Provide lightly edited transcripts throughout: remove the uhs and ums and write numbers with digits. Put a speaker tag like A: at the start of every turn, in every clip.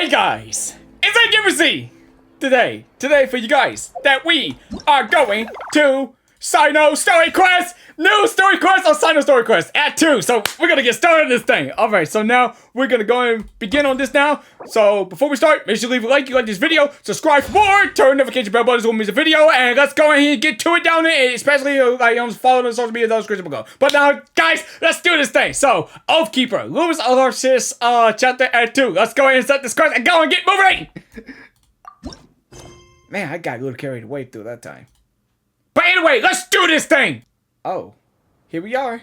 A: Hey guys, it's Agamerzzz! Today for you guys, that we are going to Cyno Story Quest! New story quest on Cyno Story Quest at 2, so we're gonna get started on this thing. Alright, so now we're gonna go and begin on this now. So before we start, make sure you leave a like if you like this video, subscribe for more, turn notification bell button so we miss a video, and let's go ahead and get to it down there, especially follow us on social media, those description below. But now, guys, let's do this thing. So, Oathkeeper, Lewis Alarsis, chapter at 2. Let's go ahead and set this quest and go and get moving! Man, I got a little carried away through that time. But anyway, let's do this thing! Oh, here we are.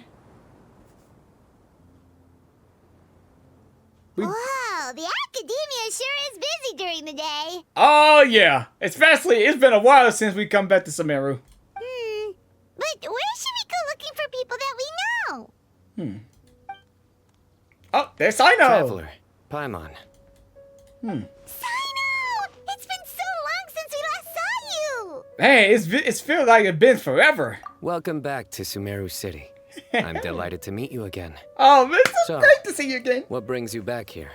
B: Wow, the academia sure is busy during the day.
A: Oh yeah, especially it's been a while since we come back to Sumeru.
B: But where should we go looking for people that we know?
A: Oh, there's Cyno.
C: Traveler, Paimon.
B: Cyno! It's been so long since we last saw you!
A: Hey, it's feel like it's been forever.
C: Welcome back to Sumeru City. I'm delighted to meet you again.
A: Oh, it's so
C: So,
A: great to see you again.
C: What brings you back here?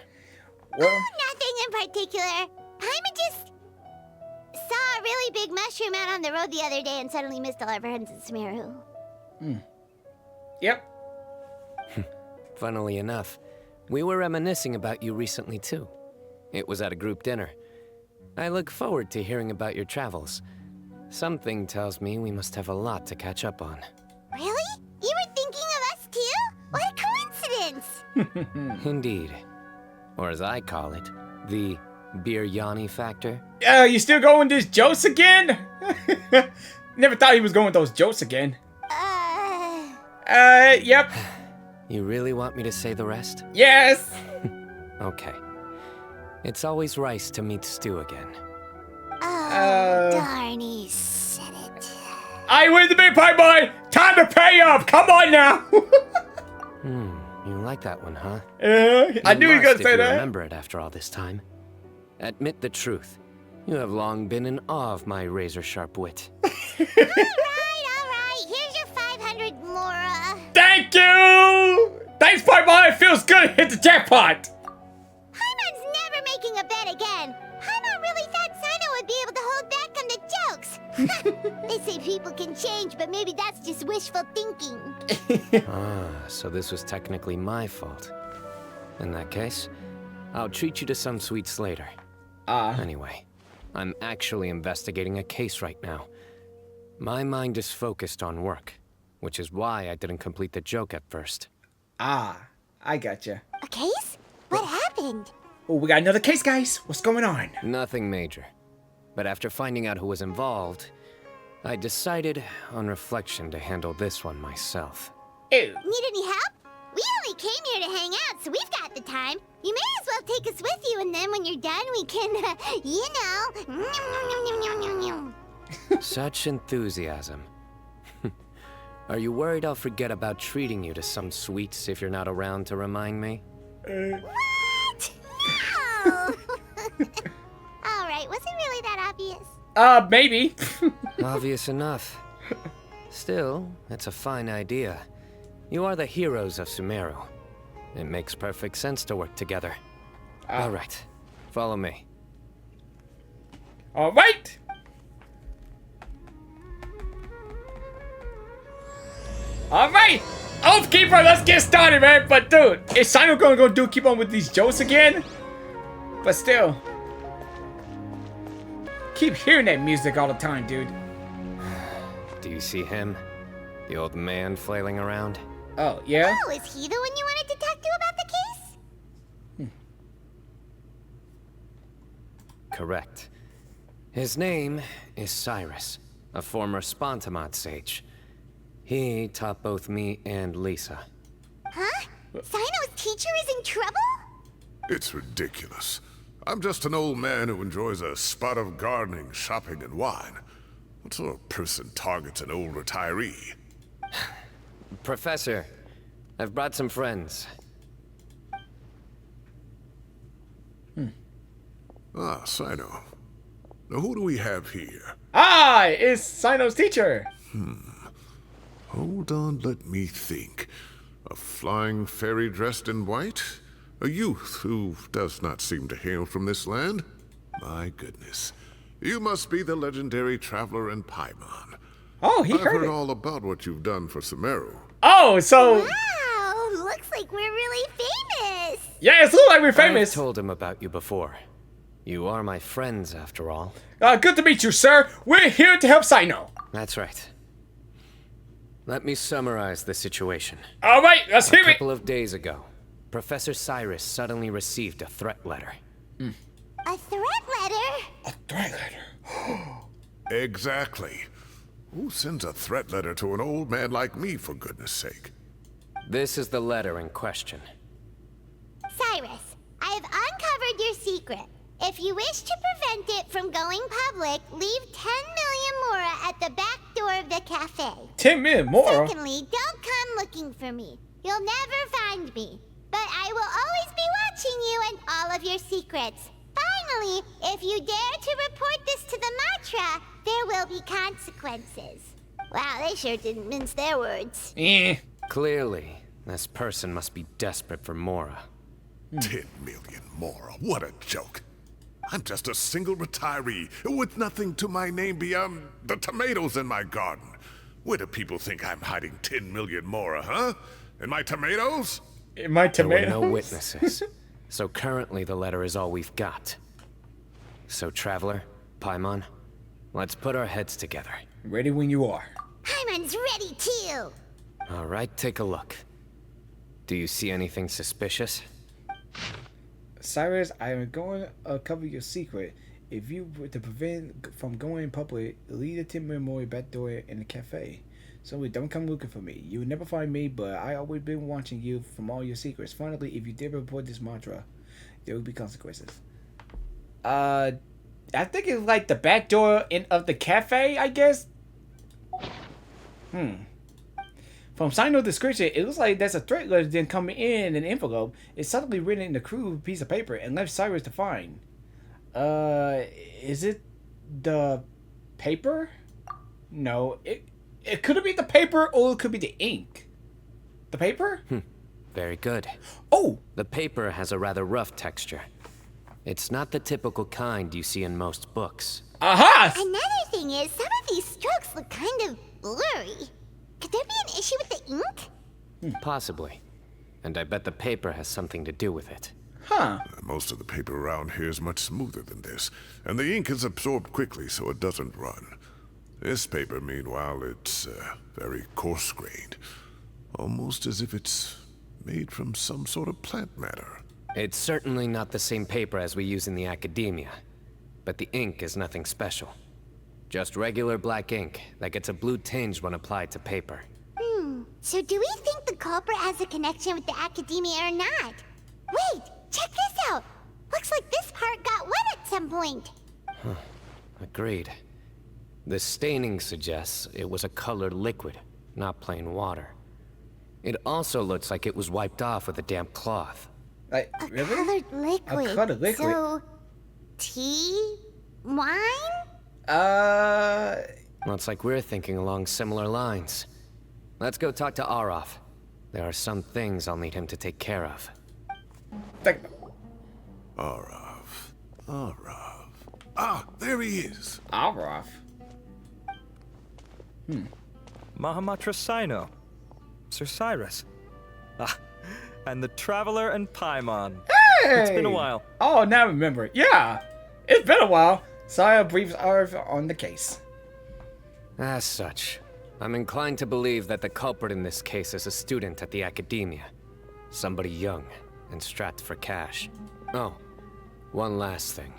A: Well,
B: Nothing in particular. Paimon just saw a really big mushroom out on the road the other day and suddenly missed all our friends in Sumeru.
A: yep.
C: Funnily enough, we were reminiscing about you recently too. It was at a group dinner. I look forward to hearing about your travels. Something tells me we must have a lot to catch up on.
B: Really? You were thinking of us too? What a coincidence!
C: Indeed. Or as I call it, the biryani factor.
A: You still going this Jose again? Never thought he was going those jokes again. Yep.
C: You really want me to say the rest?
A: Yes.
C: Okay. It's always rice to meet stew again.
B: Oh, darn, he said it.
A: I win the big pie boy. Time to pay up. Come on now.
C: You like that one, huh?
A: I knew he was gonna say that.
C: Remember it after all this time. Admit the truth. You have long been in awe of my razor-sharp wit.
B: All right. Here's your 500 Mora.
A: Thank you. Thanks, pie boy. It feels good to hit the jackpot.
B: Paimon's never making a bet again. Paimon really thought Cyno would be able to hold back on the jokes. They say people can change, but maybe that's just wishful thinking.
C: So this was technically my fault. In that case, I'll treat you to some sweets later. Anyway, I'm actually investigating a case right now. My mind is focused on work, which is why I didn't complete the joke at first.
A: I gotcha.
B: A case? What happened?
A: Oh, we got another case, guys. What's going on?
C: Nothing major. But after finding out who was involved, I decided on reflection to handle this one myself.
A: Ew.
B: Need any help? We only came here to hang out, so we've got the time. You may as well take us with you, and then when you're done, we can,
C: Such enthusiasm. Are you worried I'll forget about treating you to some sweets if you're not around to remind me?
B: What? No! Alright, was it really that obvious?
A: Maybe.
C: Obvious enough. Still, it's a fine idea. You are the heroes of Sumeru. It makes perfect sense to work together. All right, follow me.
A: All right. All right. Oathkeeper, let's get started, man. But dude, is Cyno gonna keep on with these jokes again? But still, keep hearing that music all the time, dude.
C: Do you see him? The old man flailing around?
A: Oh, yeah?
B: Oh, is he the one you wanted to talk to about the case?
C: Correct. His name is Cyrus, a former Spontamod sage. He taught both me and Lisa.
B: Huh? Cyno's teacher is in trouble?
D: It's ridiculous. I'm just an old man who enjoys a spot of gardening, shopping, and wine. What sort of person targets an old retiree?
C: Professor, I've brought some friends.
D: Cyno. Now who do we have here?
A: It's Cyno's teacher.
D: Hold on, let me think. A flying fairy dressed in white? A youth who does not seem to hail from this land? My goodness. You must be the legendary traveler in Paimon.
A: Oh, he
D: I've
A: heard
D: heard
A: it.
D: all about what you've done for Sumeru.
A: Oh, so
B: Wow, looks like we're really famous.
A: yeah, it looks like we're
C: I've
A: famous.
C: told him about you before. You are my friends, after all.
A: Good to meet you, sir. We're here to help Cyno.
C: That's right. Let me summarize the situation.
A: All right, let's
C: A
A: hear it.
C: couple of days ago, Professor Cyrus suddenly received a threat letter.
B: A threat letter?
A: A threat letter.
D: Exactly. Who sends a threat letter to an old man like me, for goodness sake?
C: This is the letter in question.
B: Cyrus, I have uncovered your secret. If you wish to prevent it from going public, leave 10 million mora at the back door of the cafe.
A: 10 million more.
B: Secondly, don't come looking for me. You'll never find me. But I will always be watching you and all of your secrets. Finally, if you dare to report this to the Matra, there will be consequences. Wow, they sure didn't mince their words.
C: Clearly, this person must be desperate for Mora.
D: 10 million more. What a joke. I'm just a single retiree with nothing to my name beyond the tomatoes in my garden. Where do people think I'm hiding 10 million more, huh? In my tomatoes?
A: My
C: There were
A: tomato.
C: no witnesses, so currently the letter is all we've got. So, Traveler, Paimon, let's put our heads together.
A: Ready when you are.
B: Paimon's ready too.
C: All right, take a look. Do you see anything suspicious?
A: Cyrus, I am going to cover your secret. If you were to prevent from going public, leave the 10 million more back door in the cafe. So don't come looking for me. You will never find me, but I always been watching you from all your secrets. Finally, if you dare report this mantra, there will be consequences. I think it's like the back door of the cafe, I guess. From Cyno description, it looks like there's a threat letter then coming in an envelope. It's suddenly written in a crude piece of paper and left Cyrus to find. Is it the paper? No, it could be the paper or it could be the ink. The paper?
C: Very good.
A: Oh!
C: The paper has a rather rough texture. It's not the typical kind you see in most books.
A: Aha!
B: Another thing is, some of these strokes look kind of blurry. Could there be an issue with the ink?
C: Possibly. And I bet the paper has something to do with it.
A: Huh.
D: Most of the paper around here is much smoother than this, and the ink is absorbed quickly so it doesn't run. This paper, meanwhile, it's very coarse-grained. Almost as if it's made from some sort of plant matter.
C: It's certainly not the same paper as we use in the academia, but the ink is nothing special. Just regular black ink that gets a blue tinge when applied to paper.
B: So do we think the culprit has a connection with the academia or not? Wait, check this out. Looks like this part got wet at some point.
C: Agreed. The staining suggests it was a colored liquid, not plain water. It also looks like it was wiped off with a damp cloth.
A: Like,
B: A
A: really?
B: colored liquid.
A: A colored liquid?
B: So, tea? Wine?
C: Looks like we're thinking along similar lines. Let's go talk to Arof. There are some things I'll need him to take care of.
A: Think-
D: Arav. Ah, there he is.
A: Arof.
E: Mahamatra Cyno. Sir Cyrus. Ah, and the Traveler and Paimon.
A: Hey!
E: It's been a while.
A: Oh, now I remember. Yeah, it's been a while. Saya briefs Arv on the case.
C: As such, I'm inclined to believe that the culprit in this case is a student at the academia. Somebody young and strapped for cash. Oh, one last thing.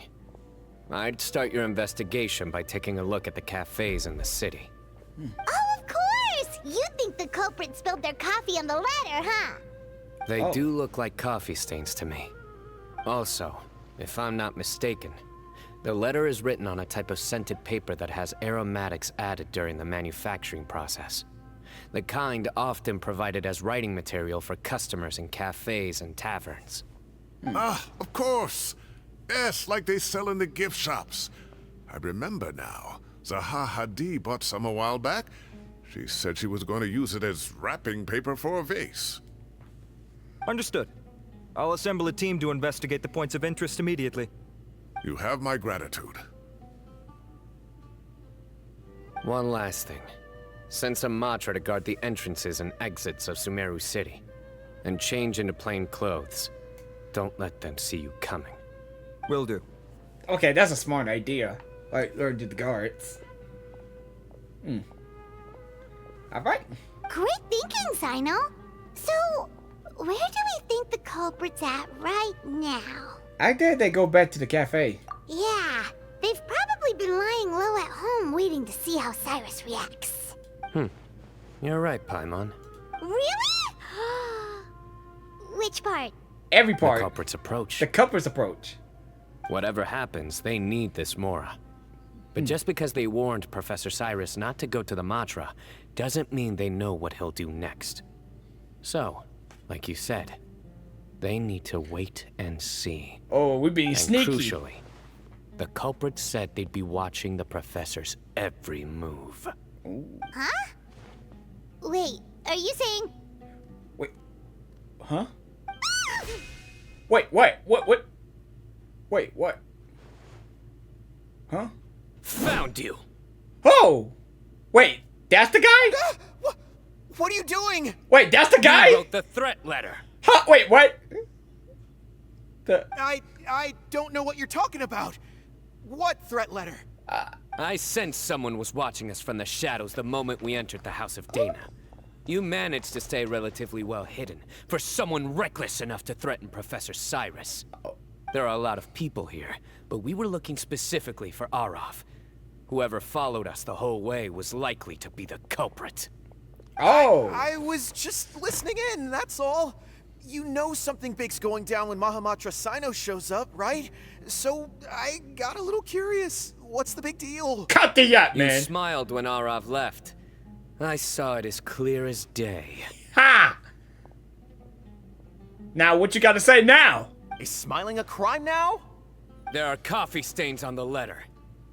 C: I'd start your investigation by taking a look at the cafes in the city.
B: Oh, of course! You think the culprit spilled their coffee on the ladder, huh?
C: They
A: Oh.
C: do look like coffee stains to me. Also, if I'm not mistaken, the letter is written on a type of scented paper that has aromatics added during the manufacturing process. The kind often provided as writing material for customers in cafes and taverns.
D: Ah, of course. Yes, like they sell in the gift shops. I remember now. Zaha Hadi bought some a while back. She said she was going to use it as wrapping paper for a vase.
E: Understood. I'll assemble a team to investigate the points of interest immediately.
D: You have my gratitude.
C: One last thing. Send some Matra to guard the entrances and exits of Sumeru City. And change into plain clothes. Don't let them see you coming.
E: Will do.
A: Okay, that's a smart idea. Like, learn to the guards. Alright.
B: Great thinking, Cyno. So, where do we think the culprit's at right now?
A: I did they go back to the cafe.
B: Yeah, they've probably been lying low at home waiting to see how Cyrus reacts.
C: You're right, Paimon.
B: Really? Which part?
A: Every
C: The
A: part.
C: culprit's approach.
A: The culprit's approach.
C: Whatever happens, they need this Mora. But just because they warned Professor Cyrus not to go to the Matra, doesn't mean they know what he'll do next. So, like you said, they need to wait and see.
A: Oh, we're being
C: And
A: sneaky.
C: crucially, the culprit said they'd be watching the Professor's every move.
B: Huh? Wait, are you saying...
A: Wait. Huh? Wait, what? What? Wait, what? Huh?
C: Found you!
A: Oh! Wait, that's the guy?
F: What are you doing?
A: Wait, that's the
C: You
A: guy?
C: wrote the threat letter.
A: Huh? Wait, what? The...
F: I don't know what you're talking about. What threat letter?
C: I sensed someone was watching us from the shadows the moment we entered the House of Dana. You managed to stay relatively well hidden for someone reckless enough to threaten Professor Cyrus. There are a lot of people here, but we were looking specifically for Arav. Whoever followed us the whole way was likely to be the culprit.
A: Oh!
F: I was just listening in, that's all. You know something big's going down when Mahamatra Cyno shows up, right? So I got a little curious. What's the big deal?
A: Cut the yacht,
C: You
A: man!
C: smiled when Arav left. I saw it as clear as day.
A: Ha! Now, what you gotta say now?
F: Is smiling a crime now?
C: There are coffee stains on the letter.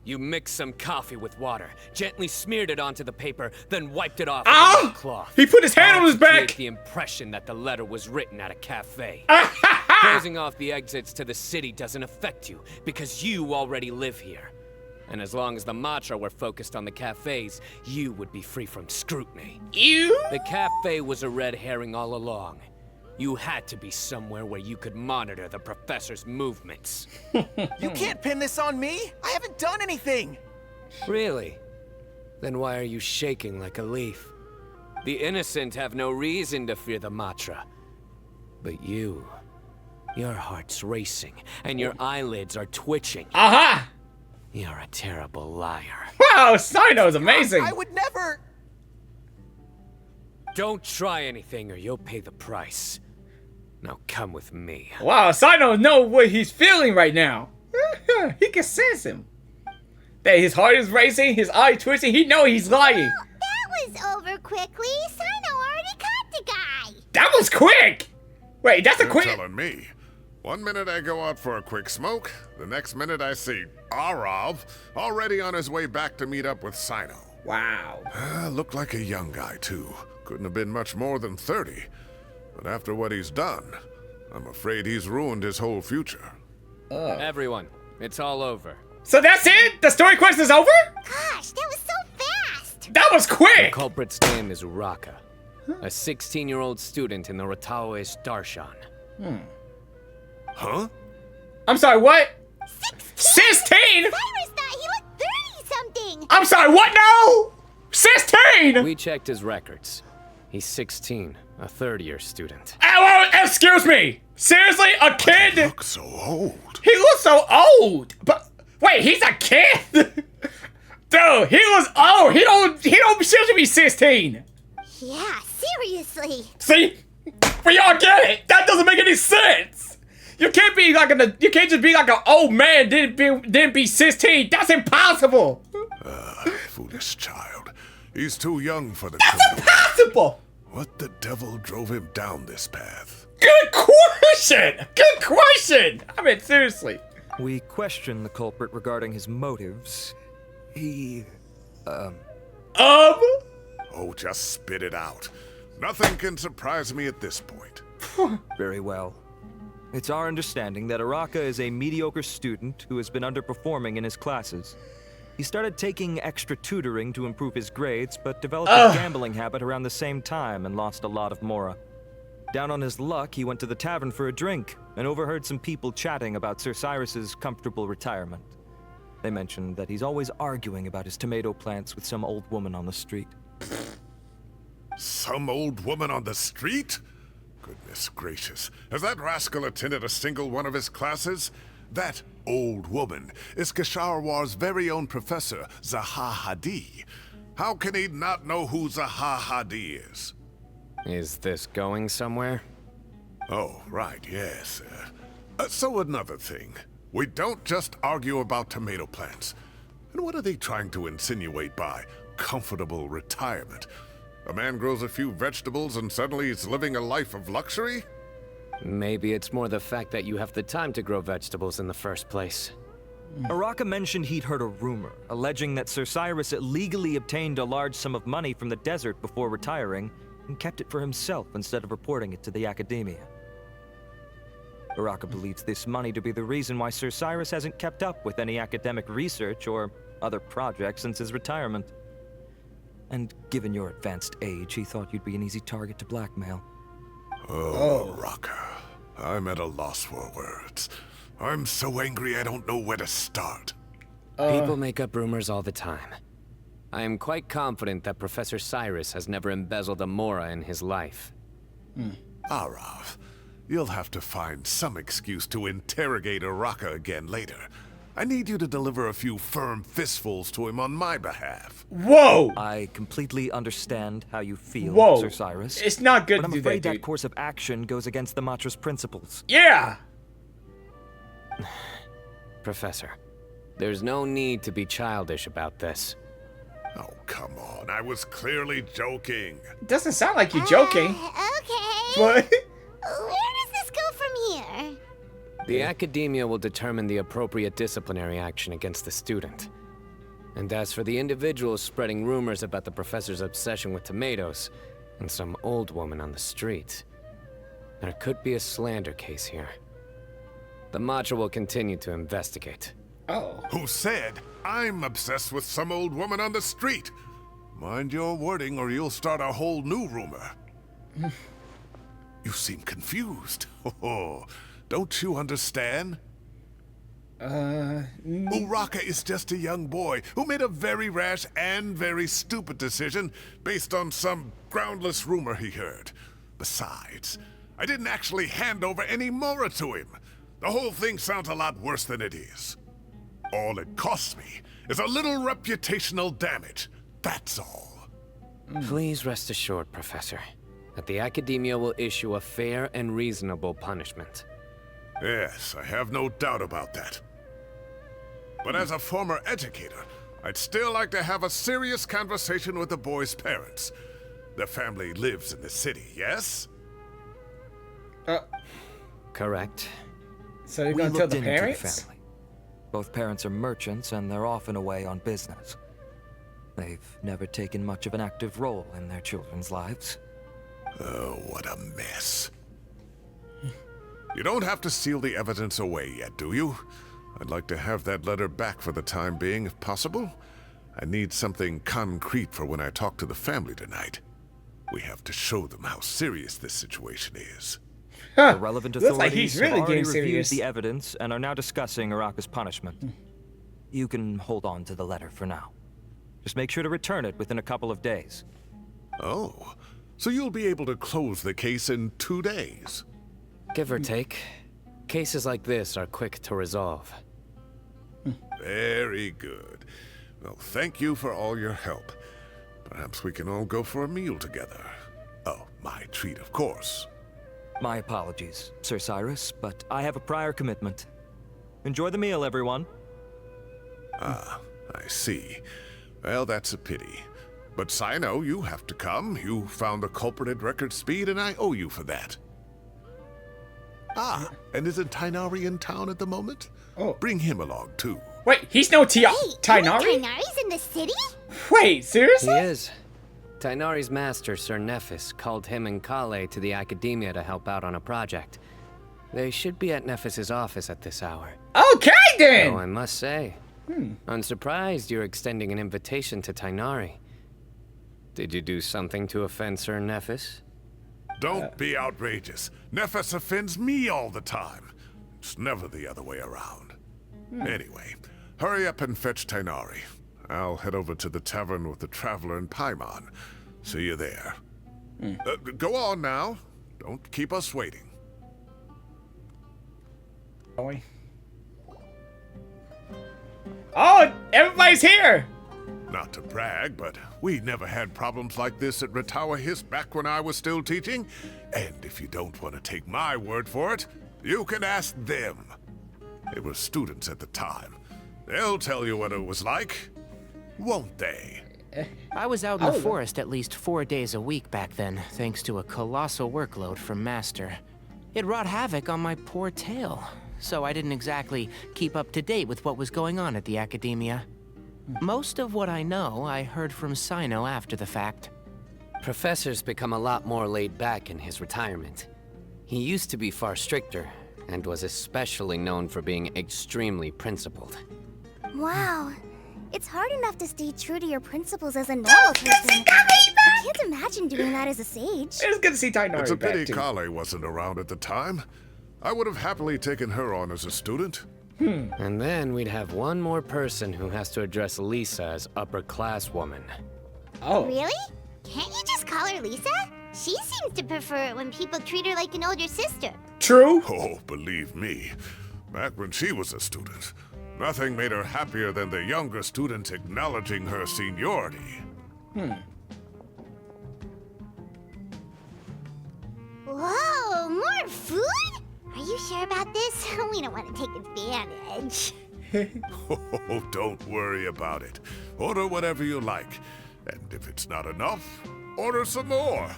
C: You mixed some coffee with water, gently smeared it onto the paper, then wiped it off with a cloth.
A: He put his hand
C: All
A: on his
C: to create
A: back!
C: the impression that the letter was written at a cafe. Closing off the exits to the city doesn't affect you, because you already live here. And as long as the Matra were focused on the cafes, you would be free from scrutiny.
A: You?
C: The cafe was a red herring all along. You had to be somewhere where you could monitor the professor's movements.
F: You can't pin this on me. I haven't done anything.
C: Really? Then why are you shaking like a leaf? The innocent have no reason to fear the Matra. But you, your heart's racing, and your eyelids are twitching.
A: Aha!
C: You're a terrible liar.
A: Wow, Cyno's amazing!
F: I would never.
C: Don't try anything or you'll pay the price. Now come with me.
A: Wow, Cyno knows what he's feeling right now. He can sense him. That his heart is racing, his eye twitching, he know he's lying.
B: That was over quickly. Cyno already caught the guy.
A: That was quick! Wait, that's a
D: You're
A: quick...
D: telling me. One minute I go out for a quick smoke, the next minute I see Arav already on his way back to meet up with Cyno.
A: Wow.
D: Looked like a young guy, too. Couldn't have been much more than 30. But after what he's done, I'm afraid he's ruined his whole future.
C: Everyone, it's all over.
A: So that's it? The story quest is over?
B: Gosh, that was so fast.
A: That was
C: The
A: quick!
C: culprit's name is Uraka, a 16-year-old student in the Rataoish Darshan.
D: Huh?
A: I'm sorry, what?
B: 16?
A: 16?
B: Cyrus thought he looked 30-something.
A: I'm sorry, what now? 16?
C: We checked his records. He's 16, a third-year student.
A: Oh, excuse me! Seriously, a kid?
D: Look so old.
A: He looks so old! But, wait, he's a kid? Dude, he was old! He don't seriously be 16!
B: Yeah, seriously.
A: See? We all get it! That doesn't make any sense! You can't be like you can't just be like an old man didn't be 16. That's impossible!
D: Foolish child. He's too young for the
A: That's
D: criminal.
A: impossible!
D: What the devil drove him down this path?
A: Good question! Good question! I mean, seriously.
E: We questioned the culprit regarding his motives. He,
D: Oh, just spit it out. Nothing can surprise me at this point.
E: very well. It's our understanding that Araka is a mediocre student who has been underperforming in his classes. He started taking extra tutoring to improve his grades, but developed a gambling habit around the same time and lost a lot of mora. Down on his luck, he went to the tavern for a drink and overheard some people chatting about Sir Cyrus's comfortable retirement. They mentioned that he's always arguing about his tomato plants with some old woman on the street.
D: Some old woman on the street? Goodness gracious. Has that rascal attended a single one of his classes? That old woman is Kshawar's very own professor, Zaha Hadid. How can he not know who Zaha Hadid is?
C: Is this going somewhere?
D: Oh, right, yes. So another thing. We don't just argue about tomato plants. And what are they trying to insinuate by comfortable retirement? A man grows a few vegetables and suddenly he's living a life of luxury?
C: Maybe it's more the fact that you have the time to grow vegetables in the first place.
E: Araka mentioned he'd heard a rumor, alleging that Sir Cyrus illegally obtained a large sum of money from the desert before retiring, and kept it for himself instead of reporting it to the Academia. Araka believes this money to be the reason why Sir Cyrus hasn't kept up with any academic research or other projects since his retirement. And given your advanced age, he thought you'd be an easy target to blackmail.
D: Oh, Araka. I'm at a loss for words. I'm so angry I don't know where to start.
C: People make up rumors all the time. I am quite confident that Professor Cyrus has never embezzled a mora in his life.
D: Arav, you'll have to find some excuse to interrogate Araka again later. I need you to deliver a few firm fistfuls to him on my behalf.
A: Whoa!
E: I completely understand how you feel,
A: Whoa.
E: Sir Cyrus.
A: It's not good
E: but
A: to
E: I'm
A: do
E: afraid
A: that,
E: that
A: dude.
E: course of action goes against the Matra's principles.
A: Yeah!
C: Professor, there's no need to be childish about this.
D: Oh, come on. I was clearly joking.
A: It doesn't sound like you're joking.
B: Okay.
A: What?
B: Where does this go from here?
C: The Academia will determine the appropriate disciplinary action against the student. And as for the individuals spreading rumors about the professor's obsession with tomatoes and some old woman on the street, there could be a slander case here. The Matra will continue to investigate.
A: Oh.
D: Who said I'm obsessed with some old woman on the street? Mind your wording or you'll start a whole new rumor. You seem confused. Oh, don't you understand? Uraka is just a young boy who made a very rash and very stupid decision based on some groundless rumor he heard. Besides, I didn't actually hand over any mora to him. The whole thing sounds a lot worse than it is. All it costs me is a little reputational damage. That's all.
C: Please rest assured, Professor, that the Academia will issue a fair and reasonable punishment.
D: Yes, I have no doubt about that. But as a former educator, I'd still like to have a serious conversation with the boy's parents. Their family lives in the city, yes?
C: Correct.
A: So you're
E: We
A: gonna tell
E: looked
A: the
E: into
A: parents?
E: family. Both parents are merchants, and they're often away on business. They've never taken much of an active role in their children's lives.
D: Oh, what a mess. You don't have to seal the evidence away yet, do you? I'd like to have that letter back for the time being, if possible. I need something concrete for when I talk to the family tonight. We have to show them how serious this situation is.
E: The relevant
A: Looks
E: authorities
A: like he's
E: have
A: really
E: already
A: getting
E: reviewed
A: serious.
E: the evidence and are now discussing Araka's punishment. You can hold on to the letter for now. Just make sure to return it within a couple of days.
D: Oh, so you'll be able to close the case in 2 days.
C: Give or take, cases like this are quick to resolve.
D: Very good. Well, thank you for all your help. Perhaps we can all go for a meal together. Oh, my treat, of course.
E: My apologies, Sir Cyrus, but I have a prior commitment. Enjoy the meal, everyone.
D: Ah, I see. Well, that's a pity. But Cyno, you have to come. You found the culprit at record speed, and I owe you for that. Ah, and isn't Tighnari in town at the moment?
A: Oh.
D: Bring him along, too.
A: Wait, he's no
B: Wait,
A: Tighnari?
B: Tighnari's in the city?
A: Wait,
C: He
A: seriously?
C: is. Tighnari's master, Sir Nephis, called him and Kale to the Academia to help out on a project. They should be at Nephis' office at this hour.
A: Okay then.
C: Oh, I must say, I'm surprised you're extending an invitation to Tighnari. Did you do something to offend Sir Nephis?
D: Don't be outrageous. Nephis offends me all the time. It's never the other way around. Anyway, hurry up and fetch Tighnari. I'll head over to the tavern with the Traveler and Paimon. See you there. Go on now. Don't keep us waiting.
A: Boy. Oh, everybody's here.
D: Not to brag, but we never had problems like this at Ratawa Hiss back when I was still teaching. And if you don't want to take my word for it, you can ask them. They were students at the time. They'll tell you what it was like, won't they?
G: I was out in the forest at least 4 days a week back then, thanks to a colossal workload from Master. It wrought havoc on my poor tail, so I didn't exactly keep up to date with what was going on at the Academia. Most of what I know, I heard from Cyno after the fact.
C: Professor's become a lot more laid back in his retirement. He used to be far stricter, and was especially known for being extremely principled.
B: Wow. It's hard enough to stay true to your principles as a normal person. I can't imagine doing that as a sage.
A: It's good to see Tighnari
D: It's a
A: back
D: pity
A: too.
D: Kale wasn't around at the time. I would have happily taken her on as a student.
C: And then we'd have one more person who has to address Lisa as upper-class woman.
A: Oh.
B: Really? Can't you just call her Lisa? She seems to prefer it when people treat her like an older sister.
A: True.
D: Oh, believe me, back when she was a student, nothing made her happier than the younger students acknowledging her seniority.
B: Whoa, more food? Are you sure about this? We don't want to take advantage.
D: Oh, don't worry about it. Order whatever you like. And if it's not enough, order some more.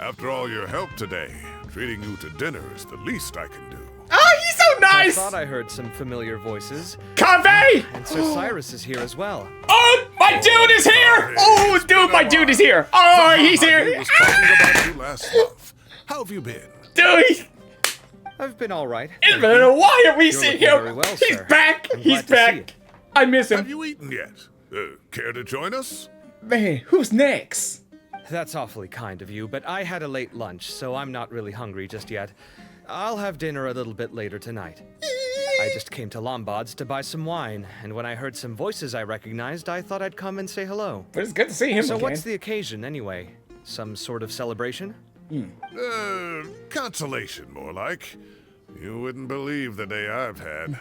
D: After all your help today, treating you to dinner is the least I can do.
A: Oh, he's so nice.
E: I thought I heard some familiar voices.
A: Kaveh!
E: And Sir Cyrus is here as well.
A: Oh, my dude is here! Oh, dude, my dude is here! Oh, he's
D: I
A: here!
D: was talking about you last month. How have you been?
A: Dude,
E: I've been all right.
A: it's been a while we see
E: looking
A: him.
E: very well,
A: He's
E: sir.
A: back.
E: I'm
A: He's
E: glad to see
A: back. I miss
D: Have
A: him.
D: you eaten yet? Care to join us?
A: Man, who's next?
E: That's awfully kind of you, but I had a late lunch, so I'm not really hungry just yet. I'll have dinner a little bit later tonight. I just came to Lombard's to buy some wine, and when I heard some voices I recognized, I thought I'd come and say hello.
A: But it's good to see him
E: So
A: again.
E: what's the occasion, anyway? Some sort of celebration?
D: Consolation, more like. You wouldn't believe the day I've had.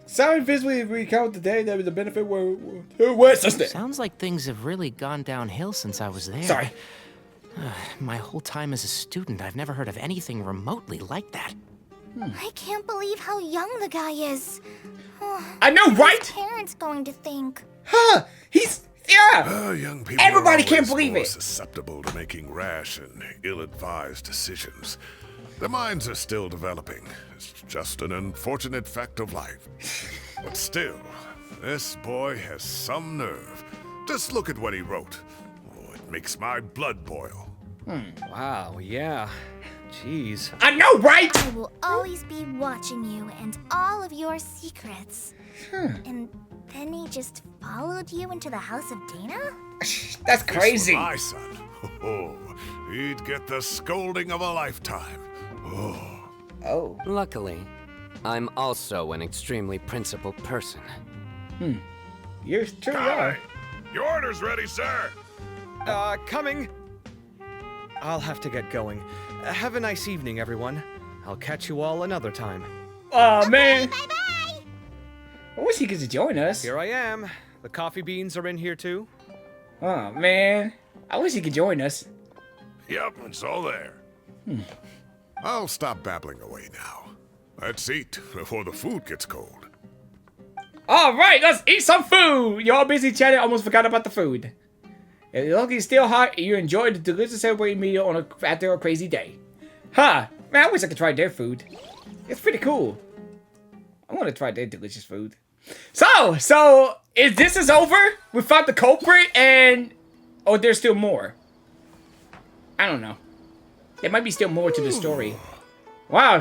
A: Sound visibly recount the day that was the benefit what's this thing?
G: Sounds like things have really gone downhill since I was there.
A: Sorry.
G: My whole time as a student, I've never heard of anything remotely like that.
B: I can't believe how young the guy is.
A: I know,
B: What's
A: right?
B: his parents going to think?
A: Huh? He's
D: Young people
A: Everybody
D: are
A: can't
D: always
A: believe
D: more
A: it.
D: susceptible to making rash and ill-advised decisions. Their minds are still developing. It's just an unfortunate fact of life. But still, this boy has some nerve. Just look at what he wrote. Oh, it makes my blood boil.
E: Wow, yeah. Jeez.
A: I know, right?
B: I will always be watching you and all of your secrets. And then he just followed you into the house of Dana?
A: That's
D: This
A: crazy.
D: were my son. Oh, he'd get the scolding of a lifetime. Oh.
A: Oh.
C: Luckily, I'm also an extremely principled person.
A: You truly are.
D: Your order's ready, sir.
E: Coming. I'll have to get going. Have a nice evening, everyone. I'll catch you all another time.
A: Oh, man.
B: Bye-bye!
A: I wish he could join us.
E: Here I am. The coffee beans are in here too.
A: Oh, man. I wish he could join us.
D: Yep, it's all there. I'll stop babbling away now. Let's eat before the food gets cold.
A: All right, let's eat some food. You're all busy chatting, almost forgot about the food. As long as it's still hot, you enjoy the delicious celebrating meal after a crazy day. Huh, man, I wish I could try their food. It's pretty cool. I want to try their delicious food. So, is this is over? We found the culprit and... Oh, there's still more. I don't know. There might be still more to the story. Wow.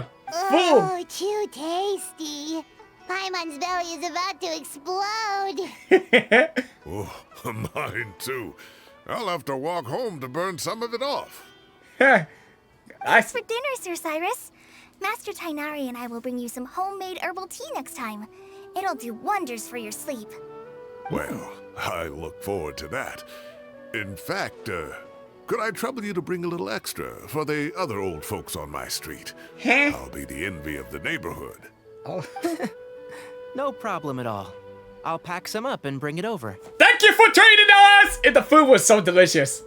A: Full.
B: Oh, too tasty. Paimon's belly is about to explode.
D: Oh, mine too. I'll have to walk home to burn some of it off.
A: I
H: For dinner, Sir Cyrus. Master Tighnari and I will bring you some homemade herbal tea next time. It'll do wonders for your sleep.
D: Well, I look forward to that. In fact, could I trouble you to bring a little extra for the other old folks on my street?
A: Huh?
D: I'll be the envy of the neighborhood.
A: Oh.
G: No problem at all. I'll pack some up and bring it over.
A: Thank you for treating us! And the food was so delicious.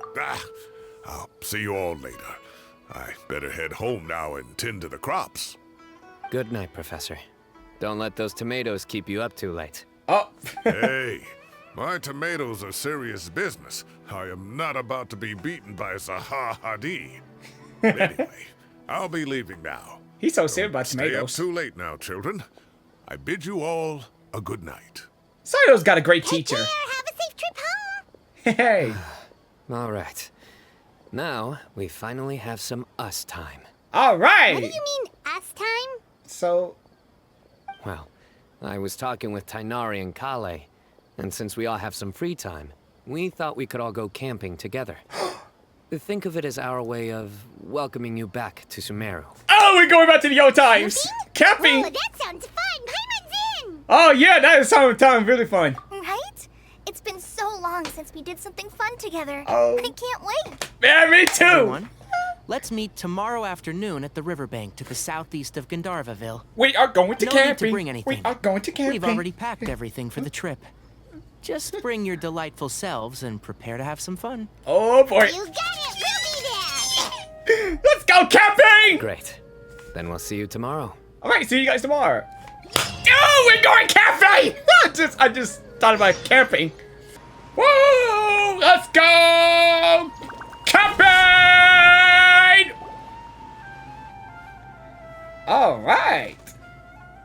D: I'll see you all later. I better head home now and tend to the crops.
C: Good night, Professor. Don't let those tomatoes keep you up too late.
A: Oh.
D: Hey, my tomatoes are serious business. I am not about to be beaten by Zaha Hadid. Anyway, I'll be leaving now.
A: He's so serious about
D: Stay up
A: tomatoes.
D: too late now, children. I bid you all a good night.
A: Cyno's got a great
B: Take
A: teacher.
B: care. Have a safe trip home.
A: Hey.
C: All right. Now, we finally have some us time.
A: All right.
B: What do you mean, us time?
A: So,
C: Well, I was talking with Tighnari and Kale, and since we all have some free time, we thought we could all go camping together. Think of it as our way of welcoming you back to Sumeru.
A: oh, we're going back to the old times. Camping.
B: Oh, that sounds fun. Paimon's in.
A: Oh yeah, that is sometime really fun.
H: Right? It's been so long since we did something fun together.
A: Oh.
H: I can't wait.
A: Yeah, me too.
G: Everyone, let's meet tomorrow afternoon at the riverbank to the southeast of Gandharvaville.
A: We are going to
G: No
A: camping.
G: need to bring anything.
A: We are going to camping.
G: We've already packed everything for the trip. Just bring your delightful selves and prepare to have some fun.
A: Oh boy.
B: You got it. We'll be there.
A: Let's go camping.
C: Great. Then we'll see you tomorrow.
A: All right, see you guys tomorrow. Oh, we're going camping. I just thought about camping. Woo! Let's go camping. All right.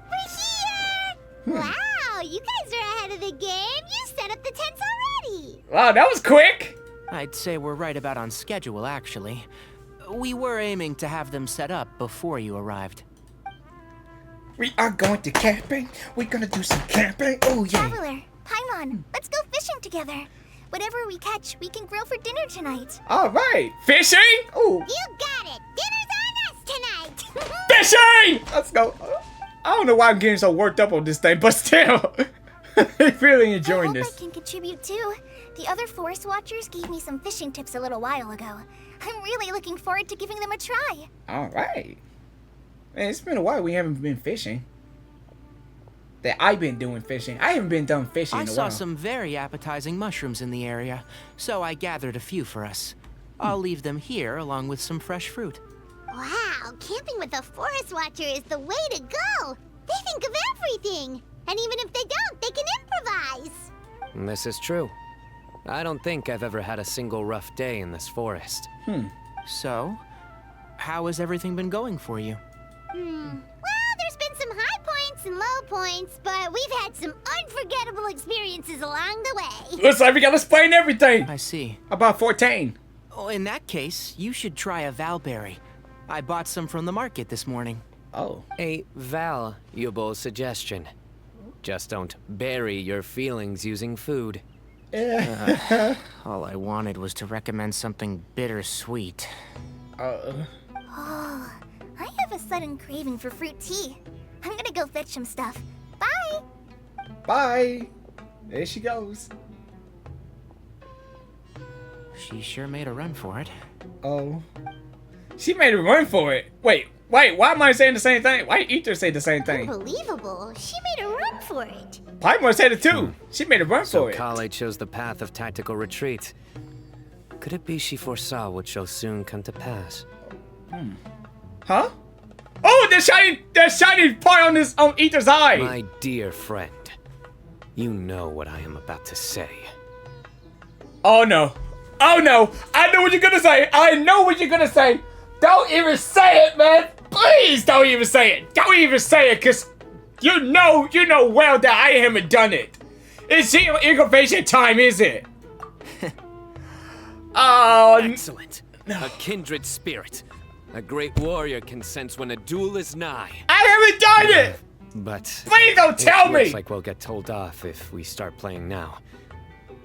B: We're here. Wow, you guys are ahead of the game. You set up the tents already.
A: Wow, that was quick.
G: I'd say we're right about on schedule, actually. We were aiming to have them set up before you arrived.
A: We are going to camping. We're gonna do some camping. Oh yeah.
H: Traveler, Paimon, let's go fishing together. Whatever we catch, we can grill for dinner tonight.
A: All right. Fishing. Ooh.
B: You got it. Dinner's on us tonight.
A: Fishing. Let's go. I don't know why I'm getting so worked up on this thing, but still, I'm really enjoying
H: I hope
A: this.
H: I can contribute too. The other forest watchers gave me some fishing tips a little while ago. I'm really looking forward to giving them a try.
A: All right. Man, it's been a while we haven't been fishing. That I've been doing fishing. I haven't been done fishing
G: I
A: in a
G: saw
A: while.
G: some very appetizing mushrooms in the area, so I gathered a few for us. I'll leave them here along with some fresh fruit.
B: Wow, camping with a forest watcher is the way to go. They think of everything. And even if they don't, they can improvise.
C: This is true. I don't think I've ever had a single rough day in this forest.
G: So, how has everything been going for you?
B: Well, there's been some high points and low points, but we've had some unforgettable experiences along the way.
A: Looks like we gotta explain everything
G: I see.
A: about 14.
G: Oh, in that case, you should try a valberry. I bought some from the market this morning.
A: Oh.
C: A valuable suggestion. Just don't bury your feelings using food.
G: All I wanted was to recommend something bittersweet.
H: Oh, I have a sudden craving for fruit tea. I'm gonna go fetch some stuff. Bye!
A: Bye. There she goes.
G: She sure made a run for it.
A: Oh. She made a run for it. Wait, why am I saying the same thing? Why did Ether say the same thing?
B: Unbelievable. She made a run for it.
A: Paimon said it too. She made a run
C: So
A: for it.
C: Kale chose the path of tactical retreat. Could it be she foresaw what shall soon come to pass?
A: Huh? Oh, there's shiny part on this on Ether's eye.
C: My dear friend, you know what I am about to say.
A: Oh no. Oh no. I know what you're gonna say. I know what you're gonna say. Don't even say it, man. Please don't even say it. Don't even say it, cause you know well that I haven't done it. It's incubation time, is it? Oh,
C: Excellent. A kindred spirit. A great warrior can sense when a duel is nigh.
A: I haven't done it!
C: But
A: Please don't tell
C: it
A: me!
C: looks like we'll get told off if we start playing now.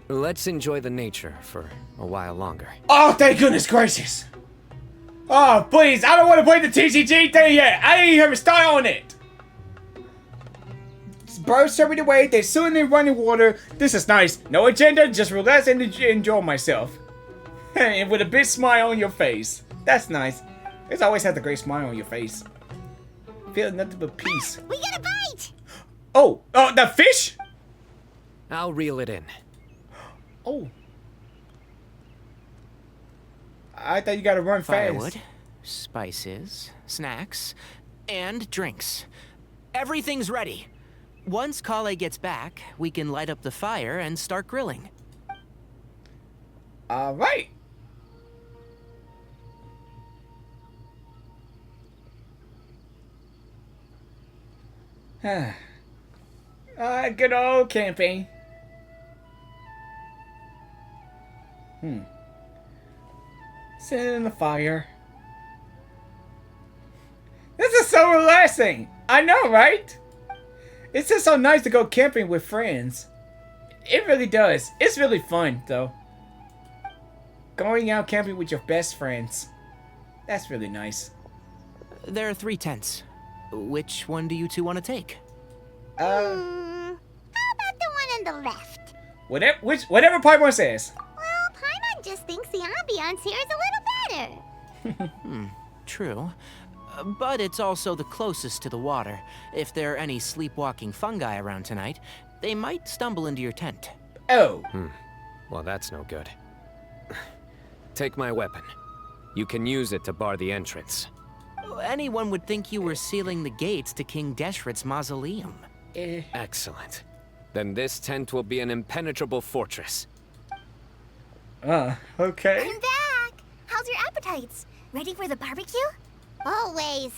C: Let's enjoy the nature for a while longer.
A: Oh, thank goodness gracious! Oh, please, I don't want to play the TCG thing yet! I ain't even started on it! Birds serving the way, they're soon in running water. This is nice. No agenda, just relax and enjoy myself. And with a big smile on your face. That's nice. There's always had a great smile on your face. Feel nothing but peace.
B: We got a bite!
A: Oh, the fish?
C: I'll reel it in.
A: Oh. I thought you gotta run fast.
G: Firewood, spices, snacks, and drinks. Everything's ready. Once Kale gets back, we can light up the fire and start grilling.
A: Alright. Good old camping. Sitting in the fire. This is so relaxing. I know, right? It's just so nice to go camping with friends. It really does. It's really fun, though. Going out camping with your best friends. That's really nice.
G: There are 3 tents. Which one do you two want to take?
B: How about the one on the left?
A: Whatever Paimon says.
B: Well, Paimon just thinks the ambiance here is a little better.
G: True. But it's also the closest to the water. If there are any sleepwalking fungi around tonight, they might stumble into your tent.
A: Oh.
C: Well, that's no good. Take my weapon. You can use it to bar the entrance.
G: Anyone would think you were sealing the gates to King Deshret's mausoleum.
C: Excellent. Then this tent will be an impenetrable fortress.
A: Okay.
H: I'm back! How's your appetites? Ready for the barbecue?
B: Always.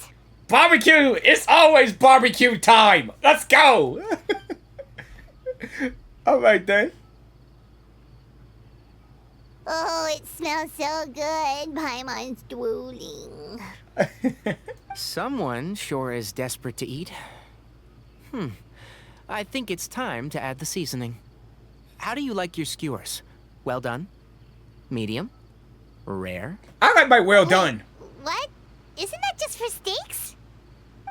A: Barbecue! It's always barbecue time! Let's go! Alright then.
B: Oh, it smells so good. Paimon's drooling.
G: Someone sure is desperate to eat. I think it's time to add the seasoning. How do you like your skewers? Well done? Medium? Rare?
A: I like my well done.
B: What? Isn't that just for steaks?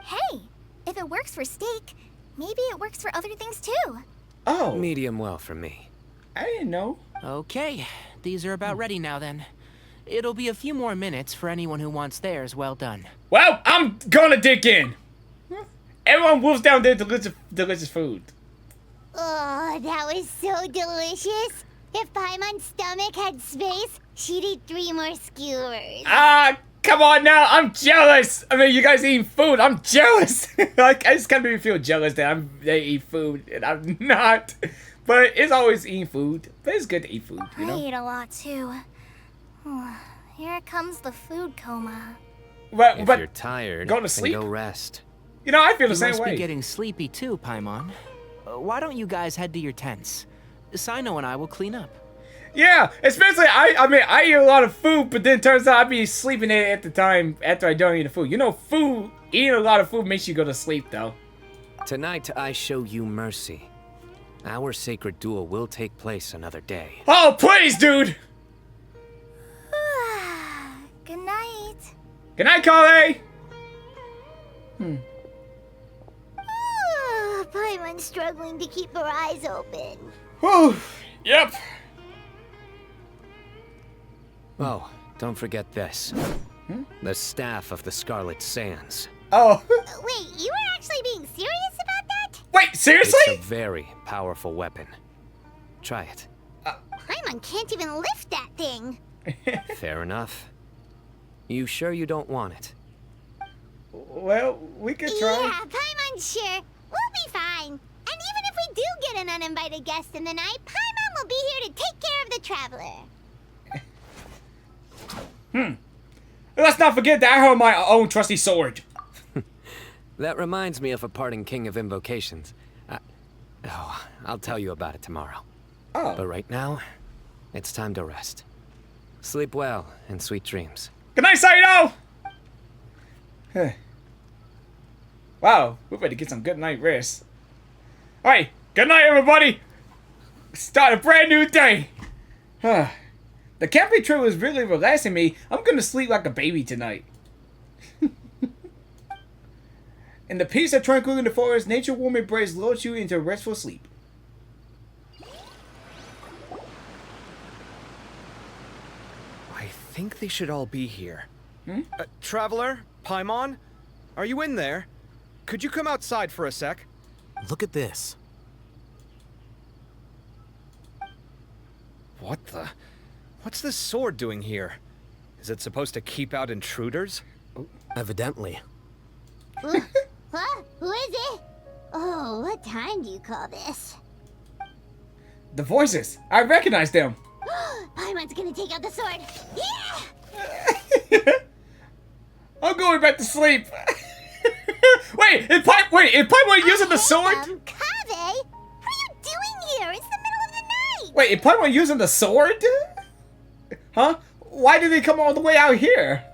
H: Hey, if it works for steak, maybe it works for other things too.
A: Oh,
C: Medium well for me.
A: I didn't know.
G: Okay, these are about ready now then. It'll be a few more minutes for anyone who wants theirs well done.
A: Well, I'm gonna dig in. Everyone wolves down their delicious food.
B: Oh, that was so delicious. If Paimon's stomach had space, she'd eat 3 more skewers.
A: Come on now, I'm jealous. I mean, you guys eating food, I'm jealous. Like, I just kind of make me feel jealous that they eat food and I'm not. But it's always eating food. But it's good to eat food, you know?
H: I ate a lot too. Here comes the food coma.
A: But
C: If you're tired,
A: go to
C: then
A: sleep.
C: go rest.
A: You know, I feel the
G: You
A: same
G: must
A: way.
G: be getting sleepy too, Paimon. Why don't you guys head to your tents? Cyno and I will clean up.
A: Yeah, especially I mean I eat a lot of food, but then turns out I be sleeping at the time after I don't eat the food. You know, eating a lot of food makes you go to sleep though.
C: Tonight, I show you mercy. Our sacred duel will take place another day.
A: Oh, please, dude!
H: Good night.
A: Good night, Kale!
B: Paimon's struggling to keep her eyes open.
A: Whew, yep.
C: Oh, don't forget this. The staff of the Scarlet Sands.
A: Oh,
B: Wait, you were actually being serious about that?
A: wait, seriously?
C: It's a very powerful weapon. Try it.
B: Paimon can't even lift that thing.
C: Fair enough. You sure you don't want it?
A: Well, we could try.
B: Yeah, Paimon's sure. We'll be fine. And even if we do get an uninvited guest in the night, Paimon will be here to take care of the traveler.
A: Let's not forget that I hold my own trusty sword.
C: That reminds me of a parting king of invocations. I'll tell you about it tomorrow.
A: Oh.
C: But right now, it's time to rest. Sleep well and sweet dreams.
A: Good night, Cyno! Wow, we better get some good night rest. Alright, good night everybody! Start a brand new day! The camping trip was really relaxing me. I'm gonna sleep like a baby tonight. In the peace and tranquility in the forest, nature warm embrace lulls you into restful sleep.
E: I think they should all be here. Traveler? Paimon? Are you in there? Could you come outside for a sec?
G: Look at this.
E: What the? What's this sword doing here? Is it supposed to keep out intruders?
G: Evidently.
B: Huh? Who is it? Oh, what time do you call this?
A: The voices! I recognize them!
B: Paimon's gonna take out the sword. Yeah!
A: I'm going back to sleep. Wait, is Paimon using the sword?
B: Kave? What are you doing here? It's the middle of the night!
A: Wait, is Paimon using the sword? Huh? Why did they come all the way out here?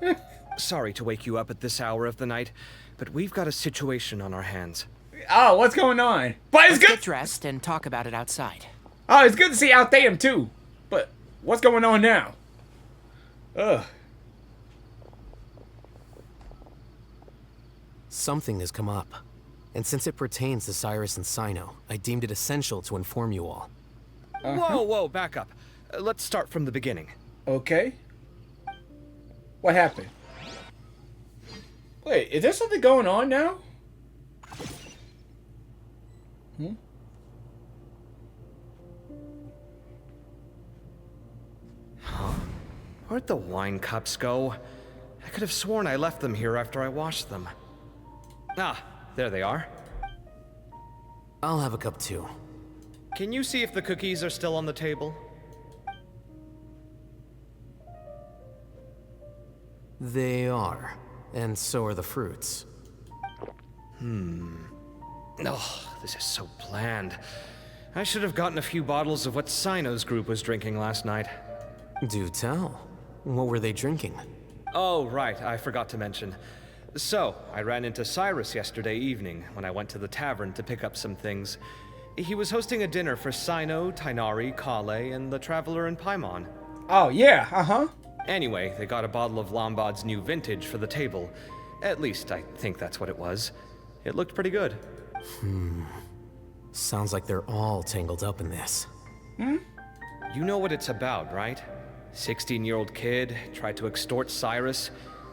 E: Sorry to wake you up at this hour of the night, but we've got a situation on our hands.
A: Oh, what's going on? But it's
G: Let's
A: good.
G: get dressed and talk about it outside.
A: Oh, it's good to see Altheum too. But what's going on now? Ugh.
G: Something has come up. And since it pertains to Cyrus and Cyno, I deemed it essential to inform you all.
E: Whoa, back up. Let's start from the beginning.
A: Okay. What happened? Wait, is there something going on now?
E: Where'd the wine cups go? I could have sworn I left them here after I washed them. Ah, there they are.
G: I'll have a cup too.
E: Can you see if the cookies are still on the table?
G: They are. And so are the fruits.
E: Oh, this is so bland. I should have gotten a few bottles of what Cyno's group was drinking last night.
G: Do tell. What were they drinking?
E: Oh, right, I forgot to mention. So, I ran into Cyrus yesterday evening when I went to the tavern to pick up some things. He was hosting a dinner for Cyno, Tighnari, Kale, and the Traveler and Paimon.
A: Oh, yeah,
E: Anyway, they got a bottle of Lombard's new vintage for the table. At least, I think that's what it was. It looked pretty good.
G: Sounds like they're all tangled up in this.
E: You know what it's about, right? 16-year-old kid tried to extort Cyrus.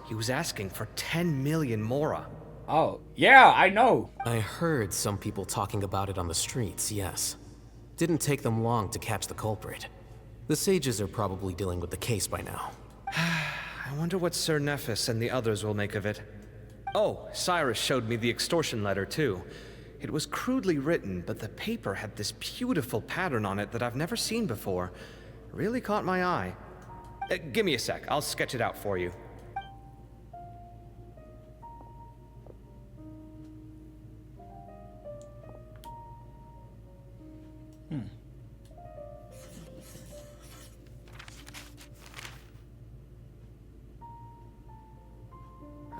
E: He was asking for 10 million mora.
A: Oh, yeah, I know.
G: I heard some people talking about it on the streets, yes. Didn't take them long to catch the culprit. The sages are probably dealing with the case by now.
E: I wonder what Sir Nephis and the others will make of it. Oh, Cyrus showed me the extortion letter, too. It was crudely written, but the paper had this beautiful pattern on it that I've never seen before. Really caught my eye. Give me a sec, I'll sketch it out for you.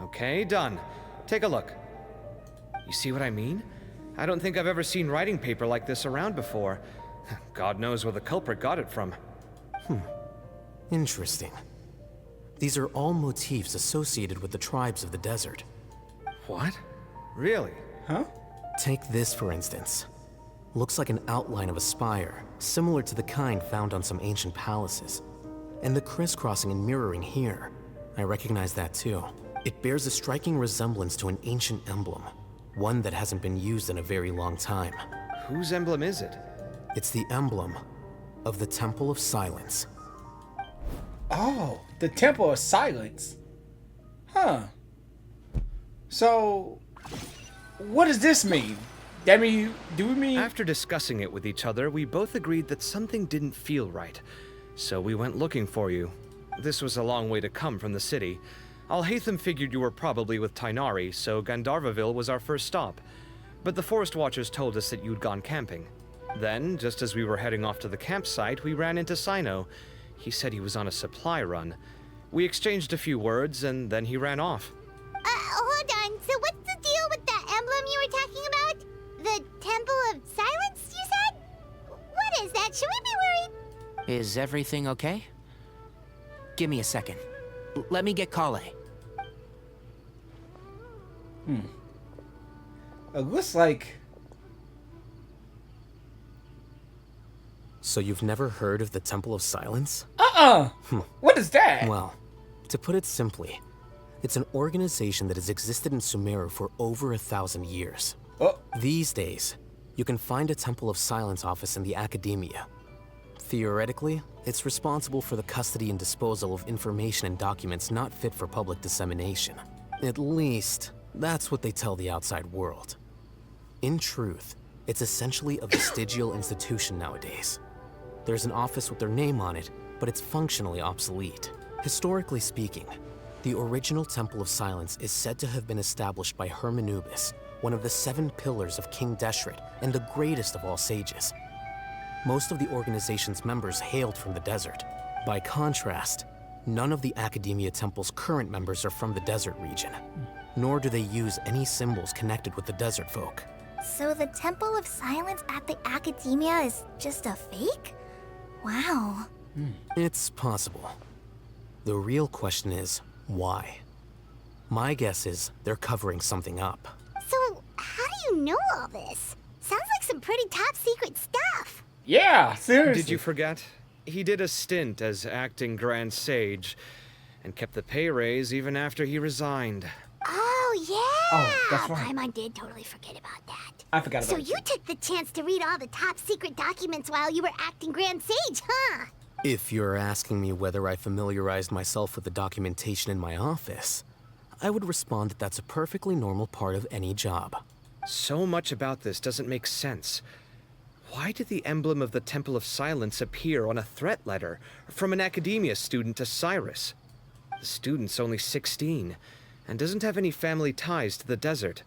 E: Okay, done. Take a look. You see what I mean? I don't think I've ever seen writing paper like this around before. God knows where the culprit got it from.
G: Interesting. These are all motifs associated with the tribes of the desert.
E: What? Really?
A: Huh?
G: Take this, for instance. Looks like an outline of a spire, similar to the kind found on some ancient palaces. And the crisscrossing and mirroring here. I recognize that too. It bears a striking resemblance to an ancient emblem, one that hasn't been used in a very long time.
E: Whose emblem is it?
G: It's the emblem of the Temple of Silence.
A: Oh, the Temple of Silence. Huh. So, what does this mean? Do we mean...
E: After discussing it with each other, we both agreed that something didn't feel right. So we went looking for you. This was a long way to come from the city. Alhaitham figured you were probably with Tighnari, so Gandharvaville was our first stop. But the Forest Watchers told us that you'd gone camping. Then, just as we were heading off to the campsite, we ran into Cyno. He said he was on a supply run. We exchanged a few words, and then he ran off.
B: Hold
G: Is everything okay? Give me a second. Let me get Kale.
A: It looks like...
I: So you've never heard of the Temple of Silence?
A: What is that?
I: Well, to put it simply, it's an organization that has existed in Sumeru for over 1,000 years.
A: Oh.
I: These days, you can find a Temple of Silence office in the academia. Theoretically, it's responsible for the custody and disposal of information and documents not fit for public dissemination. At least, that's what they tell the outside world. In truth, it's essentially a vestigial institution nowadays. There's an office with their name on it, but it's functionally obsolete. Historically speaking, the original Temple of Silence is said to have been established by Hermanubis, one of the 7 pillars of King Deshret and the greatest of all sages. Most of the organization's members hailed from the desert. By contrast, none of the Academia Temple's current members are from the desert region, nor do they use any symbols connected with the desert folk.
H: So the Temple of Silence at the Academia is just a fake? Wow.
I: It's possible. The real question is, why? My guess is they're covering something up.
B: So, how do you know all this? Sounds like some pretty top secret stuff.
A: Yeah, seriously.
J: Did you forget? He did a stint as acting Grand Sage and kept the pay raise even after he resigned.
B: Oh, yeah!
A: Oh, that's right.
B: Paimon did totally forget about that.
A: I forgot about
B: So you took the chance to read all the top secret documents while you were acting Grand Sage, huh?
I: If you're asking me whether I familiarized myself with the documentation in my office, I would respond that that's a perfectly normal part of any job.
J: So much about this doesn't make sense. Why did the emblem of the Temple of Silence appear on a threat letter from an Academia student to Cyrus? The student's only 16 and doesn't have any family ties to the desert.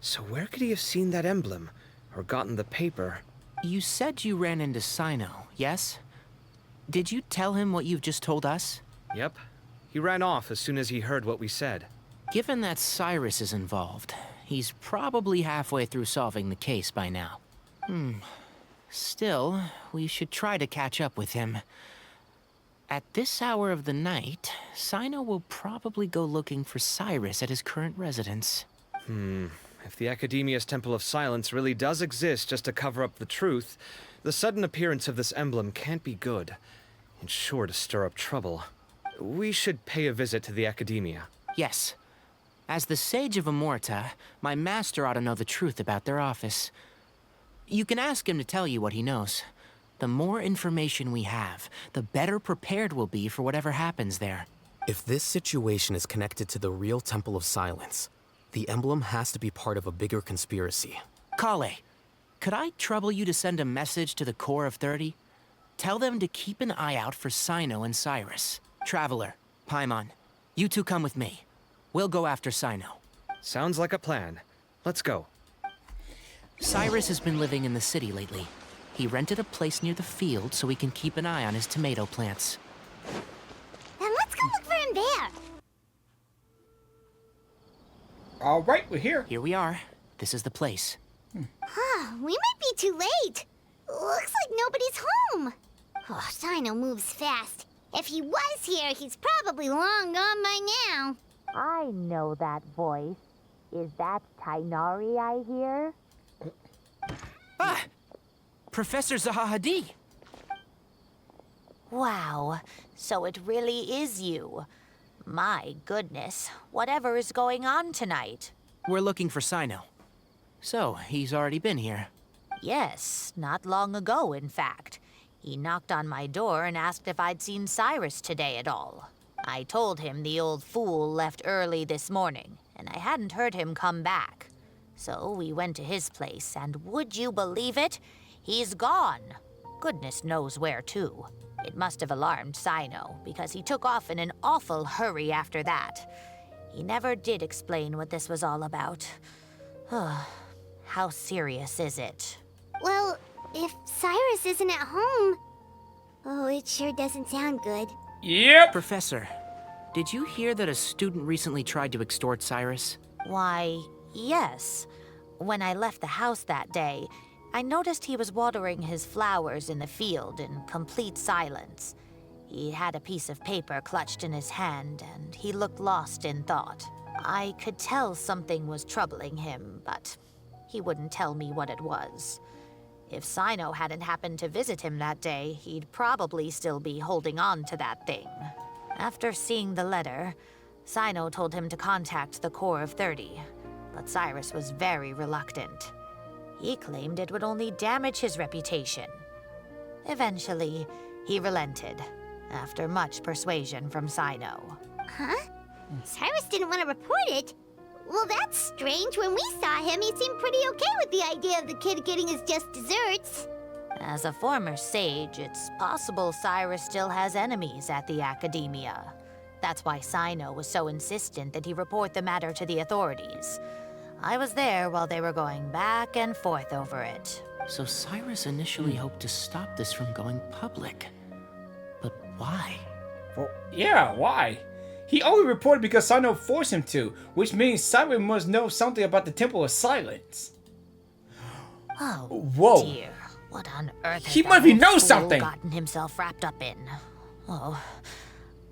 J: So where could he have seen that emblem or gotten the paper?
G: You said you ran into Cyno, yes? Did you tell him what you've just told us?
J: Yep. He ran off as soon as he heard what we said.
G: Given that Cyrus is involved, he's probably halfway through solving the case by now. Still, we should try to catch up with him. At this hour of the night, Cyno will probably go looking for Cyrus at his current residence.
J: If the Academia's Temple of Silence really does exist just to cover up the truth, the sudden appearance of this emblem can't be good. It's sure to stir up trouble. We should pay a visit to the Academia.
G: Yes. As the Sage of Amorta, my master ought to know the truth about their office. You can ask him to tell you what he knows. The more information we have, the better prepared we'll be for whatever happens there.
I: If this situation is connected to the real Temple of Silence, the emblem has to be part of a bigger conspiracy.
G: Kale, could I trouble you to send a message to the Core of 30? Tell them to keep an eye out for Cyno and Cyrus. Traveler, Paimon, you two come with me. We'll go after Cyno.
J: Sounds like a plan. Let's go.
G: Cyrus has been living in the city lately. He rented a place near the field so he can keep an eye on his tomato plants.
B: Then let's go look for him there.
A: All right, we're here.
G: Here we are. This is the place.
B: Huh, we might be too late. Looks like nobody's home. Oh, Cyno moves fast. If he was here, he's probably long gone by now.
K: I know that voice. Is that Tighnari I hear?
G: Ah! Professor Zahahadi!
K: Wow, so it really is you. My goodness, whatever is going on tonight?
G: We're looking for Cyno. So, he's already been here.
K: Yes, not long ago, in fact. He knocked on my door and asked if I'd seen Cyrus today at all. I told him the old fool left early this morning, and I hadn't heard him come back. So we went to his place, and would you believe it? He's gone. Goodness knows where to. It must have alarmed Cyno, because he took off in an awful hurry after that. He never did explain what this was all about. How serious is it?
B: Well, if Cyrus isn't at home... Oh, it sure doesn't sound good.
A: Yep.
G: Professor, did you hear that a student recently tried to extort Cyrus?
K: Why, yes. When I left the house that day, I noticed he was watering his flowers in the field in complete silence. He had a piece of paper clutched in his hand, and he looked lost in thought. I could tell something was troubling him, but he wouldn't tell me what it was. If Cyno hadn't happened to visit him that day, he'd probably still be holding on to that thing. After seeing the letter, Cyno told him to contact the Corps of 30, but Cyrus was very reluctant. He claimed it would only damage his reputation. Eventually, he relented, after much persuasion from Cyno.
B: Huh? Cyrus didn't want to report it? Well, that's strange. When we saw him, he seemed pretty okay with the idea of the kid getting his just desserts.
K: As a former sage, it's possible Cyrus still has enemies at the Academia. That's why Cyno was so insistent that he report the matter to the authorities. I was there while they were going back and forth over it.
G: So Cyrus initially hoped to stop this from going public. But why?
A: Well, yeah, why? He only reported because Cyno forced him to, which means Cyrus must know something about the Temple of Silence.
K: Oh,
A: whoa.
K: Dear. What on earth has
A: He
K: that
A: must be
K: old
A: know
K: fool
A: something.
K: gotten himself wrapped up in? Oh,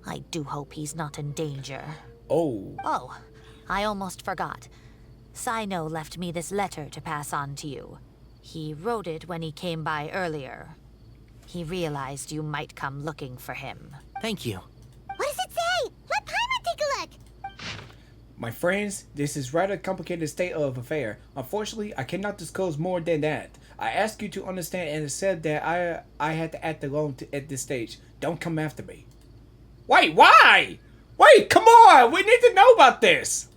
K: I do hope he's not in danger. Oh, I almost forgot. Cyno left me this letter to pass on to you. He wrote it when he came by earlier. He realized you might come looking for him.
G: Thank you.
B: What does it say? Let Paimon take a look.
A: My friends, this is rather a complicated state of affair. Unfortunately, I cannot disclose more than that. I ask you to understand and accept that I had to act alone at this stage. Don't come after me. Wait, why? Wait, come on! We need to know about this!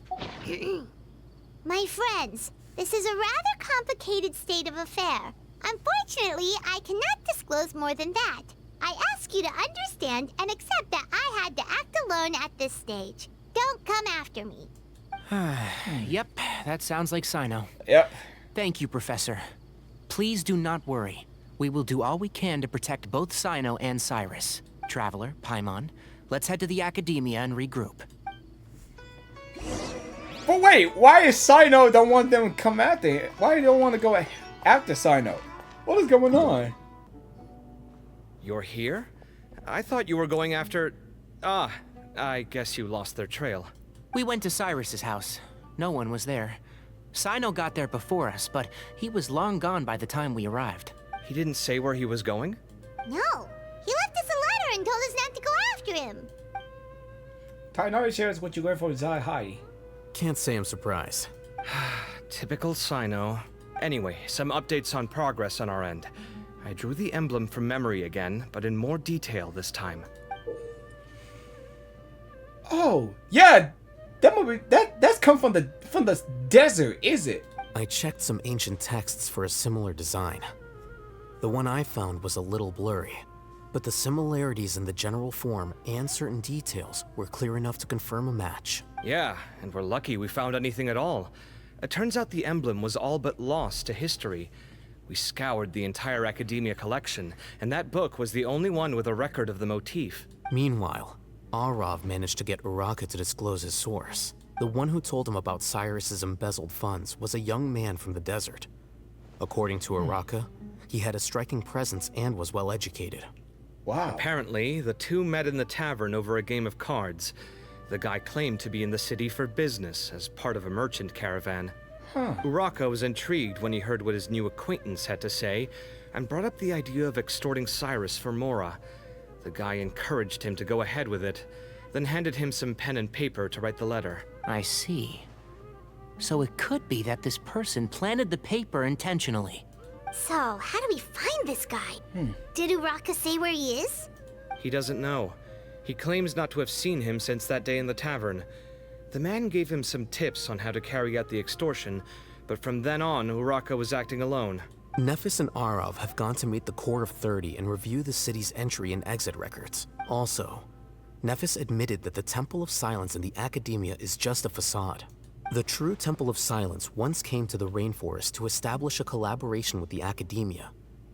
B: My friends, this is a rather complicated state of affair. Unfortunately, I cannot disclose more than that. I ask you to understand and accept that I had to act alone at this stage. Don't come after me.
G: Yep, that sounds like Cyno.
A: Yep.
G: Thank you, Professor. Please do not worry. We will do all we can to protect both Cyno and Cyrus. Traveler, Paimon, let's head to the Academia and regroup.
A: But wait, why is Cyno don't want them to come after him? Why do they don't want to go after Cyno? What is going on?
J: You're here? I thought you were going after... Ah, I guess you lost their trail.
G: We went to Cyrus's house. No one was there. Cyno got there before us, but he was long gone by the time we arrived.
J: He didn't say where he was going?
B: No, he left us a letter and told us not to go after him.
A: Tainari shares what you learned from Zai Hai.
I: Can't say I'm surprised.
J: Typical Cyno. Anyway, some updates on progress on our end. I drew the emblem from memory again, but in more detail this time.
A: Oh, yeah, that's come from the desert, is it?
I: I checked some ancient texts for a similar design. The one I found was a little blurry, but the similarities in the general form and certain details were clear enough to confirm a match.
J: Yeah, and we're lucky we found anything at all. It turns out the emblem was all but lost to history. We scoured the entire Academia collection, and that book was the only one with a record of the motif.
I: Meanwhile, Arav managed to get Uraka to disclose his source. The one who told him about Cyrus's embezzled funds was a young man from the desert. According to Uraka, he had a striking presence and was well educated.
A: Wow.
J: Apparently, the two met in the tavern over a game of cards. The guy claimed to be in the city for business as part of a merchant caravan. Uraka was intrigued when he heard what his new acquaintance had to say and brought up the idea of extorting Cyrus for Mora. The guy encouraged him to go ahead with it, then handed him some pen and paper to write the letter.
G: I see. So it could be that this person planted the paper intentionally.
B: So, how do we find this guy? Did Uraka say where he is?
J: He doesn't know. He claims not to have seen him since that day in the tavern. The man gave him some tips on how to carry out the extortion, but from then on, Uraka was acting alone.
I: Nephis and Arav have gone to meet the Corps of 30 and review the city's entry and exit records. Also, Nephis admitted that the Temple of Silence in the Academia is just a facade. The true Temple of Silence once came to the rainforest to establish a collaboration with the Academia.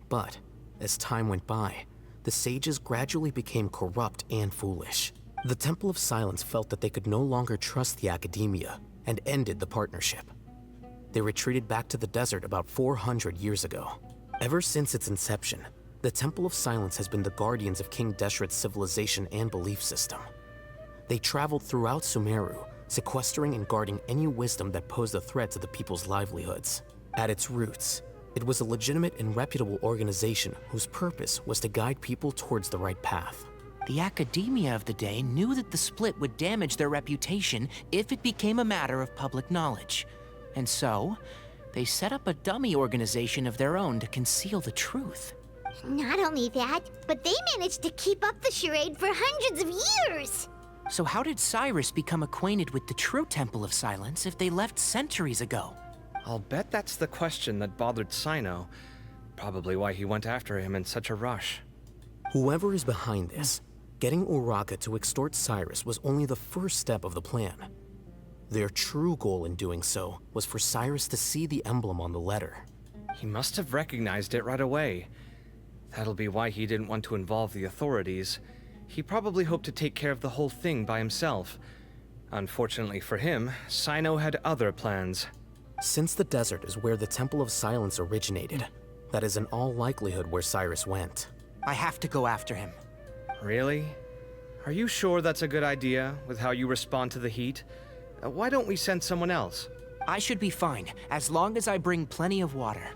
I: But, as time went by, the sages gradually became corrupt and foolish. The Temple of Silence felt that they could no longer trust the Academia and ended the partnership. They retreated back to the desert about 400 years ago. Ever since its inception, the Temple of Silence has been the guardians of King Deshret's civilization and belief system. They traveled throughout Sumeru, sequestering and guarding any wisdom that posed a threat to the people's livelihoods. At its roots, it was a legitimate and reputable organization whose purpose was to guide people towards the right path.
G: The academia of the day knew that the split would damage their reputation if it became a matter of public knowledge. And so, they set up a dummy organization of their own to conceal the truth.
B: Not only that, but they managed to keep up the charade for hundreds of years!
G: So how did Cyrus become acquainted with the true Temple of Silence if they left centuries ago?
J: I'll bet that's the question that bothered Cyno. Probably why he went after him in such a rush.
I: Whoever is behind this, getting Uraka to extort Cyrus was only the first step of the plan. Their true goal in doing so was for Cyrus to see the emblem on the letter.
J: He must have recognized it right away. That'll be why he didn't want to involve the authorities. He probably hoped to take care of the whole thing by himself. Unfortunately for him, Cyno had other plans.
I: Since the desert is where the Temple of Silence originated, that is in all likelihood where Cyrus went.
G: I have to go after him.
J: Really? Are you sure that's a good idea, with how you respond to the heat? Why don't we send someone else?
G: I should be fine, as long as I bring plenty of water.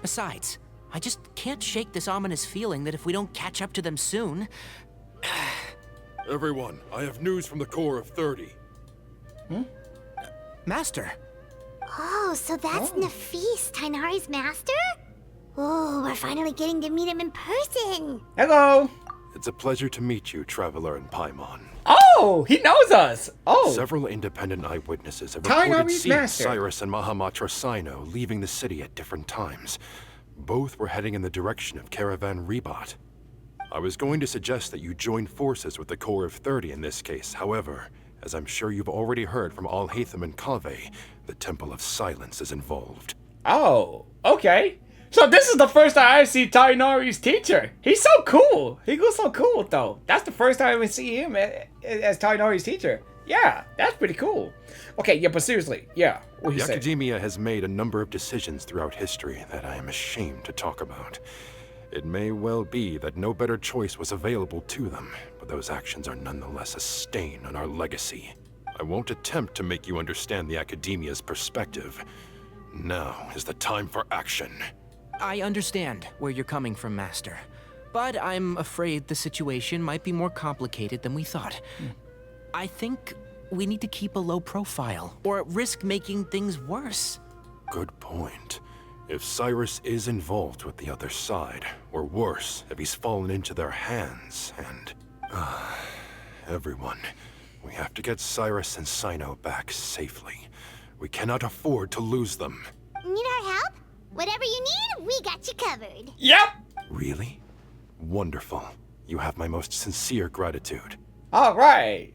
G: Besides, I just can't shake this ominous feeling that if we don't catch up to them soon...
L: Everyone, I have news from the Corps of 30.
G: Master!
B: Oh, so that's Nafis, Tighnari's master? Oh, we're finally getting to meet him in person.
A: Hello.
L: It's a pleasure to meet you, Traveler and Paimon.
A: Oh, he knows us. Oh.
L: Several independent eyewitnesses have
A: Tighnari's
L: reported seeing
A: master.
L: Cyrus and Mahamatra Cyno leaving the city at different times. Both were heading in the direction of Caravan Ribat. I was going to suggest that you join forces with the Corps of 30 in this case. However, as I'm sure you've already heard from Alhaitham and Kaveh, the Temple of Silence is involved.
A: Oh, okay. So this is the first time I see Tighnari's teacher. He's so cool. He goes so cool, though. That's the first time we see him as Tighnari's teacher. Yeah, that's pretty cool. Okay, yeah, but seriously, yeah. What
L: The
A: you say?
L: Academia has made a number of decisions throughout history that I am ashamed to talk about. It may well be that no better choice was available to them, but those actions are nonetheless a stain on our legacy. I won't attempt to make you understand the Academia's perspective. Now is the time for action.
G: I understand where you're coming from, Master. But I'm afraid the situation might be more complicated than we thought. I think we need to keep a low profile, or risk making things worse.
L: Good point. If Cyrus is involved with the other side, or worse, if he's fallen into their hands, and... everyone, we have to get Cyrus and Cyno back safely. We cannot afford to lose them.
B: Need our help? Whatever you need, we got you covered.
A: Yep.
L: Really? Wonderful. You have my most sincere gratitude.
A: All right.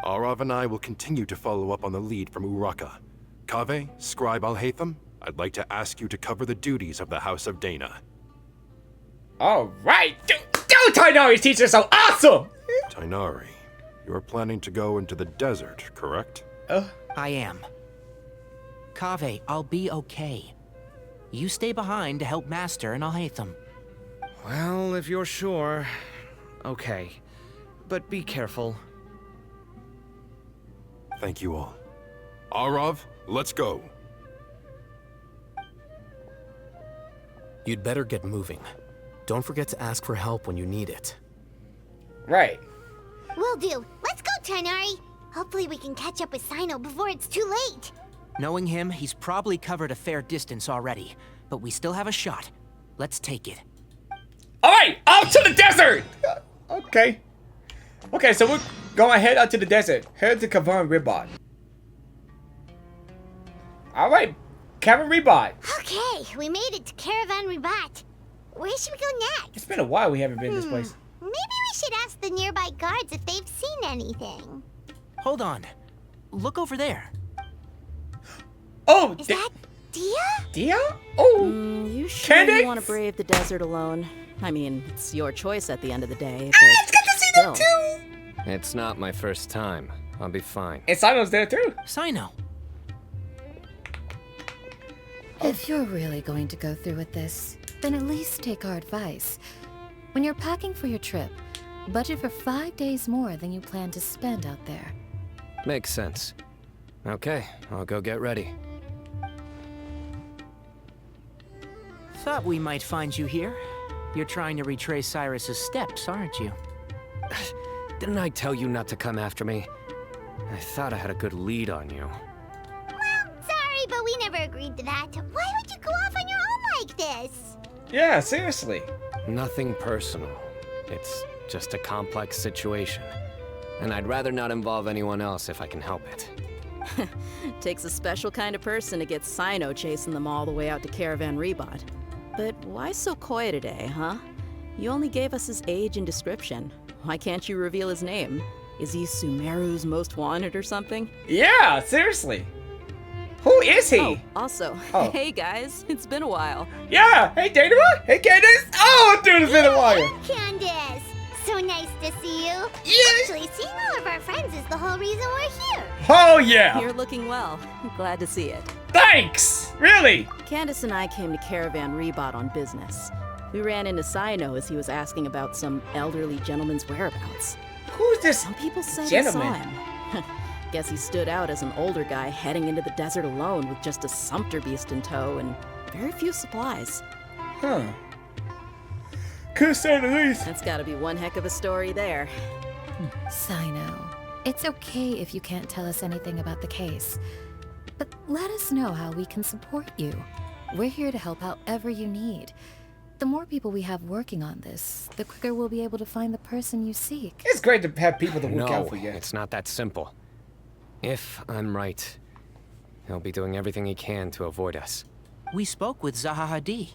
L: Arav and I will continue to follow up on the lead from Uraka. Kaveh, Scribe Alhaitham, I'd like to ask you to cover the duties of the House of Dana.
A: All right. Dude, Tighnari's teacher is so awesome.
L: Tighnari, you are planning to go into the desert, correct?
G: I am. Kaveh, I'll be okay. You stay behind to help Master and Alhaitham.
J: Well, if you're sure... Okay. But be careful.
L: Thank you all. Arav, let's go.
I: You'd better get moving. Don't forget to ask for help when you need it.
A: Right.
B: Will do. Let's go, Tighnari. Hopefully we can catch up with Cyno before it's too late.
G: Knowing him, he's probably covered a fair distance already. But we still have a shot. Let's take it.
A: All right, out to the desert. Okay. Okay, so we're going to head out to the desert. Head to Caravan Ribat. All right, Caravan Ribat.
B: Okay, we made it to Caravan Ribat. Where should we go next?
A: It's been a while we haven't been this place.
B: Maybe we should ask the nearby guards if they've seen anything.
G: Hold on. Look over there.
A: Oh,
B: Is that Dia?
A: Dia? Oh,
M: You sure
A: Candy?
M: you want to brave the desert alone? I mean, it's your choice at the end of the day,
A: it's
M: but
A: good to see
M: still.
A: them too.
C: It's not my first time. I'll be fine.
A: And Cyno's there too.
G: Cyno.
N: If you're really going to go through with this, then at least take our advice. When you're packing for your trip, budget for 5 days more than you plan to spend out there.
C: Makes sense. Okay, I'll go get ready.
G: Thought we might find you here. You're trying to retrace Cyrus's steps, aren't you?
C: Didn't I tell you not to come after me? I thought I had a good lead on you.
B: Well, sorry, but we never agreed to that. Why would you go off on your own like this?
A: Yeah, seriously.
C: Nothing personal. It's just a complex situation. And I'd rather not involve anyone else if I can help it.
M: Takes a special kind of person to get Cyno chasing them all the way out to Caravan Rebot. But why so coy today, huh? You only gave us his age and description. Why can't you reveal his name? Is he Sumeru's most wanted or something?
A: Yeah, seriously. Who is he?
M: Oh, also, hey guys, it's been a while.
A: Yeah, hey Dana, hey Candace. Oh, dude, it's been a while.
B: Candace, so nice to see you.
A: Yes.
B: Actually, seeing all of our friends is the whole reason we're here.
A: Oh yeah.
M: You're looking well. Glad to see it.
A: Thanks. Really?
M: Candace and I came to Caravan Rebot on business. We ran into Cyno as he was asking about some elderly gentleman's whereabouts.
A: Who's this
M: Some people say
A: gentleman?
M: they saw him. Guess he stood out as an older guy heading into the desert alone with just a sumpter beast in tow and very few supplies.
A: Huh. Could say the least.
M: That's gotta be one heck of a story there.
N: Cyno, it's okay if you can't tell us anything about the case. But let us know how we can support you. We're here to help however you need. The more people we have working on this, the quicker we'll be able to find the person you seek.
A: It's great to have people to look out for you.
C: It's not that simple. If I'm right, he'll be doing everything he can to avoid us.
G: We spoke with Zaha Hadid.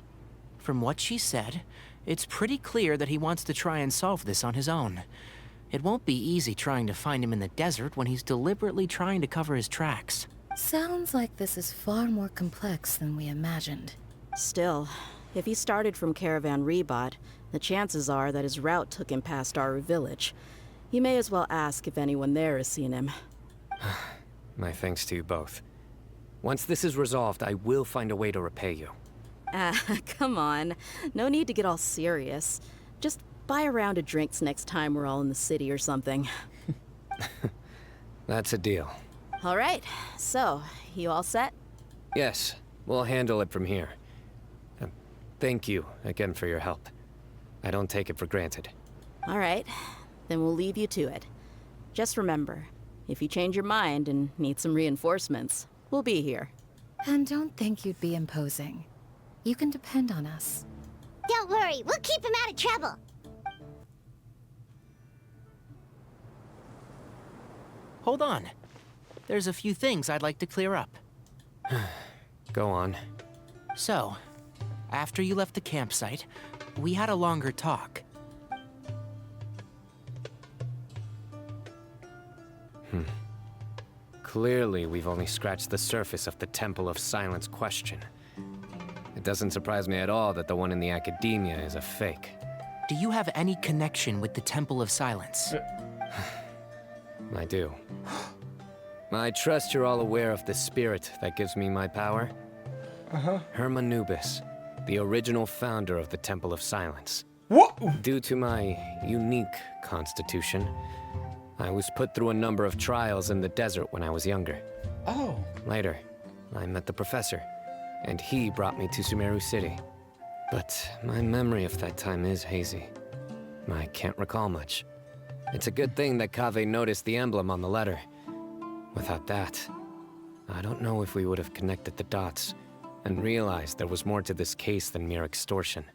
G: From what she said, it's pretty clear that he wants to try and solve this on his own. It won't be easy trying to find him in the desert when he's deliberately trying to cover his tracks.
N: Sounds like this is far more complex than we imagined.
M: Still, if he started from Caravan Rebot, the chances are that his route took him past our village. You may as well ask if anyone there has seen him.
C: My thanks to you both. Once this is resolved, I will find a way to repay you.
M: Ah, come on. No need to get all serious. Just buy a round of drinks next time we're all in the city or something.
C: That's a deal.
M: All right, so, you all set?
C: Yes, we'll handle it from here. Thank you again for your help. I don't take it for granted.
M: All right, then we'll leave you to it. Just remember, if you change your mind and need some reinforcements, we'll be here.
N: And don't think you'd be imposing. You can depend on us.
B: Don't worry, we'll keep him out of trouble.
G: Hold on. There's a few things I'd like to clear up.
C: Go on.
G: So, after you left the campsite, we had a longer talk.
C: Clearly, we've only scratched the surface of the Temple of Silence question. It doesn't surprise me at all that the one in the academia is a fake.
G: Do you have any connection with the Temple of Silence?
C: I do. I trust you're all aware of the spirit that gives me my power. Hermanubis, the original founder of the Temple of Silence.
A: What?
C: Due to my unique constitution, I was put through a number of trials in the desert when I was younger.
A: Oh.
C: Later, I met the professor, and he brought me to Sumeru City. But my memory of that time is hazy. I can't recall much. It's a good thing that Kaveh noticed the emblem on the letter. Without that, I don't know if we would have connected the dots and realized there was more to this case than mere extortion.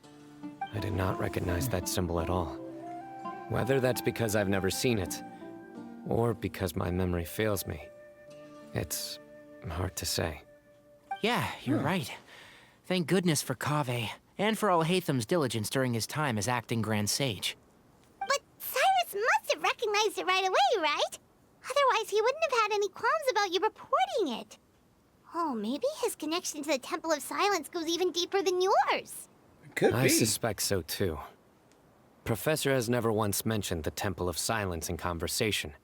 C: I did not recognize that symbol at all. Whether that's because I've never seen it, or because my memory fails me, it's hard to say.
G: Yeah, you're right. Thank goodness for Kaveh, and for all Hatham's diligence during his time as acting Grand Sage.
B: But Cyrus must have recognized it right away, right? Otherwise, he wouldn't have had any qualms about you reporting it. Oh, maybe his connection to the Temple of Silence goes even deeper than yours.
A: Could
C: I
A: be.
C: suspect so too. Professor has never once mentioned the Temple of Silence in conversation.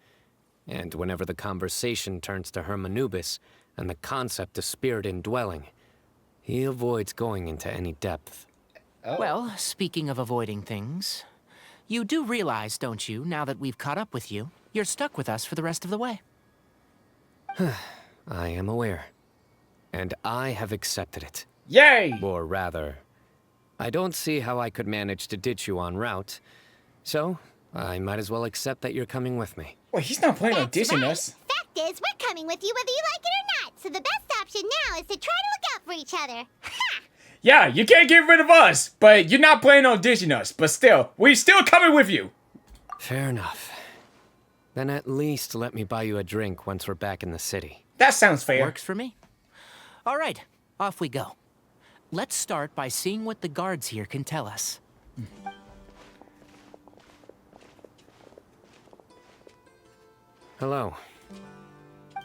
C: And whenever the conversation turns to Hermanubis and the concept of spirit indwelling, He avoids going into any depth.
G: Well, speaking of avoiding things, you do realize, don't you, now that we've caught up with you, you're stuck with us for the rest of the way.
C: I am aware. And I have accepted it.
A: Yay!
C: Or rather, I don't see how I could manage to ditch you en route. So, I might as well accept that you're coming with me.
A: Well, he's not planning on ditching us.
B: Fact is, we're coming with you whether you like it or not. So the best option now is to try to look out for each other. Ha!
A: Yeah, you can't get rid of us, but you're not planning on ditching us. But still, we're still coming with you.
C: Fair enough. Then at least let me buy you a drink once we're back in the city.
A: That sounds fair.
G: Works for me. All right, off we go. Let's start by seeing what the guards here can tell us.
C: Hello.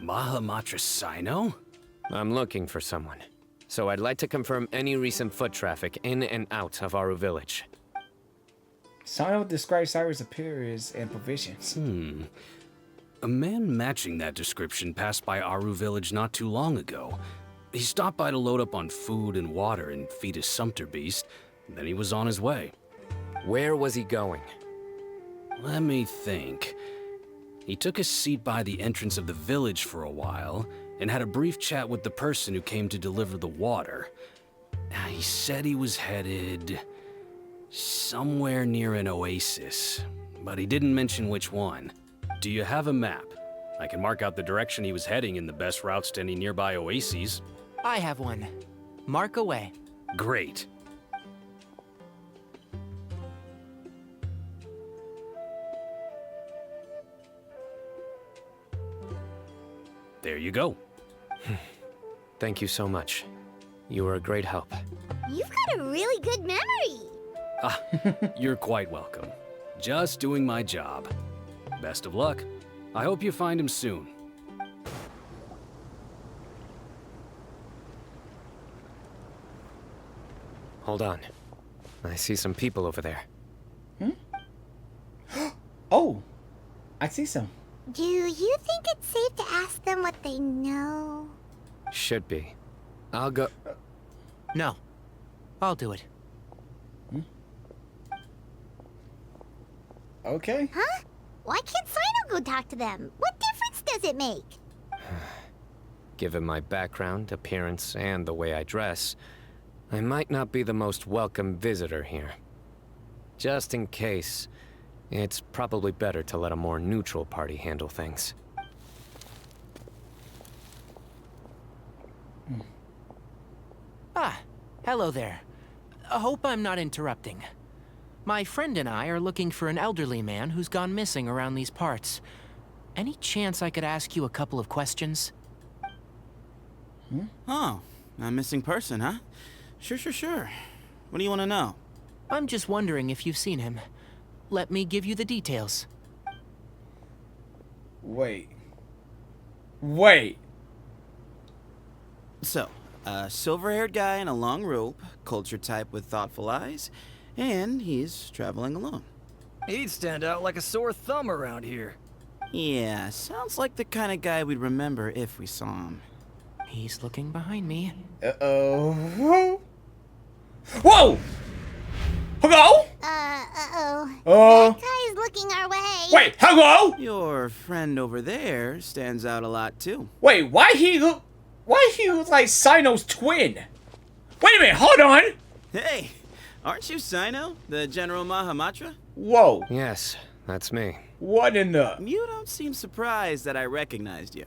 O: Mahamatra Cyno?
C: I'm looking for someone. So I'd like to confirm any recent foot traffic in and out of Aru Village.
A: Cyno describes Cyrus' appearance and provisions.
O: A man matching that description passed by Aru Village not too long ago. He stopped by to load up on food and water and feed his sumpter beast, then he was on his way.
C: Where was he going?
O: Let me think. He took a seat by the entrance of the village for a while, and had a brief chat with the person who came to deliver the water. He said he was headed somewhere near an oasis, but he didn't mention which one. Do you have a map? I can mark out the direction he was heading and the best routes to any nearby oases.
G: I have one. Mark away.
O: Great. There you go.
C: Thank you so much. You were a great help.
B: You've got a really good memory.
O: You're quite welcome. Just doing my job. Best of luck. I hope you find him soon.
C: Hold on. I see some people over there.
A: Oh, I see some.
B: Do you think it's safe to ask them what they know?
C: Should be. I'll go.
G: No. I'll do it.
A: Okay.
B: Huh? Why can't Cyno go talk to them? What difference does it make?
C: Given my background, appearance, and the way I dress, I might not be the most welcome visitor here. Just in case, it's probably better to let a more neutral party handle things.
G: Ah, hello there. I hope I'm not interrupting. My friend and I are looking for an elderly man who's gone missing around these parts. Any chance I could ask you a couple of questions?
P: Oh, a missing person, huh? Sure. What do you want to know?
G: I'm just wondering if you've seen him. Let me give you the details.
A: Wait.
P: So, a silver-haired guy in a long robe, culture type with thoughtful eyes, and he's traveling alone.
Q: He'd stand out like a sore thumb around here.
P: Yeah, sounds like the kind of guy we'd remember if we saw him.
G: He's looking behind me.
A: Uh-oh. Whoa! Hello?
B: That guy's looking our way.
A: Wait, hello?
P: Your friend over there stands out a lot, too.
A: Wait, why he look like Cyno's twin? Wait a minute, hold on!
P: Hey, aren't you Cyno, the General Mahamatra?
A: Whoa.
C: Yes, that's me.
A: What in the...
P: You don't seem surprised that I recognized you.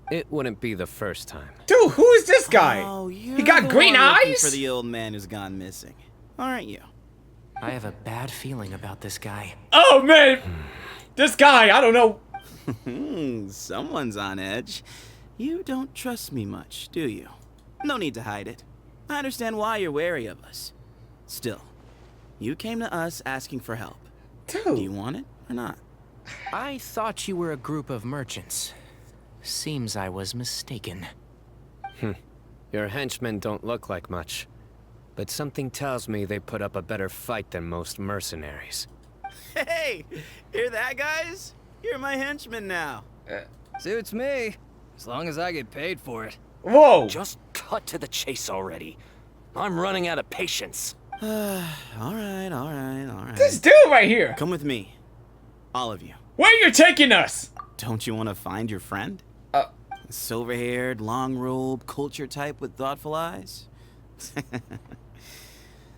C: It wouldn't be the first time.
A: Dude, who is this guy?
P: Oh,
A: He got green eyes?
P: For the old man who's gone missing, aren't you?
G: I have a bad feeling about this guy.
A: Oh, man! This guy, I don't know.
P: Someone's on edge. You don't trust me much, do you? No need to hide it. I understand why you're wary of us. Still, you came to us asking for help.
A: Dude.
P: Do you want it or not?
G: I thought you were a group of merchants. Seems I was mistaken.
C: Your henchmen don't look like much, but something tells me they put up a better fight than most mercenaries.
P: Hey, hear that, guys? You're my henchman now.
Q: Suits me, as long as I get paid for it.
A: Whoa!
O: Just cut to the chase already. I'm running out of patience.
P: Alright.
A: This dude right here.
P: Come with me. All of you.
A: Where are you taking us?
P: Don't you want to find your friend? Silver-haired, long-robed, culture type with thoughtful eyes?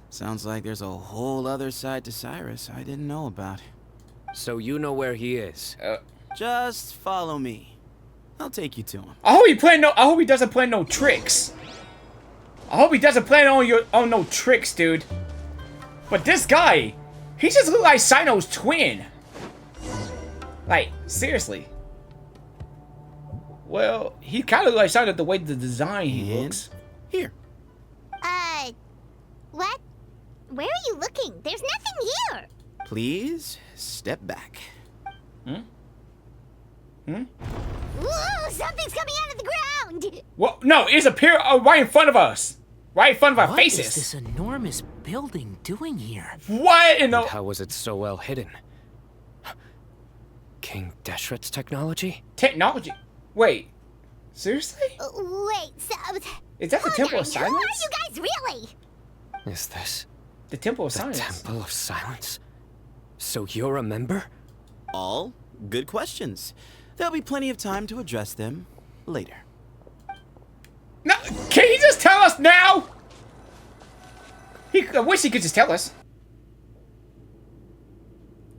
P: Sounds like there's a whole other side to Cyrus I didn't know about.
C: So you know where he is?
P: Just follow me. I'll take you to him.
A: I hope he doesn't play no tricks. I hope he doesn't plan on no tricks, dude. But this guy, he just looks like Cyno's twin. Like, seriously. Well, he kind of like Cyno the way the design he looks.
P: Here.
B: What? Where are you looking? There's nothing here.
P: Please, step back.
B: Ooh, something's coming out of the ground.
A: Well, no, it's appearing right in front of us. Right in front of our faces.
G: What is this enormous building doing here?
A: What in the...
C: How was it so well hidden? King Deshret's technology?
A: Technology? Wait. Seriously?
B: Wait, so...
A: Is that the Temple of Silence?
B: Who are you guys really?
C: Is this...
A: The Temple of
C: the
A: Silence?
C: Temple of Silence? So you're a member?
P: All good questions. There'll be plenty of time to address them later.
A: No, can he just tell us now? I wish he could just tell us.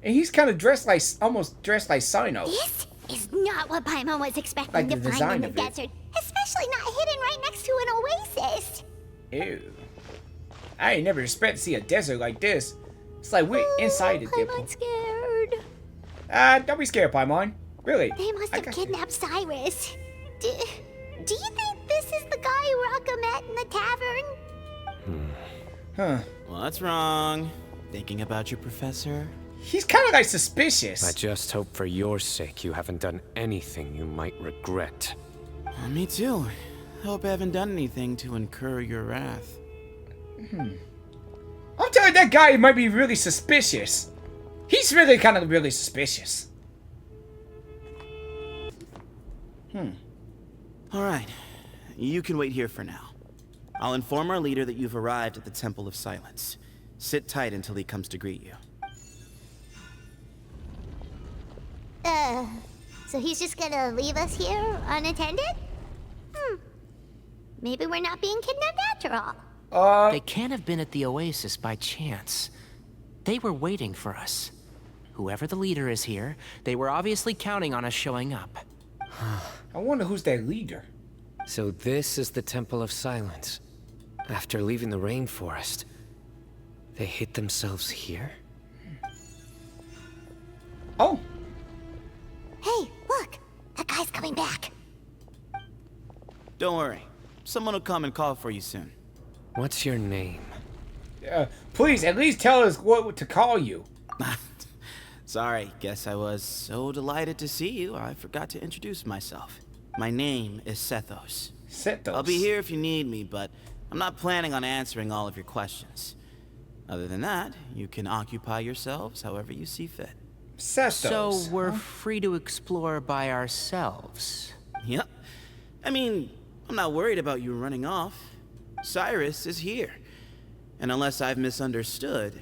A: And he's kind of dressed like, almost dressed like Cyno.
B: This is not what Paimon was expecting
A: Like
B: to
A: the
B: find in
A: design
B: the
A: of it.
B: desert. Especially not hidden right next to an oasis.
A: Ew. I ain't never expect to see a desert like this. It's like we're inside the
B: I'm
A: temple.
B: scared.
A: Don't be scared, Paimon. Really.
B: They must have kidnapped Cyrus. Do you think this is the guy Rocca met in the tavern?
A: Huh.
P: What's wrong? Thinking about your professor?
A: He's kind of like suspicious.
C: I just hope for your sake you haven't done anything you might regret.
P: Me too. Hope I haven't done anything to incur your wrath.
A: I'm telling you, that guy might be really suspicious. He's really kind of really suspicious.
P: Alright. You can wait here for now. I'll inform our leader that you've arrived at the Temple of Silence. Sit tight until he comes to greet you.
B: So he's just gonna leave us here unattended? Maybe we're not being kidnapped after all.
G: They can't have been at the oasis by chance. They were waiting for us. Whoever the leader is here, they were obviously counting on us showing up.
A: I wonder who's their leader.
C: So this is the Temple of Silence. After leaving the rainforest, they hid themselves here?
A: Oh.
B: Hey, look! That guy's coming back.
P: Don't worry. Someone will come and call for you soon.
C: What's your name?
A: Please, at least tell us what to call you.
P: Sorry, guess I was so delighted to see you, I forgot to introduce myself. My name is Sethos.
A: Sethos.
P: I'll be here if you need me, but I'm not planning on answering all of your questions. Other than that, you can occupy yourselves however you see fit.
A: Sethos.
G: So we're free to explore by ourselves.
P: Yep. I mean, I'm not worried about you running off. Cyrus is here. And unless I've misunderstood,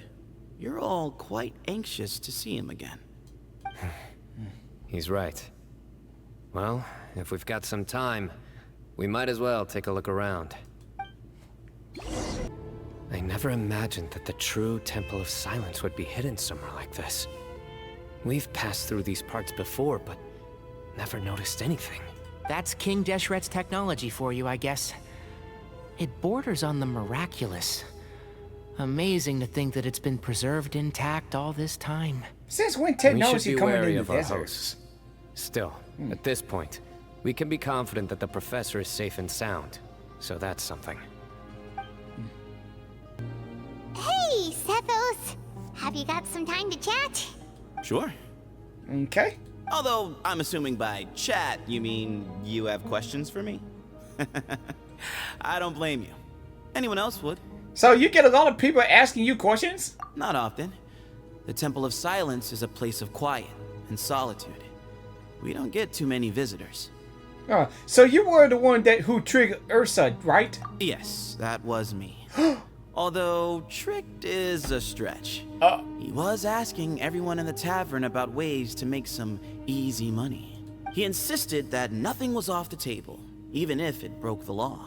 P: you're all quite anxious to see him again.
C: He's right. Well, if we've got some time, we might as well take a look around. I never imagined that the true Temple of Silence would be hidden somewhere like this. We've passed through these parts before, but never noticed anything.
G: That's King Deshret's technology for you, I guess. It borders on the miraculous. Amazing to think that it's been preserved intact all this time.
A: Since when
C: We
A: technology
C: should be
A: coming
C: wary
A: in
C: of
A: the
C: our
A: desert?
C: hosts. Still, at this point, we can be confident that the professor is safe and sound. So that's something.
B: Hey, Sethos! Have you got some time to chat?
P: Sure.
A: Okay.
P: Although, I'm assuming by chat, you mean you have questions for me? I don't blame you. Anyone else would.
A: So you get a lot of people asking you questions?
P: Not often. The Temple of Silence is a place of quiet and solitude. We don't get too many visitors.
A: So you were the one who triggered Ursa, right?
P: Yes, that was me. Although tricked is a stretch. He was asking everyone in the tavern about ways to make some easy money. He insisted that nothing was off the table, even if it broke the law.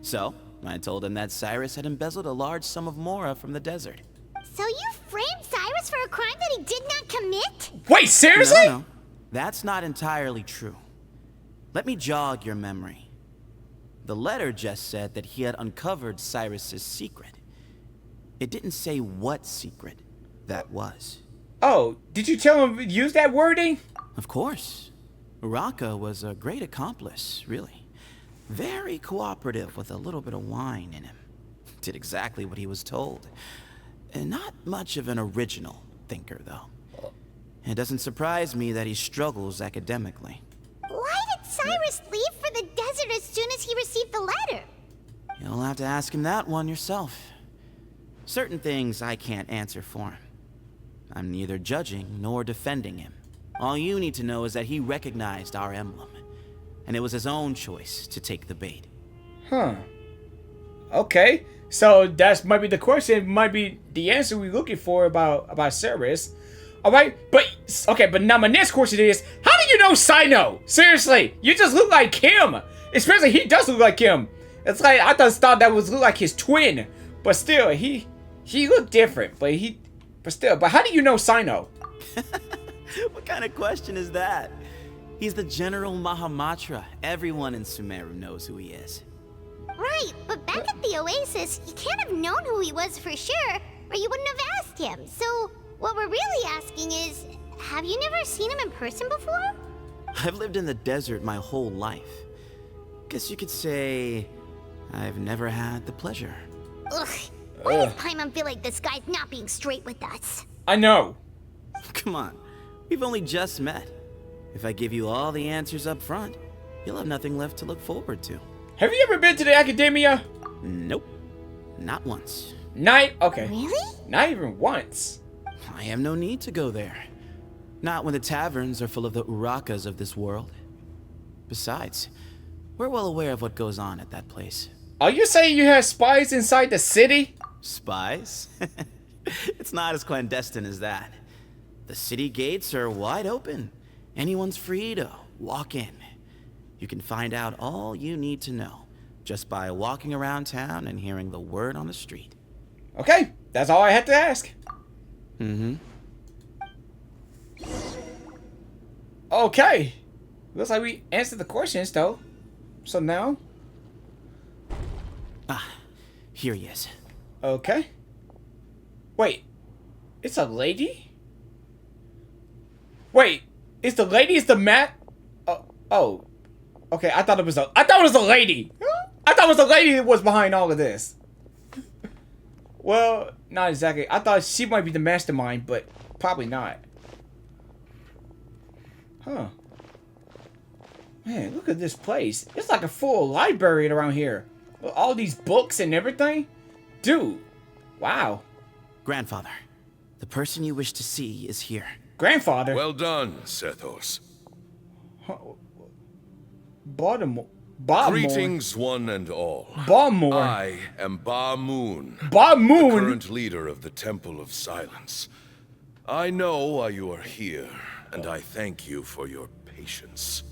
P: So, I told him that Cyrus had embezzled a large sum of mora from the desert.
B: So you framed Cyrus for a crime that he did not commit?
A: Wait, seriously?
P: No. That's not entirely true. Let me jog your memory. The letter just said that he had uncovered Cyrus's secret. It didn't say what secret that was.
A: Oh, did you tell him to use that wording?
P: Of course. Uraka was a great accomplice, really. Very cooperative with a little bit of wine in him. Did exactly what he was told. And not much of an original thinker, though. It doesn't surprise me that he struggles academically.
B: Why did Cyrus leave for the desert as soon as he received the letter?
P: You'll have to ask him that one yourself. Certain things I can't answer for him. I'm neither judging nor defending him. All you need to know is that he recognized our emblem, and it was his own choice to take the bait.
A: Huh. Okay, so that might be the question, might be the answer we're looking for about Cyrus. Alright, but now my next question is, how do you know Cyno? Seriously, you just look like him. Especially he does look like him. It's like, I just thought that was look like his twin. But still, he looked different, but how do you know Cyno?
P: What kind of question is that? He's the General Mahamatra. Everyone in Sumeru knows who he is.
B: Right, but back at the Oasis, you can't have known who he was for sure, or you wouldn't have asked him. So, what we're really asking is, have you never seen him in person before?
P: I've lived in the desert my whole life. Guess you could say I've never had the pleasure.
B: Ugh, why does Paimon feel like this guy's not being straight with us?
A: I know.
P: Come on, we've only just met. If I give you all the answers up front, you'll have nothing left to look forward to.
A: Have you ever been to the Academia?
P: Nope, not once.
A: Okay.
B: Really?
A: Not even once.
P: I have no need to go there. Not when the taverns are full of the Urakas of this world. Besides, we're well aware of what goes on at that place.
A: Are you saying you have spies inside the city?
P: Spies? It's not as clandestine as that. The city gates are wide open. Anyone's free to walk in. You can find out all you need to know just by walking around town and hearing the word on the street.
A: Okay, that's all I had to ask. Okay. Looks like we answered the questions, though. So now?
P: Here he is.
A: Okay. Wait. It's a lady? Wait. Is the lady is the mat? Oh. Okay, I thought it was a lady. I thought it was a lady that was behind all of this. Well, not exactly. I thought she might be the mastermind, but probably not. Huh. Man, look at this place. It's like a full library around here. With all these books and everything. Dude. Wow.
P: Grandfather, the person you wish to see is here.
A: Grandfather?
D: Well done, Sethos.
A: Baltimore.
D: Greetings, one and all.
A: Baltimore.
D: I am Ba Moon.
A: Ba Moon?
D: The current leader of the Temple of Silence. I know why you are here, and I thank you for your patience.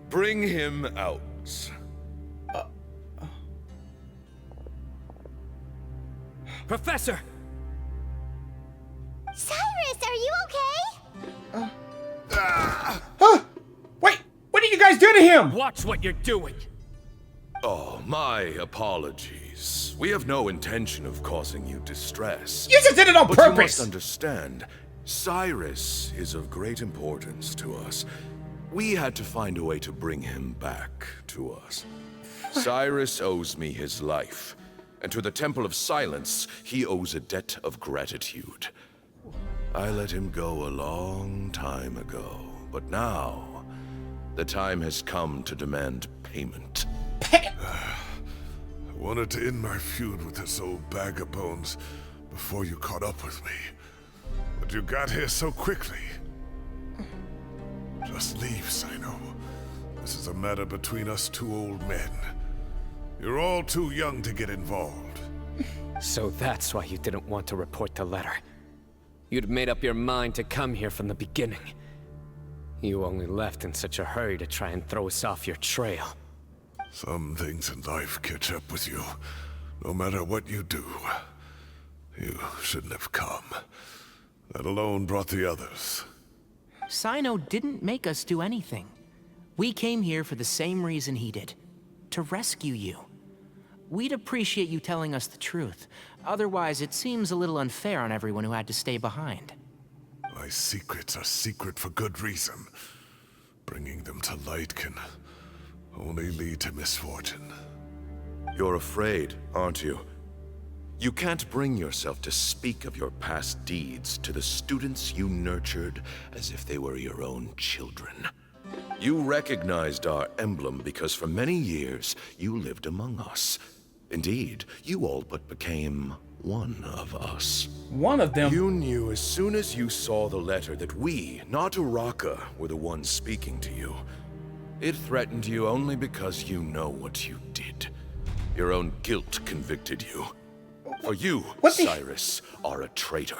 D: Bring him out.
E: Professor!
B: Cyrus, are you okay?
A: Wait, what did you guys do to him?
E: Watch what you're doing.
D: Oh, my apologies. We have no intention of causing you distress.
A: You just did it on
D: but
A: purpose!
D: You must understand, Cyrus is of great importance to us. We had to find a way to bring him back to us. Cyrus owes me his life, and to the Temple of Silence, he owes a debt of gratitude. I let him go a long time ago, but now, the time has come to demand payment. I wanted to end my feud with this old bag of bones before you caught up with me. But you got here so quickly. Just leave, Cyno. This is a matter between us two old men. You're all too young to get involved.
C: So that's why you didn't want to report the letter. You'd made up your mind to come here from the beginning. You only left in such a hurry to try and throw us off your trail.
D: Some things in life catch up with you. No matter what you do, you shouldn't have come. That alone brought the others.
G: Cyno didn't make us do anything. We came here for the same reason he did. To rescue you. We'd appreciate you telling us the truth. Otherwise, it seems a little unfair on everyone who had to stay behind.
D: My secrets are secret for good reason. Bringing them to light can only lead to misfortune.
R: You're afraid, aren't you? You can't bring yourself to speak of your past deeds to the students you nurtured as if they were your own children. You recognized our emblem because for many years you lived among us. Indeed, you all but became one of us.
A: One of them?
R: You knew as soon as you saw the letter that we, not Uraka, were the ones speaking to you. It threatened you only because you know what you did. Your own guilt convicted you. For you, Cyrus, are a traitor.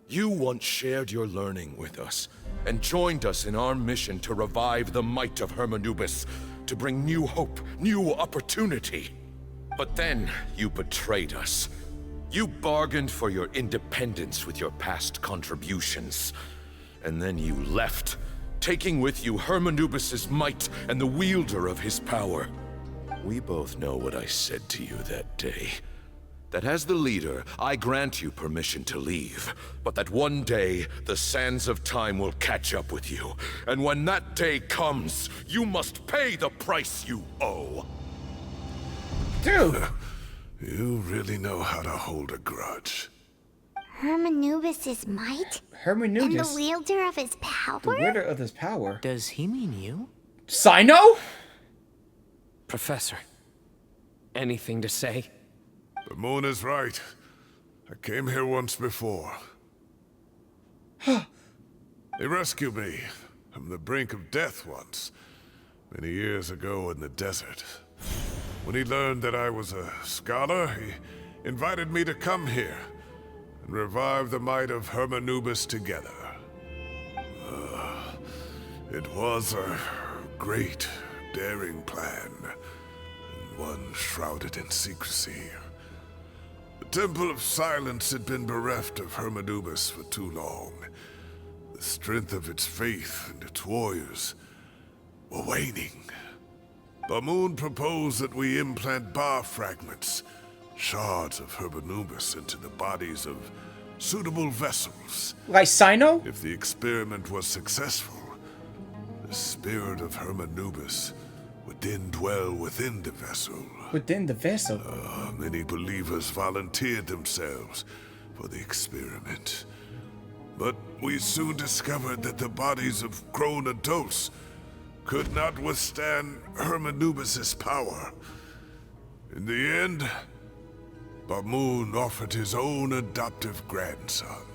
R: You once shared your learning with us, and joined us in our mission to revive the might of Hermanubis, to bring new hope, new opportunity. But then, you betrayed us. You bargained for your independence with your past contributions. And then you left, taking with you Hermanubis' might and the wielder of his power. We both know what I said to you that day. That as the leader, I grant you permission to leave, but that one day, the sands of time will catch up with you. And when that day comes, you must pay the price you owe.
A: Dude!
D: You really know how to hold a grudge.
B: Hermanubis' might?
A: Hermanubis?
B: And the wielder of his power?
A: The wielder of his power?
G: Does he mean you?
A: Cyno?
C: Professor, anything to say?
D: The moon is right. I came here once before. They rescued me from the brink of death once, many years ago in the desert. When he learned that I was a scholar, he invited me to come here and revive the might of Hermanubis together. It was a great, daring plan, and one shrouded in secrecy. The Temple of Silence had been bereft of Hermanubis for too long. The strength of its faith and its warriors were waning. Bamoon proposed that we implant bar fragments, shards of Hermanubis, into the bodies of suitable vessels.
A: Like Cyno?
D: If the experiment was successful, the spirit of Hermanubis would then dwell within the vessel.
A: Within the vessel?
D: Many believers volunteered themselves for the experiment. But we soon discovered that the bodies of grown adults could not withstand Hermanubis' power. In the end, Bamoon offered his own adoptive grandson.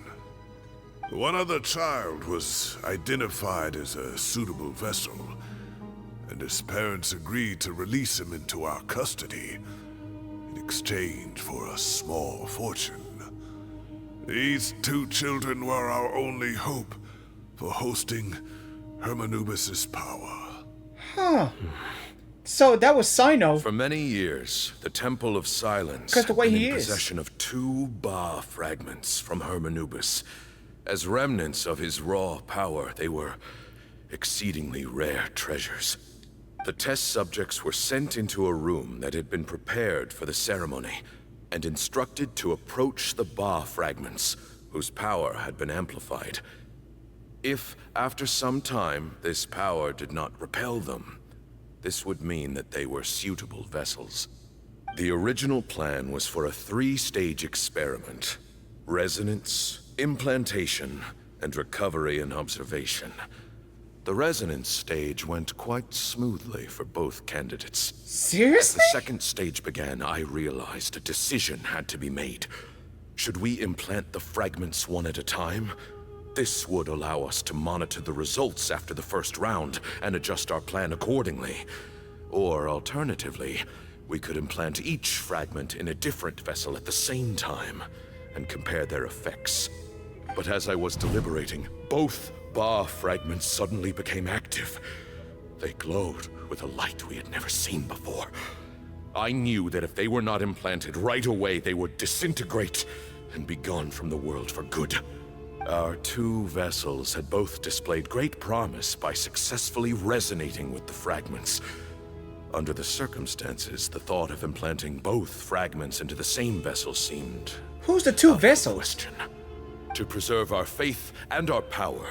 D: One other child was identified as a suitable vessel, and his parents agreed to release him into our custody in exchange for a small fortune. These two children were our only hope for hosting Hermanubis' power.
A: Huh. So that was Cyno.
R: For many years, the Temple of Silence
A: Because the way
R: had been
A: he
R: in
A: is.
R: possession of 2 Ba fragments from Hermanubis. As remnants of his raw power, they were exceedingly rare treasures. The test subjects were sent into a room that had been prepared for the ceremony and instructed to approach the Ba fragments, whose power had been amplified. If, after some time, this power did not repel them, this would mean that they were suitable vessels. The original plan was for a 3-stage experiment: resonance, implantation, and recovery and observation. The resonance stage went quite smoothly for both candidates.
A: Seriously?
R: As the 2nd stage began, I realized a decision had to be made. Should we implant the fragments one at a time? This would allow us to monitor the results after the first round and adjust our plan accordingly. Or alternatively, we could implant each fragment in a different vessel at the same time and compare their effects. But as I was deliberating, both Ba fragments suddenly became active. They glowed with a light we had never seen before. I knew that if they were not implanted right away, they would disintegrate and be gone from the world for good. Our two vessels had both displayed great promise by successfully resonating with the fragments. Under the circumstances, the thought of implanting both fragments into the same vessel seemed...
A: Who's the two vessels?
R: Question. To preserve our faith and our power,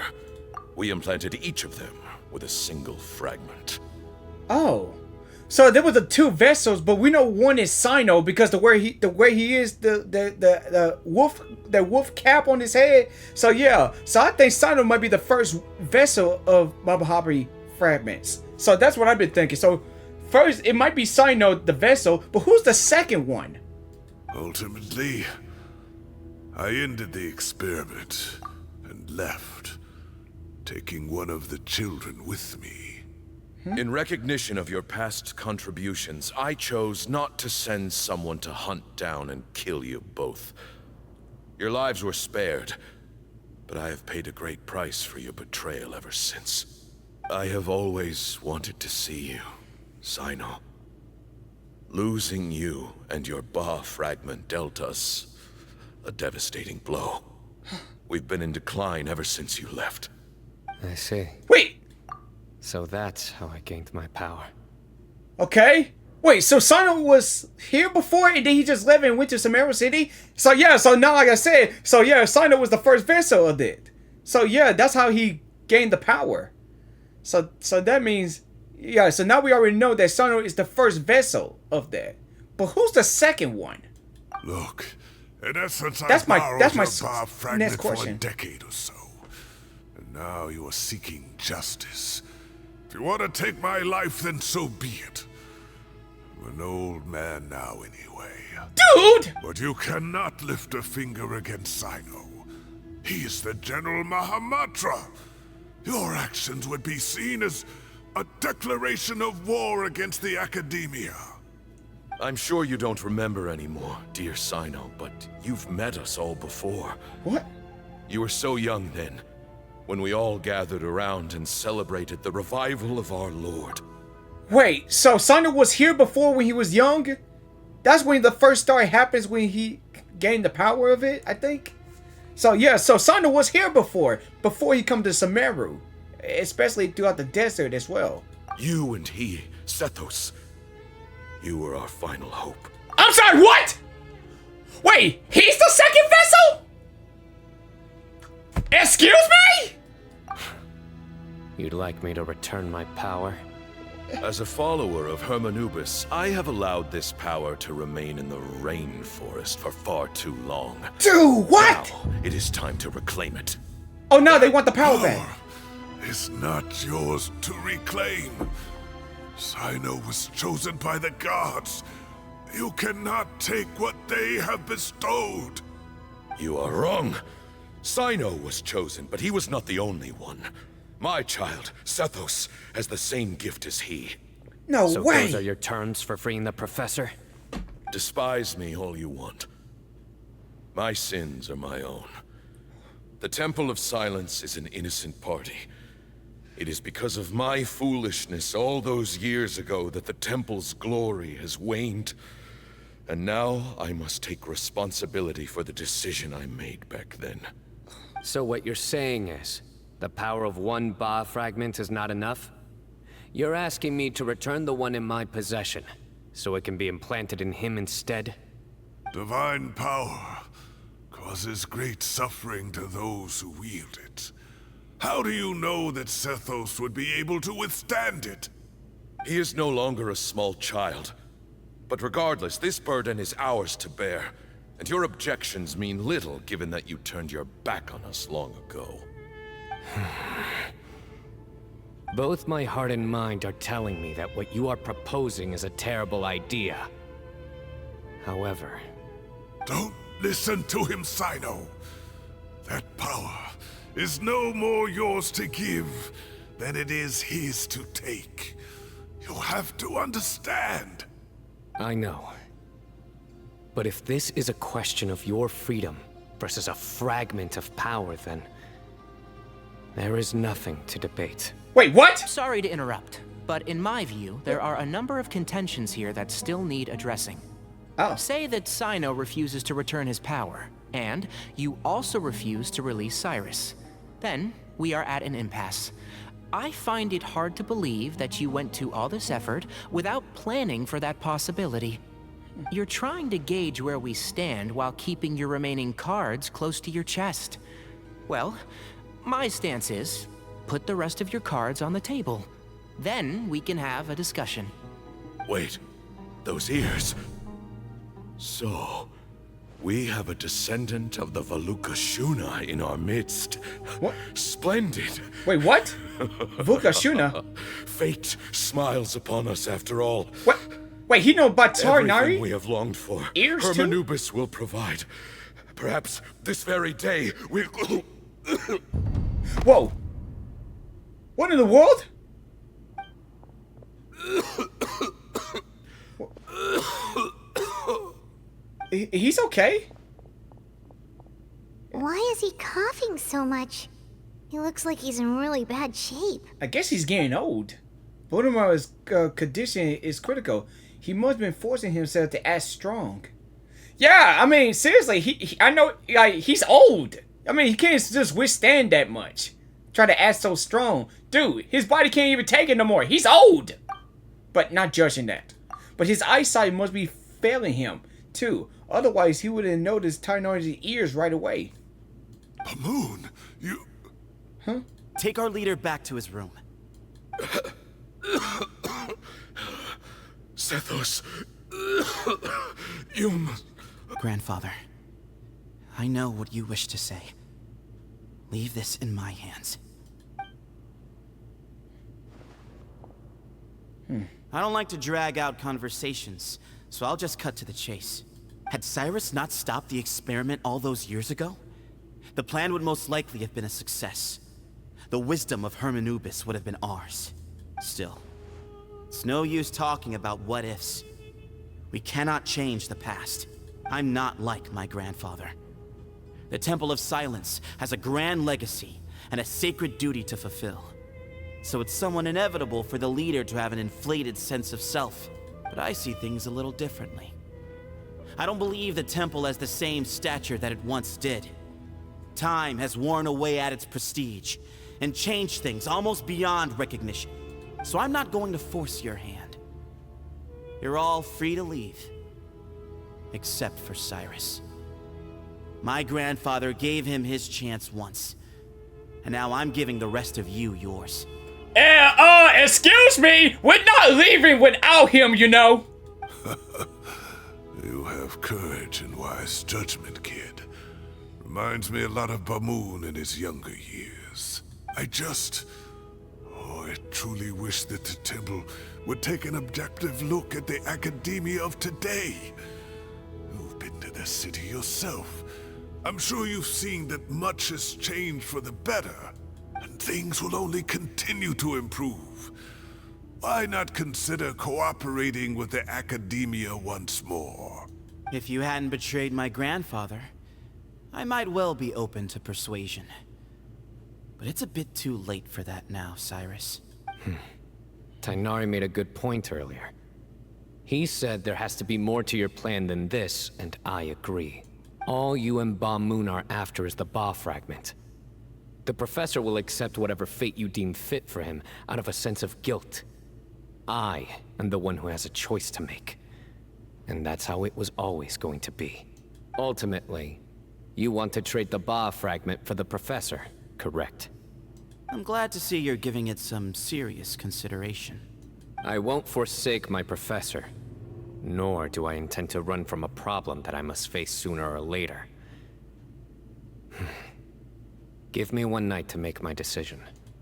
R: we implanted each of them with a single fragment.
A: Oh. So there were the two vessels, but we know one is Cyno because the way he is, the wolf cap on his head. So yeah, so I think Cyno might be the first vessel of Mahabharati fragments. So that's what I've been thinking. So first it might be Cyno, the vessel, but who's the second one?
D: Ultimately, I ended the experiment and left, taking one of the children with me.
R: In recognition of your past contributions, I chose not to send someone to hunt down and kill you both. Your lives were spared, but I have paid a great price for your betrayal ever since. I have always wanted to see you, Cyno. Losing you and your Ba fragment dealt us a devastating blow. We've been in decline ever since you left.
C: I see.
A: Wait!
C: So that's how I gained my power.
A: Okay. Wait, so Cyno was here before and then he just left and went to Samara City? So yeah, so now like I said, so yeah, Cyno was the first vessel of it. So yeah, that's how he gained the power. So that means, yeah, so now we already know that Cyno is the first vessel of that. But who's the second one?
D: Look, in essence,
A: that's my
D: Ba fragment
A: next
D: for a
A: question.
D: decade or so. And now you are seeking justice. If you want to take my life, then so be it. I'm an old man now anyway.
A: Dude!
D: But you cannot lift a finger against Cyno. He is the General Mahamatra. Your actions would be seen as a declaration of war against the Academia.
R: I'm sure you don't remember anymore, dear Cyno, but you've met us all before.
A: What?
R: You were so young then, when we all gathered around and celebrated the revival of our Lord.
A: Wait, so Cyno was here before when he was young? That's when the first story happens, when he gained the power of it, I think? So yeah, so Cyno was here before he come to Samaru. Especially throughout the desert as well.
R: You and he, Sethos, you were our final hope.
A: I'm sorry, what? Wait, he's the second vessel? Excuse me?
C: You'd like me to return my power?
R: As a follower of Hermanubis, I have allowed this power to remain in the rainforest for far too long.
A: Dude, what?
R: Now, it is time to reclaim it.
A: Oh no, they want the power back.
D: It's not yours to reclaim. Cyno was chosen by the gods. You cannot take what they have bestowed.
R: You are wrong. Cyno was chosen, but he was not the only one. My child, Sethos, has the same gift as he.
A: No
C: so
A: way!
C: Those are your terms for freeing the professor?
R: Despise me all you want. My sins are my own. The Temple of Silence is an innocent party. It is because of my foolishness all those years ago that the Temple's glory has waned. And now I must take responsibility for the decision I made back then.
C: So what you're saying is, the power of one Ba fragment is not enough? You're asking me to return the one in my possession, so it can be implanted in him instead?
D: Divine power causes great suffering to those who wield it. How do you know that Sethos would be able to withstand it?
R: He is no longer a small child. But regardless, this burden is ours to bear. And your objections mean little, given that you turned your back on us long ago.
C: Both my heart and mind are telling me that what you are proposing is a terrible idea. However...
D: Don't listen to him, Cyno. That power is no more yours to give than it is his to take. You have to understand.
C: I know. But if this is a question of your freedom versus a fragment of power, then there is nothing to debate.
A: Wait, what?
G: Sorry to interrupt, but in my view, there are a number of contentions here that still need addressing.
A: Oh.
G: Say that Cyno refuses to return his power, and you also refuse to release Cyrus. Then, we are at an impasse. I find it hard to believe that you went to all this effort without planning for that possibility. You're trying to gauge where we stand while keeping your remaining cards close to your chest. Well, my stance is, put the rest of your cards on the table. Then we can have a discussion.
R: Wait, those ears. So, we have a descendant of the Valukashuna in our midst.
A: What?
R: Splendid.
A: Wait, what? Valukashuna?
R: Fate smiles upon us after all.
A: What? Wait, he know about Tarinari?
R: Everything we have longed for.
A: Ears too?
R: Hermanubis will provide. Perhaps this very day we'll...
A: Whoa. What in the world? He's okay.
B: Why is he coughing so much? He looks like he's in really bad shape.
A: I guess he's getting old. Voldemort's condition is critical. He must have been forcing himself to act strong. Yeah, I mean, seriously, I know, like, he's old. I mean, he can't just withstand that much. Try to act so strong. Dude, his body can't even take it no more. He's old. But not judging that. But his eyesight must be failing him, too. Otherwise, he would have noticed Tarinari's ears right away.
D: Bamoon, you...
A: Huh?
P: Take our leader back to his room.
R: Sethos, you must...
P: Grandfather, I know what you wish to say. Leave this in my hands. I don't like to drag out conversations, so I'll just cut to the chase. Had Cyrus not stopped the experiment all those years ago, the plan would most likely have been a success. The wisdom of Hermanubis would have been ours. Still, it's no use talking about what-ifs. We cannot change the past. I'm not like my grandfather. The Temple of Silence has a grand legacy and a sacred duty to fulfill. So it's somewhat inevitable for the leader to have an inflated sense of self. But I see things a little differently. I don't believe the temple has the same stature that it once did. Time has worn away at its prestige and changed things almost beyond recognition. So I'm not going to force your hand. You're all free to leave. Except for Cyrus. My grandfather gave him his chance once. And now I'm giving the rest of you yours.
A: Excuse me! We're not leaving without him, you know!
D: You have courage and wise judgment, kid. Reminds me a lot of Bamoon in his younger years. I truly wish that the temple would take an objective look at the academia of today. You've been to the city yourself. I'm sure you've seen that much has changed for the better, and things will only continue to improve. Why not consider cooperating with the academia once more?
P: If you hadn't betrayed my grandfather, I might well be open to persuasion. But it's a bit too late for that now, Cyrus.
C: Tighnari made a good point earlier. He said there has to be more to your plan than this, and I agree. All you and Bamoon are after is the Ba fragment. The professor will accept whatever fate you deem fit for him out of a sense of guilt. I am the one who has a choice to make. And that's how it was always going to be. Ultimately, you want to trade the Ba fragment for the professor, correct?
P: I'm glad to see you're giving it some serious consideration.
C: I won't forsake my professor. Nor do I intend to run from a problem that I must face sooner or later. Give me one night to make my decision.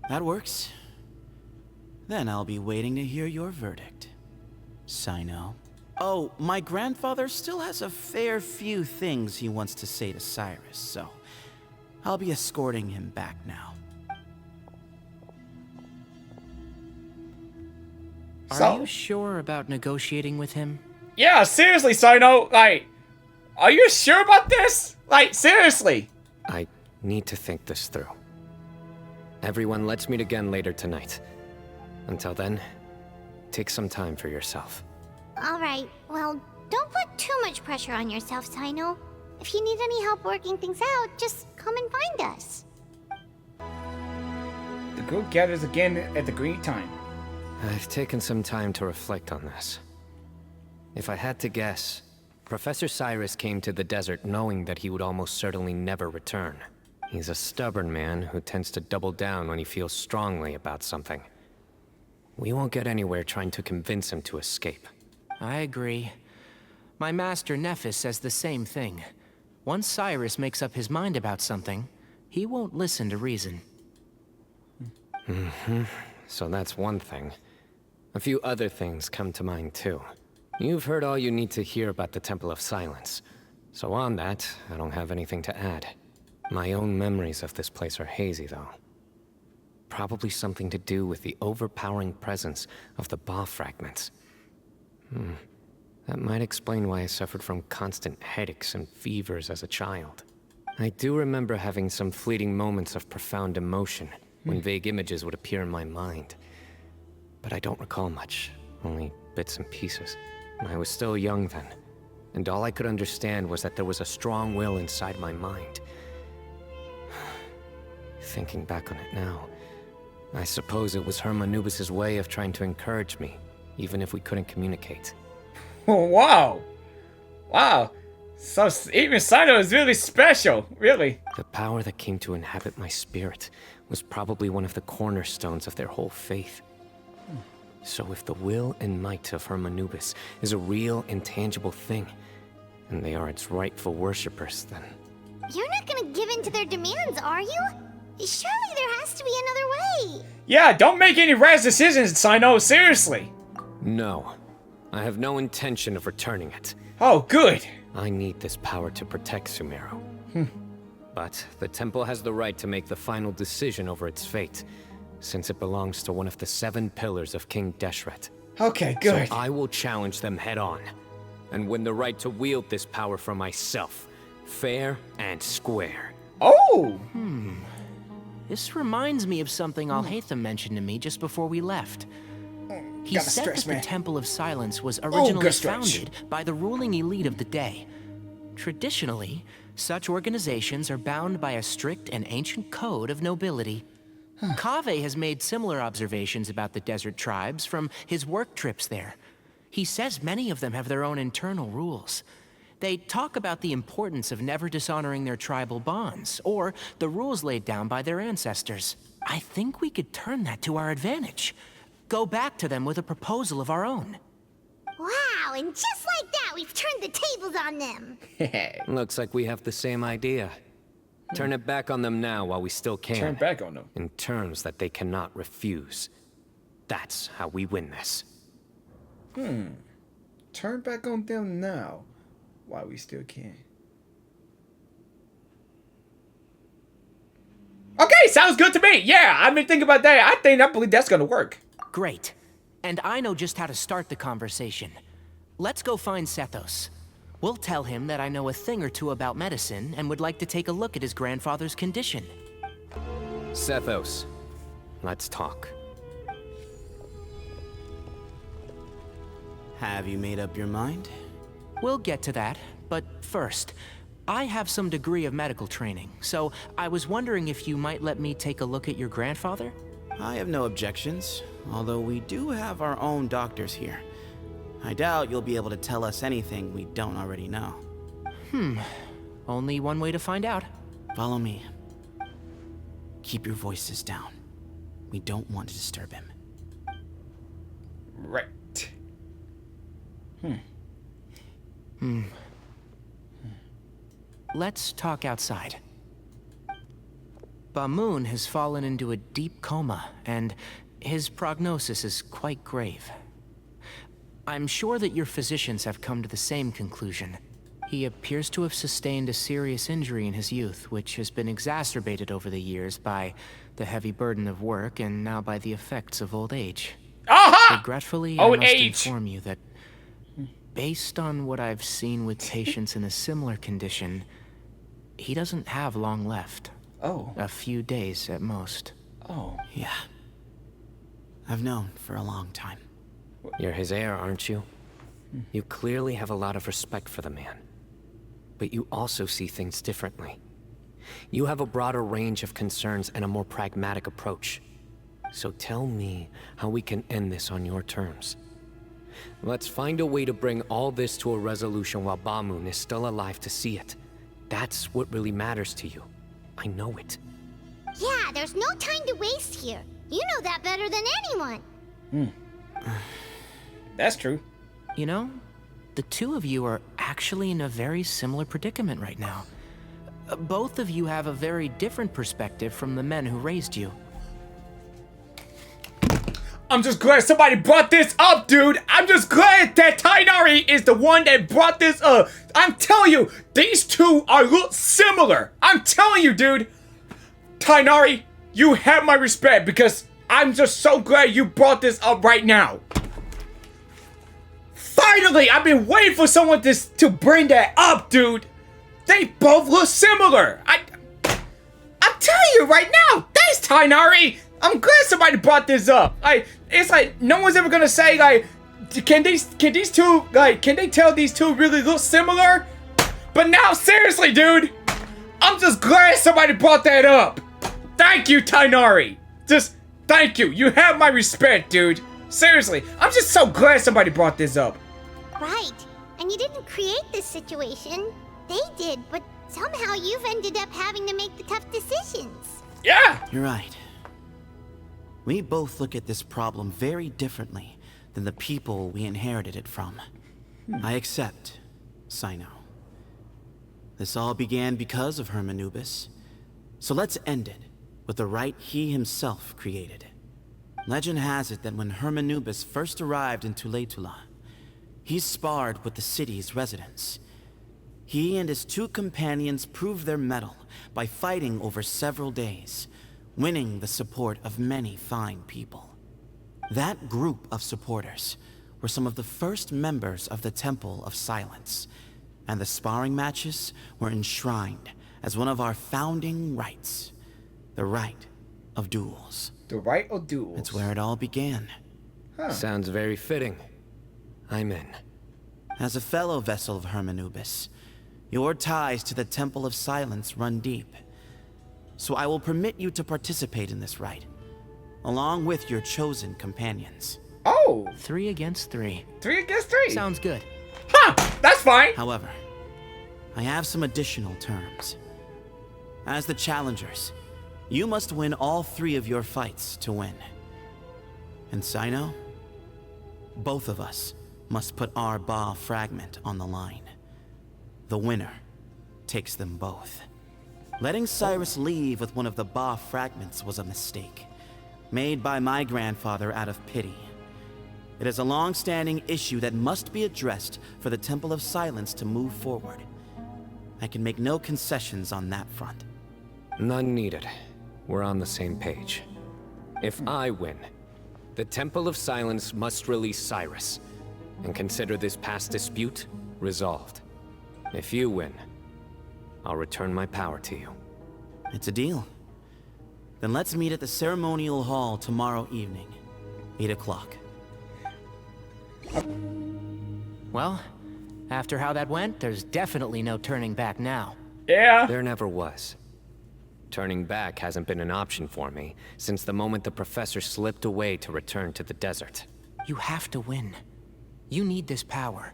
P: That works. Then I'll be waiting to hear your verdict. Cyno. Oh, my grandfather still has a fair few things he wants to say to Cyrus, so I'll be escorting him back now.
G: Are you sure about negotiating with him?
A: yeah, seriously, Cyno, like, are you sure about this? Like, seriously.
C: I need to think this through. Everyone, let's meet again later tonight. Until then, take some time for yourself.
B: Alright, well, don't put too much pressure on yourself, Cyno. If you need any help working things out, just come and find us.
A: The group gathers again at the agreed time.
C: I've taken some time to reflect on this. If I had to guess, Professor Cyrus came to the desert knowing that he would almost certainly never return. He's a stubborn man who tends to double down when he feels strongly about something. We won't get anywhere trying to convince him to escape.
G: I agree. My master Nephis says the same thing. Once Cyrus makes up his mind about something, he won't listen to reason.
C: So that's one thing. A few other things come to mind too. You've heard all you need to hear about the Temple of Silence. So on that, I don't have anything to add. My own memories of this place are hazy though. Probably something to do with the overpowering presence of the Ba fragments. That might explain why I suffered from constant headaches and fevers as a child. I do remember having some fleeting moments of profound emotion when vague images would appear in my mind. But I don't recall much, only bits and pieces. I was still young then, and all I could understand was that there was a strong will inside my mind. Thinking back on it now, I suppose it was Herm Anubis' way of trying to encourage me, even if we couldn't communicate.
A: Wow! Wow! So even Cyno is really special, really.
C: The power that came to inhabit my spirit was probably one of the cornerstones of their whole faith. So if the will and might of Herm Anubis is a real, intangible thing, and they are its rightful worshippers, then...
B: You're not gonna give in to their demands, are you? Surely there has to be another way.
A: Yeah, don't make any rash decisions, Cyno, seriously.
C: No. I have no intention of returning it.
A: Oh, good.
C: I need this power to protect Sumeru. But the temple has the right to make the final decision over its fate, since it belongs to one of the 7 pillars of King Deshret.
A: Okay, good.
C: So I will challenge them head on, and win the right to wield this power for myself, fair and square.
A: Oh!
G: This reminds me of something Alhaitham mentioned to me just before we left. He said that the Temple of Silence was originally founded by the ruling elite of the day. Traditionally, such organizations are bound by a strict and ancient code of nobility. Kaveh has made similar observations about the desert tribes from his work trips there. He says many of them have their own internal rules. They talk about the importance of never dishonoring their tribal bonds, or the rules laid down by their ancestors. I think we could turn that to our advantage. Go back to them with a proposal of our own.
B: Wow, and just like that, we've turned the tables on them.
C: Looks like we have the same idea. Turn it back on them now while we still can.
A: Turn back on them.
C: In terms that they cannot refuse. That's how we win this.
A: Turn back on them now while we still can. Okay, sounds good to me. Yeah, I've been thinking about that. I believe that's gonna work.
G: Great. And I know just how to start the conversation. Let's go find Sethos. We'll tell him that I know a thing or two about medicine and would like to take a look at his grandfather's condition.
C: Sethos, let's talk.
P: Have you made up your mind?
G: We'll get to that, but first, I have some degree of medical training, so I was wondering if you might let me take a look at your grandfather?
P: I have no objections, although we do have our own doctors here. I doubt you'll be able to tell us anything we don't already know.
G: Only one way to find out.
P: Follow me. Keep your voices down. We don't want to disturb him.
A: Right.
G: Let's talk outside. Bamoon has fallen into a deep coma, and his prognosis is quite grave. I'm sure that your physicians have come to the same conclusion. He appears to have sustained a serious injury in his youth, which has been exacerbated over the years by the heavy burden of work and now by the effects of old age.
A: Aha!
G: Regretfully,
A: Old
G: I must
A: age.
G: inform you that based on what I've seen with patients in a similar condition, he doesn't have long left.
A: Oh.
G: A few days at most.
A: Oh.
P: Yeah. I've known for a long time.
C: You're his heir, aren't you? You clearly have a lot of respect for the man. But you also see things differently. You have a broader range of concerns and a more pragmatic approach. So tell me how we can end this on your terms. Let's find a way to bring all this to a resolution while Bamoon is still alive to see it. That's what really matters to you. I know it.
B: Yeah, there's no time to waste here. You know that better than anyone.
A: That's true.
G: You know, the two of you are actually in a very similar predicament right now. Both of you have a very different perspective from the men who raised you.
A: I'm just glad somebody brought this up, dude. I'm just glad that Tighnari is the one that brought this up. I'm telling you, these two are look similar. I'm telling you, dude. Tighnari, you have my respect because I'm just so glad you brought this up right now. Finally, I've been waiting for someone to bring that up, dude. They both look similar. I'm telling you right now, thanks, Tighnari. I'm glad somebody brought this up. It's like no one's ever gonna say like, can these two can they tell these two really look similar? But now seriously, dude, I'm just glad somebody brought that up. Thank you, Tighnari. Just thank you. You have my respect, dude. Seriously, I'm just so glad somebody brought this up.
B: Right. And you didn't create this situation. They did, but somehow you've ended up having to make the tough decisions.
A: Yeah.
P: You're right. We both look at this problem very differently than the people we inherited it from. I accept, Cyno. This all began because of Hermanubis. So let's end it with the rite he himself created. Legend has it that when Hermanubis first arrived in Tuletula, he sparred with the city's residents. He and his two companions proved their mettle by fighting over several days, winning the support of many fine people. That group of supporters were some of the first members of the Temple of Silence, and the sparring matches were enshrined as one of our founding rites, the rite of duels.
A: The rite of duels.
P: It's where it all began.
C: Huh. Sounds very fitting. I'm in.
P: As a fellow vessel of Hermanubis, your ties to the Temple of Silence run deep. So I will permit you to participate in this rite, along with your chosen companions.
A: Oh!
G: 3 against 3.
A: 3 against 3?
G: Sounds good.
A: Huh! That's fine!
P: However, I have some additional terms. As the challengers, you must win all 3 of your fights to win. And Cyno, both of us must put our Ba fragment on the line. The winner takes them both. Letting Cyrus leave with one of the Ba fragments was a mistake, made by my grandfather out of pity. It is a long-standing issue that must be addressed for the Temple of Silence to move forward. I can make no concessions on that front.
C: None needed. We're on the same page. If I win, the Temple of Silence must release Cyrus, and consider this past dispute resolved. If you win, I'll return my power to you.
P: It's a deal. Then let's meet at the ceremonial hall tomorrow evening, 8 o'clock.
G: Well, after how that went, there's definitely no turning back now.
A: Yeah.
C: There never was. Turning back hasn't been an option for me since the moment the professor slipped away to return to the desert.
G: You have to win. You need this power,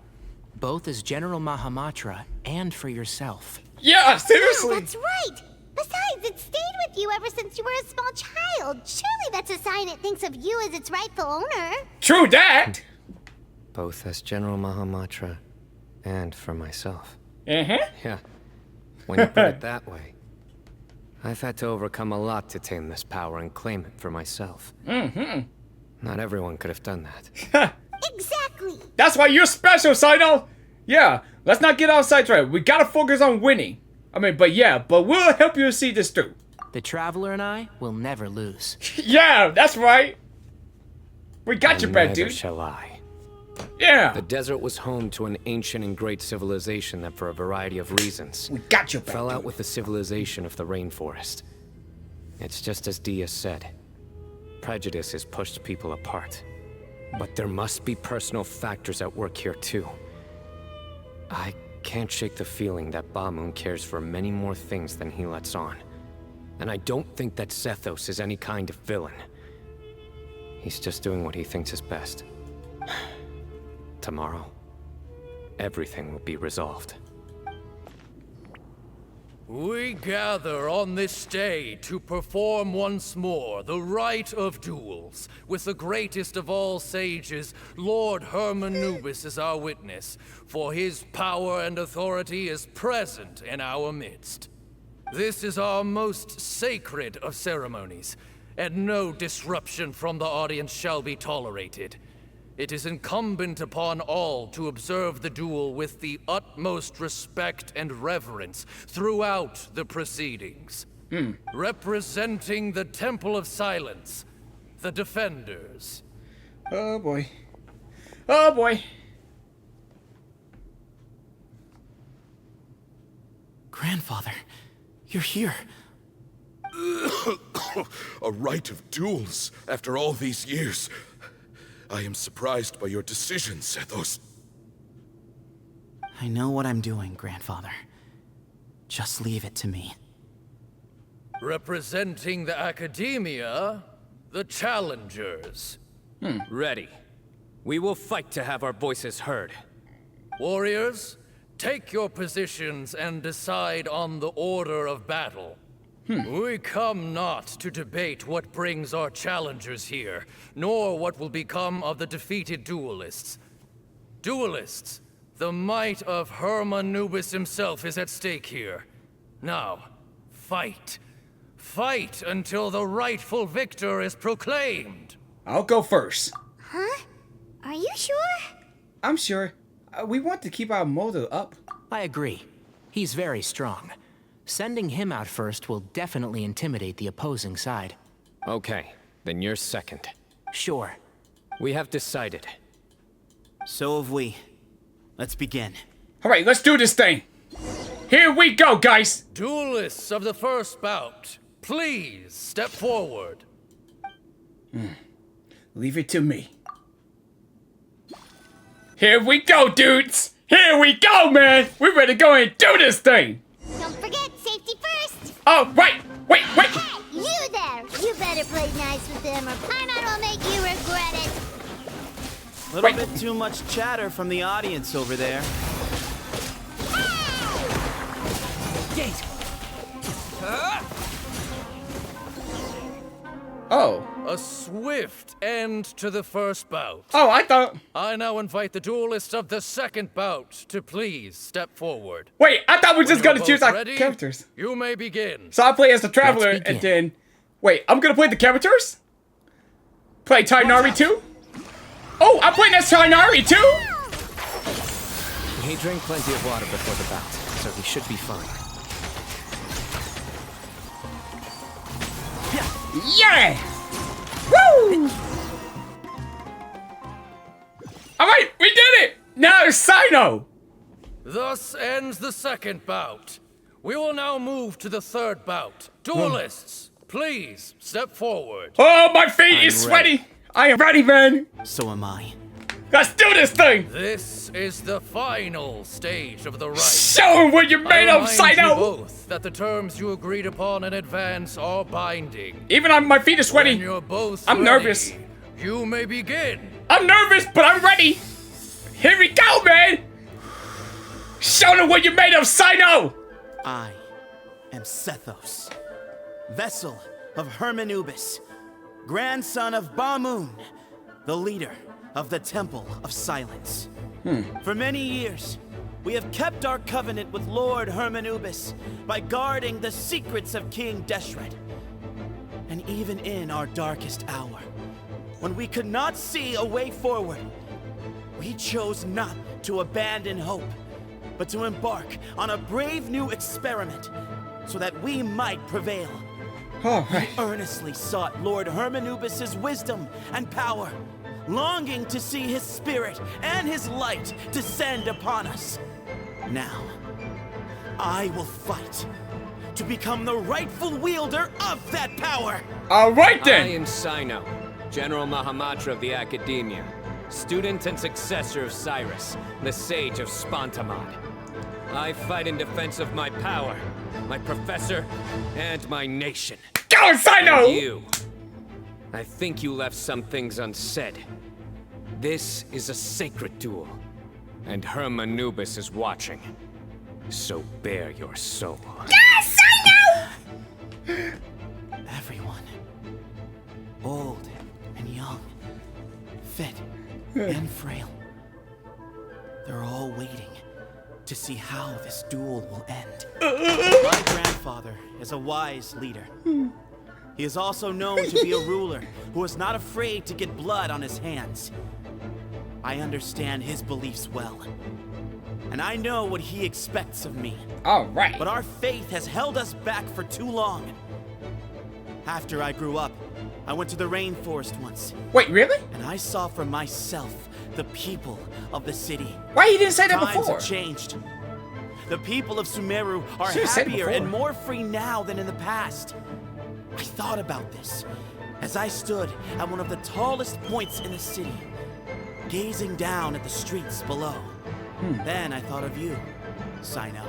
G: both as General Mahamatra and for yourself.
A: Yeah, seriously.
B: Yeah, that's right. Besides, it stayed with you ever since you were a small child. Surely that's a sign it thinks of you as its rightful owner.
A: True that.
C: Both as General Mahamatra and for myself.
A: Uh-huh.
C: Yeah. When you put it that way, I've had to overcome a lot to tame this power and claim it for myself.
A: Mm-hmm.
C: Not everyone could have done that.
B: Exactly.
A: That's why you're special, Cyno. Yeah, let's not get off sidetracked. We gotta focus on winning. But we'll help you see this through.
G: The Traveler and I will never lose.
A: Yeah, that's right. We got your back, dude.
C: Neither shall I.
A: Yeah.
C: The desert was home to an ancient and great civilization that, for a variety of reasons,
A: we got you back,
C: fell out with the civilization of the rainforest. It's just as Dia said. Prejudice has pushed people apart. But there must be personal factors at work here too. I can't shake the feeling that Ba-Moon cares for many more things than he lets on. And I don't think that Sethos is any kind of villain. He's just doing what he thinks is best. Tomorrow, everything will be resolved.
S: We gather on this day to perform once more the rite of duels, with the greatest of all sages, Lord Hermanubis, as our witness, for his power and authority is present in our midst. This is our most sacred of ceremonies, and no disruption from the audience shall be tolerated. It is incumbent upon all to observe the duel with the utmost respect and reverence throughout the proceedings. Representing the Temple of Silence, the Defenders.
A: Oh boy. Oh boy.
P: Grandfather, you're here.
R: A rite of duels after all these years. I am surprised by your decision, Sethos.
P: I know what I'm doing, Grandfather. Just leave it to me.
S: Representing the Academia, the Challengers.
C: Ready. We will fight to have our voices heard.
S: Warriors, take your positions and decide on the order of battle. We come not to debate what brings our challengers here, nor what will become of the defeated duelists. Duelists, the might of Hermanubis himself is at stake here. Now, fight. Fight until the rightful victor is proclaimed.
A: I'll go first.
B: Huh? Are you sure?
A: I'm sure. We want to keep our motor up.
G: I agree. He's very strong. Sending him out first will definitely intimidate the opposing side.
C: Okay, then you're second.
G: Sure.
C: We have decided.
P: So have we. Let's begin.
A: All right, let's do this thing. Here we go, guys.
S: Duelists of the first bout, please step forward.
A: Leave it to me. Here we go, dudes. Here we go, man. We're ready to go and do this thing.
B: Don't forget, safety first.
A: Oh, right. Wait.
B: Hey, you there. You better play nice with them or Paimon will make you regret it.
P: Little bit too much chatter from the audience over there.
S: Gate.
A: Oh.
S: A swift end to the first bout.
A: Oh, I thought...
S: I now invite the duelists of the second bout to please step forward.
A: Wait, I thought we were just
S: When
A: going to
S: you're
A: choose our
S: both ready,
A: characters.
S: You may begin.
A: So I play as the Traveler and then... Wait, I'm going to play the characters? Play Tighnari too? Oh, I'm playing as Tighnari too?
C: He drank plenty of water before the bout, so he should be fine.
A: Yeah! Woo! Alright, we did it! Now it's Cyno!
S: Thus ends the second bout. We will now move to the third bout. Duelists, please step forward.
A: Oh, my feet is sweaty! I am ready, man!
P: So am I.
A: Let's do this thing!
S: This is the final stage of the rite.
A: Show him what you're made of,
S: I remind you
A: Cyno!
S: both that the terms you agreed upon in advance are binding.
A: Even on my feet are sweaty.
S: When you're both
A: I'm
S: ready,
A: nervous.
S: You may begin.
A: I'm nervous, but I'm ready. Here we go, man! Show them what you're made of, Cyno!
P: I am Sethos, vessel of Hermanubis, grandson of Ba-Moon, the leader of the Temple of Silence. For many years, we have kept our covenant with Lord Hermanubis by guarding the secrets of King Deshret. And even in our darkest hour, when we could not see a way forward, we chose not to abandon hope, but to embark on a brave new experiment so that we might prevail.
A: All right.
P: We earnestly sought Lord Hermanubis' wisdom and power, longing to see his spirit and his light descend upon us. Now, I will fight to become the rightful wielder of that power.
A: All right then.
C: I am Cyno, General Mahamatra of the Academia, student and successor of Cyrus, the Sage of Spantamad. I fight in defense of my power, my professor, and my nation.
A: Go, Cyno!
C: And you. I think you left some things unsaid. This is a sacred duel, and Hermanubis is watching. So bare your soul.
B: Yes, Cyno!
P: Everyone, old and young, fit and frail, they're all waiting to see how this duel will end. My grandfather is a wise leader. He is also known to be a ruler who is not afraid to get blood on his hands. I understand his beliefs well, and I know what he expects of me.
A: All right.
P: But our faith has held us back for too long. After I grew up, I went to the rainforest once.
A: Wait, really?
P: And I saw for myself the people of the city.
A: Why you didn't say that
P: Times
A: before?
P: have changed. The people of Sumeru are
A: Should've said it
P: happier and
A: before.
P: more free now than in the past. I thought about this as I stood at one of the tallest points in the city, gazing down at the streets below. Then I thought of you, Cyno.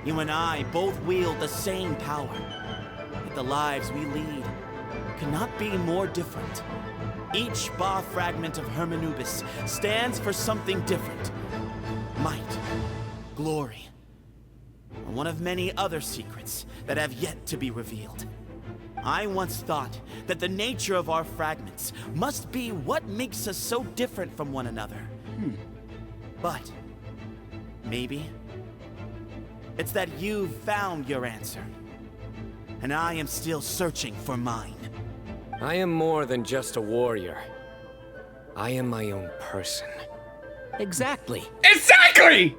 P: You and I both wield the same power, yet the lives we lead cannot be more different. Each Ba fragment of Hermanubis stands for something different. Might, glory, and one of many other secrets that have yet to be revealed. I once thought that the nature of our fragments must be what makes us so different from one another. But maybe it's that you've found your answer, and I am still searching for mine.
C: I am more than just a warrior. I am my own person.
G: Exactly.
A: Exactly!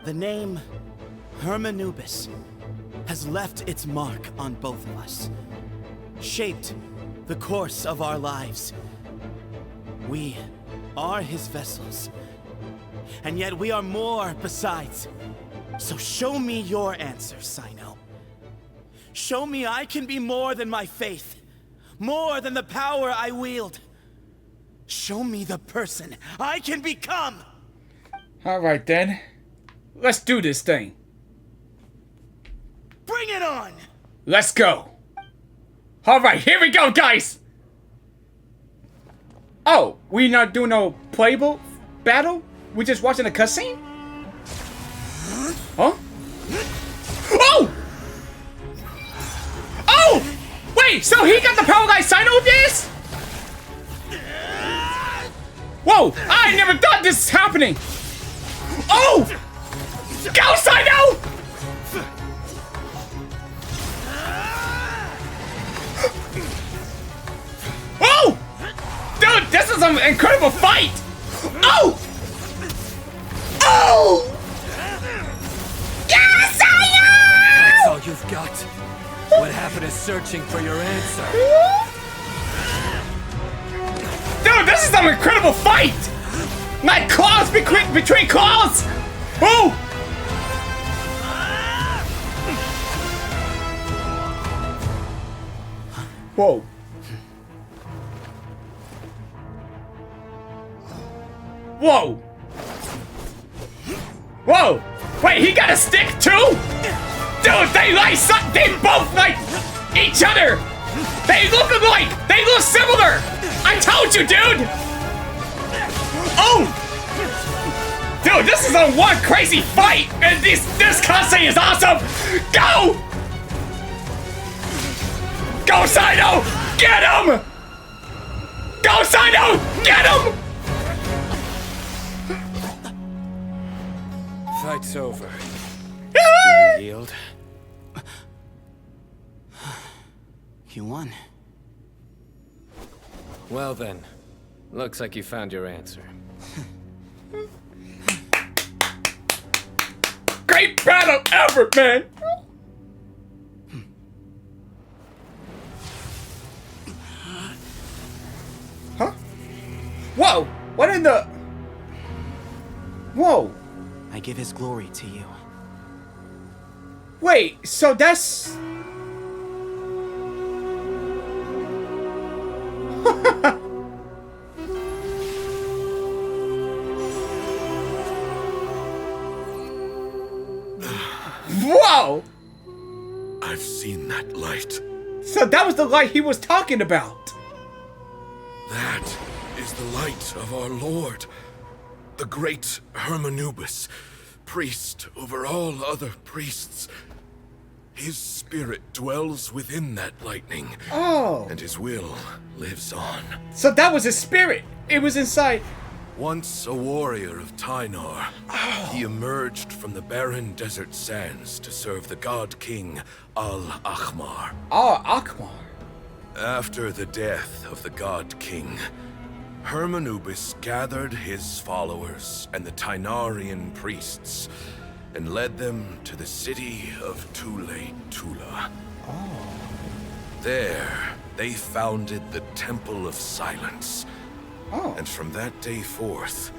P: The name Hermanubis has left its mark on both of us, shaped the course of our lives. We are his vessels, and yet we are more besides. So show me your answer, Cyno. Show me I can be more than my faith, more than the power I wield. Show me the person I can become!
A: All right then. Let's do this thing.
P: Bring it on!
A: Let's go. All right, here we go, guys. Oh, we not doing no playable battle? We just watching a cutscene? Huh? Oh! Oh! Wait, so he got the power like Cyno this? Whoa! I never thought this was happening. Oh! Go, Cyno! Oh! Dude, this is an incredible fight! Oh! Oh! Yes,
S: That's all you've got. What happened is searching for your answer.
A: Dude, this is an incredible fight! Like claws between claws! Oh! Whoa. Whoa! Whoa! Wait, he got a stick too? Dude, they both like each other! They look alike! They look similar! I told you, dude! Oh! Dude, this is a one crazy fight! And this cutscene is awesome! Go! Go, Cyno! Get him! Go, Cyno! Get him!
C: Fight's over. Do you yield?
P: You won.
C: Well then, looks like you found your answer.
A: Great battle ever, man! Whoa! What in the... Whoa!
P: I give his glory to you.
A: Wait, so that's... Whoa!
R: I've seen that light.
A: So that was the light he was talking about.
R: That is the light of our Lord, the great Hermanubis, priest over all other priests. His spirit dwells within that lightning.
A: Oh.
R: And his will lives on.
A: So that was his spirit. It was inside.
R: Once a warrior of Tynar, he emerged from the barren desert sands to serve the god king Al-Akhmar.
A: Al-Akhmar.
R: After the death of the god king, Hermanubis gathered his followers and the Tynarian priests and led them to the city of Tule-Tula. There, they founded the Temple of Silence. And from that day forth,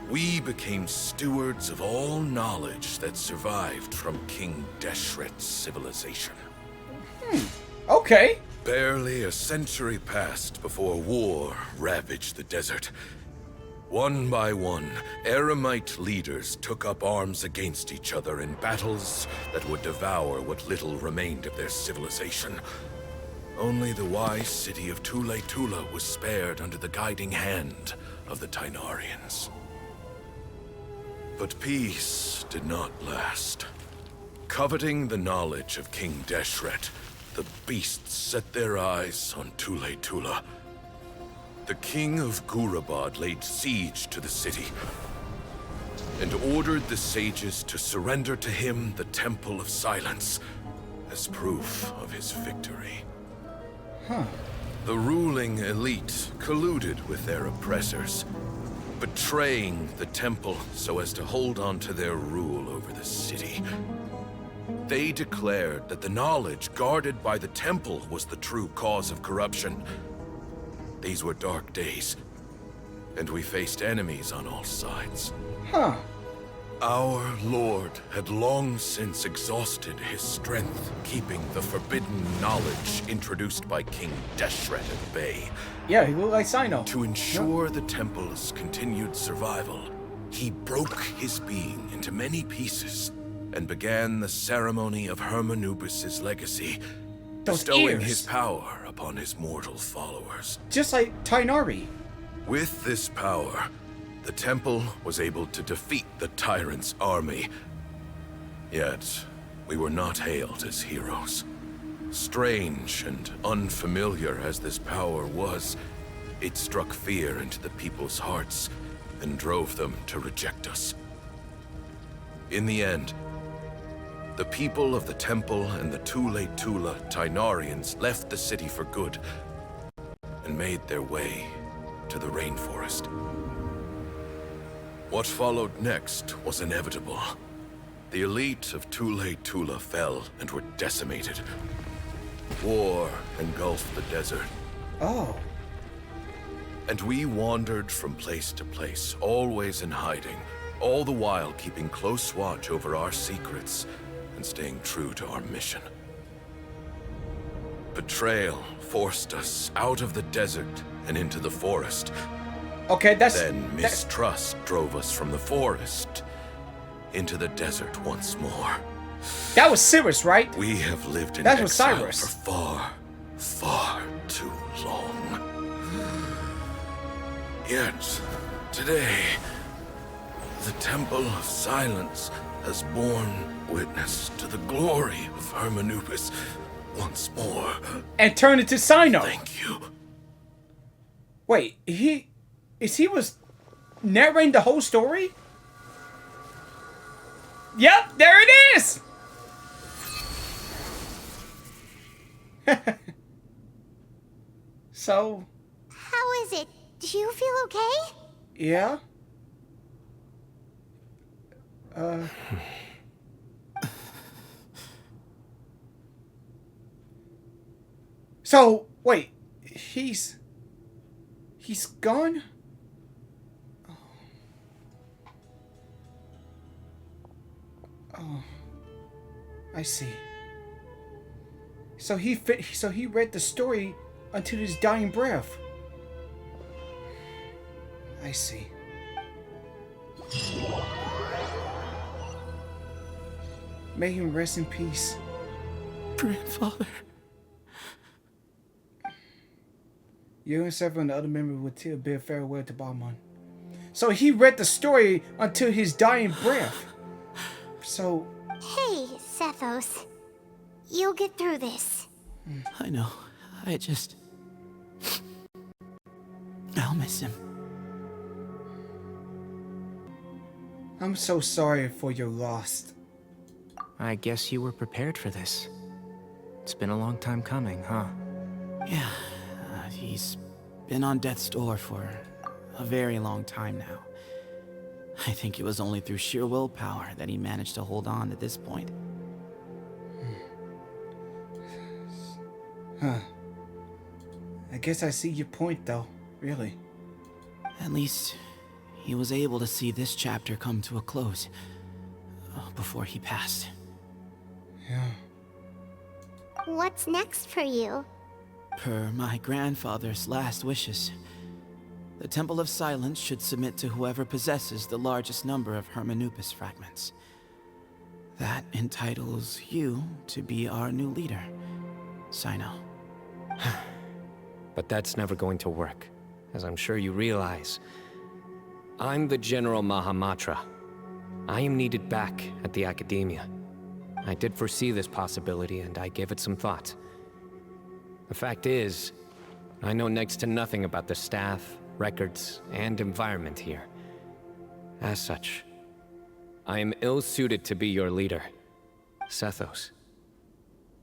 R: we became stewards of all knowledge that survived from King Deshret's civilization.
A: Okay.
R: Barely a century passed before war ravaged the desert. One by one, Eremite leaders took up arms against each other in battles that would devour what little remained of their civilization. Only the wise city of Tule-Tula was spared under the guiding hand of the Tynarians. But peace did not last. Coveting the knowledge of King Deshret, the beasts set their eyes on Tule-Tula. The king of Gurabad laid siege to the city and ordered the sages to surrender to him the Temple of Silence as proof of his victory. The ruling elite colluded with their oppressors, betraying the temple so as to hold on to their rule over the city. They declared that the knowledge guarded by the temple was the true cause of corruption. These were dark days, and we faced enemies on all sides. Our Lord had long since exhausted his strength, keeping the forbidden knowledge introduced by King Deshret at bay.
A: Yeah, he looked like Cyno.
R: To ensure the temple's continued survival, he broke his being into many pieces and began the ceremony of Hermanubis' legacy, bestowing his power upon his mortal followers.
A: Just like Tynari.
R: With this power, the temple was able to defeat the tyrant's army. Yet, we were not hailed as heroes. Strange and unfamiliar as this power was, it struck fear into the people's hearts and drove them to reject us. In the end, the people of the temple and the Tule-Tula Tynarians left the city for good and made their way to the rainforest. What followed next was inevitable. The elite of Tule-Tula fell and were decimated. War engulfed the desert. And we wandered from place to place, always in hiding, all the while keeping close watch over our secrets and staying true to our mission. Betrayal forced us out of the desert and into the forest.
A: Okay,
R: Then mistrust drove us from the forest into the desert once more.
A: That was Cyrus, right?
R: We have lived in
A: That was
R: exile
A: Cyrus.
R: for far, far too long. Yet, today, the Temple of Silence has borne witness to the glory of Hermanubis once more.
A: And turned into Cyno.
R: Thank you.
A: Wait, he was narrating the whole story? Yep, there it is! So...
B: How is it? Do you feel okay?
A: Yeah? So, wait, he's gone? I see. So he read the story until his dying breath. I see. May him rest in peace.
P: Grandfather.
A: You and several and the other members would still bid farewell to Balmon. So he read the story until his dying breath. So...
B: Hey, Sethos. You'll get through this.
P: I know. I'll miss him.
A: I'm so sorry for your loss.
G: I guess you were prepared for this. It's been a long time coming, huh?
P: Yeah, he's been on death's door for a very long time now. I think it was only through sheer willpower that he managed to hold on to this point.
A: Huh. I guess I see your point, though. Really.
P: At least, he was able to see this chapter come to a close before he passed.
A: Yeah.
B: What's next for you?
P: Per my grandfather's last wishes, the Temple of Silence should submit to whoever possesses the largest number of Hermanupis fragments. That entitles you to be our new leader, Cyno.
C: But that's never going to work, as I'm sure you realize. I'm the General Mahamatra. I am needed back at the Academia. I did foresee this possibility, and I gave it some thought. The fact is, I know next to nothing about the staff, records, and environment here. As such, I am ill-suited to be your leader, Sethos.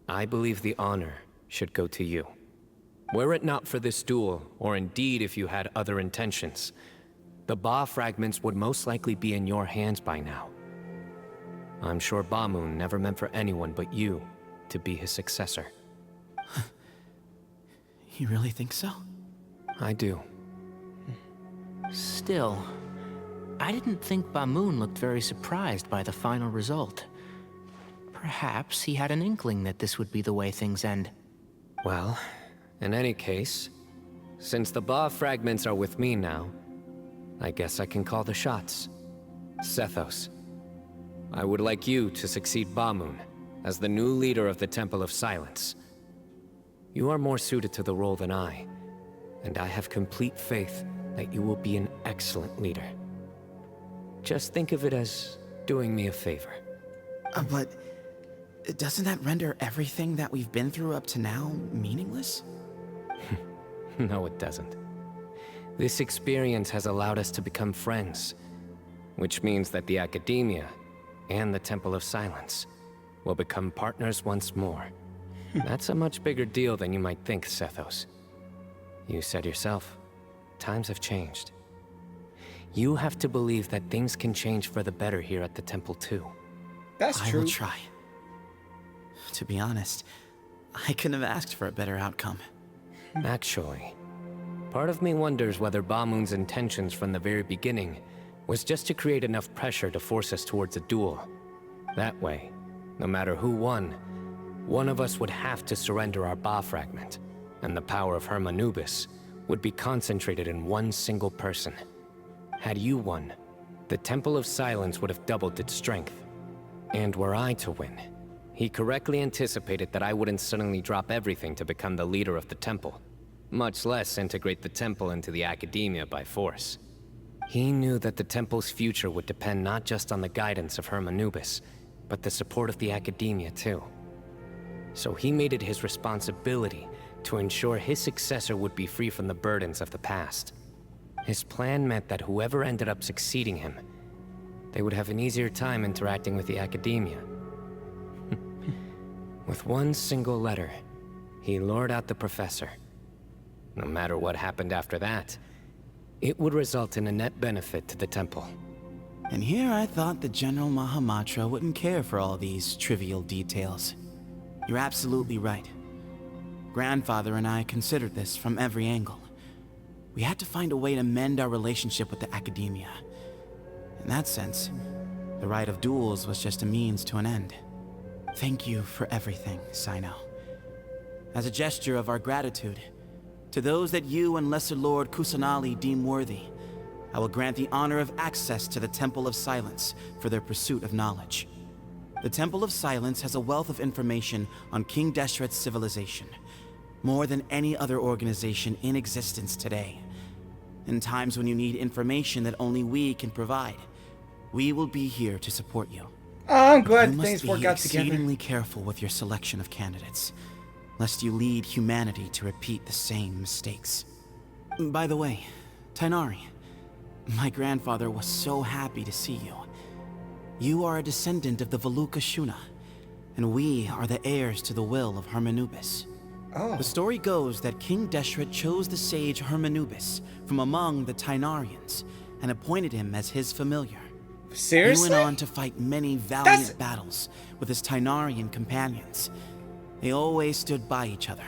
C: I believe the honor should go to you. Were it not for this duel, or indeed if you had other intentions, the Ba fragments would most likely be in your hands by now. I'm sure Bamoon never meant for anyone but you to be his successor.
P: You really think so?
C: I do.
G: Still, I didn't think Bamoon looked very surprised by the final result. Perhaps he had an inkling that this would be the way things end.
C: Well, in any case, since the Ba fragments are with me now, I guess I can call the shots. Sethos, I would like you to succeed Bamoon as the new leader of the Temple of Silence. You are more suited to the role than I, and I have complete faith that you will be an excellent leader. Just think of it as doing me a favor.
P: But doesn't that render everything that we've been through up to now meaningless?
C: No, it doesn't. This experience has allowed us to become friends, which means that the Academia and the Temple of Silence will become partners once more. That's a much bigger deal than you might think, Sethos. You said yourself, times have changed. You have to believe that things can change for the better here at the Temple too.
A: That's true.
P: I will try. To be honest, I couldn't have asked for a better outcome.
C: Actually, part of me wonders whether Bamoon's intentions from the very beginning was just to create enough pressure to force us towards a duel. That way, no matter who won, one of us would have to surrender our Ba fragment, and the power of Hermanubis would be concentrated in one single person. Had you won, the Temple of Silence would have doubled its strength. And were I to win, he correctly anticipated that I wouldn't suddenly drop everything to become the leader of the temple, much less integrate the temple into the Academia by force. He knew that the temple's future would depend not just on the guidance of Hermanubis, but the support of the Academia too. So he made it his responsibility to ensure his successor would be free from the burdens of the past. His plan meant that whoever ended up succeeding him, they would have an easier time interacting with the Academia. With one single letter, he lured out the professor. No matter what happened after that, it would result in a net benefit to the temple.
P: And here I thought the General Mahamatra wouldn't care for all these trivial details. You're absolutely right. Grandfather and I considered this from every angle. We had to find a way to mend our relationship with the Academia. In that sense, the right of duels was just a means to an end. Thank you for everything, Cyno. As a gesture of our gratitude, to those that you and Lesser Lord Kusanali deem worthy, I will grant the honor of access to the Temple of Silence for their pursuit of knowledge. The Temple of Silence has a wealth of information on King Deshret's civilization, more than any other organization in existence today. In times when you need information that only we can provide, we will be here to support you.
A: I'm glad
P: you
A: things
P: must
A: work
P: be
A: out together.
P: exceedingly careful with your selection of candidates, lest you lead humanity to repeat the same mistakes. By the way, Tighnari, my grandfather was so happy to see you. You are a descendant of the Veluca Shuna, and we are the heirs to the will of Hermanubis.
A: Oh.
P: The story goes that King Deshret chose the sage Hermanubis from among the Tighnarians and appointed him as his familiar.
A: Seriously?
P: He went on to fight many valiant battles with his Tighnarian companions. They always stood by each other,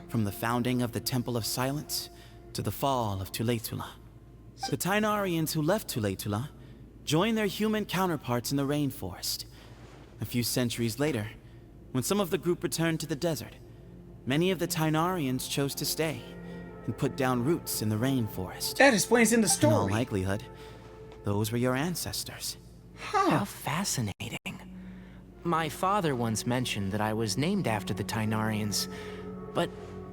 P: from the founding of the Temple of Silence to the fall of Tuletula. The Tighnarians who left Tuletula joined their human counterparts in the rainforest. A few centuries later, when some of the group returned to the desert, many of the Tighnarians chose to stay and put down roots in the rainforest.
A: That explains in the story.
P: In all likelihood, those were your ancestors.
G: How fascinating. My father once mentioned that I was named after the Tighnarians, but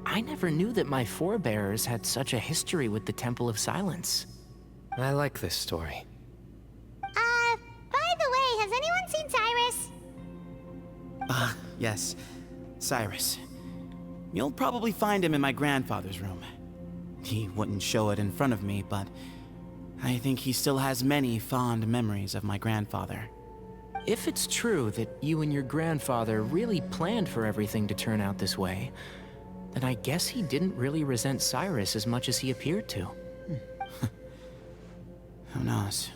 G: I never knew that my forebears had such a history with the Temple of Silence.
C: I like this story.
B: By the way, has anyone seen Cyrus?
P: Yes, Cyrus. You'll probably find him in my grandfather's room. He wouldn't show it in front of me, but I think he still has many fond memories of my grandfather.
G: If it's true that you and your grandfather really planned for everything to turn out this way, then I guess he didn't really resent Cyrus as much as he appeared to.
P: Who knows?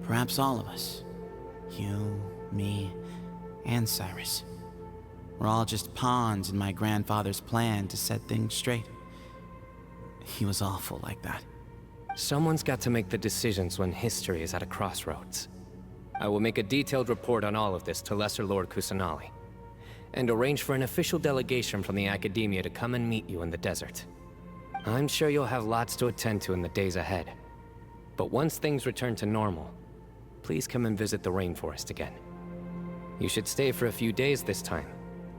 P: Perhaps all of us. You, me, and Cyrus. We're all just pawns in my grandfather's plan to set things straight. He was awful like that.
C: Someone's got to make the decisions when history is at a crossroads. I will make a detailed report on all of this to Lesser Lord Kusanali, and arrange for an official delegation from the Academia to come and meet you in the desert. I'm sure you'll have lots to attend to in the days ahead. But once things return to normal, please come and visit the rainforest again. You should stay for a few days this time,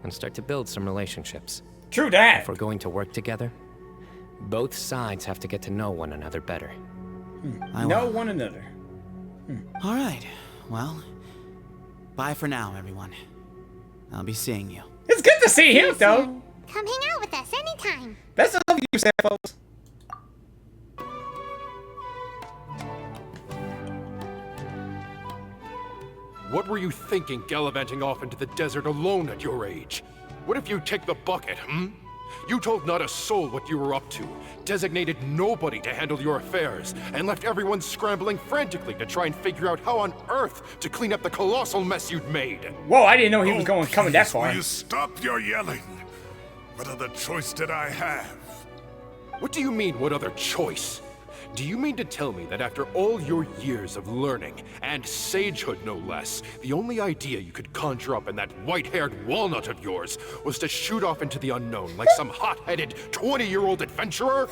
C: and start to build some relationships.
A: True that!
C: If we're going to work together, both sides have to get to know one another better.
A: Know one another.
P: All right. Well, bye for now, everyone. I'll be seeing you.
A: It's good to see him, though.
B: Come hang out with us anytime.
A: Best of you, Sethos.
L: What were you thinking gallivanting off into the desert alone at your age? What if you take the bucket, You told not a soul what you were up to, designated nobody to handle your affairs, and left everyone scrambling frantically to try and figure out how on earth to clean up the colossal mess you'd made.
A: Whoa, I didn't know he was coming that
D: Please,
A: far.
D: will you stop your yelling? What other choice did I have?
L: What do you mean, what other choice? Do you mean to tell me that after all your years of learning, and sagehood no less, the only idea you could conjure up in that white-haired walnut of yours was to shoot off into the unknown like some hot-headed 20-year-old adventurer?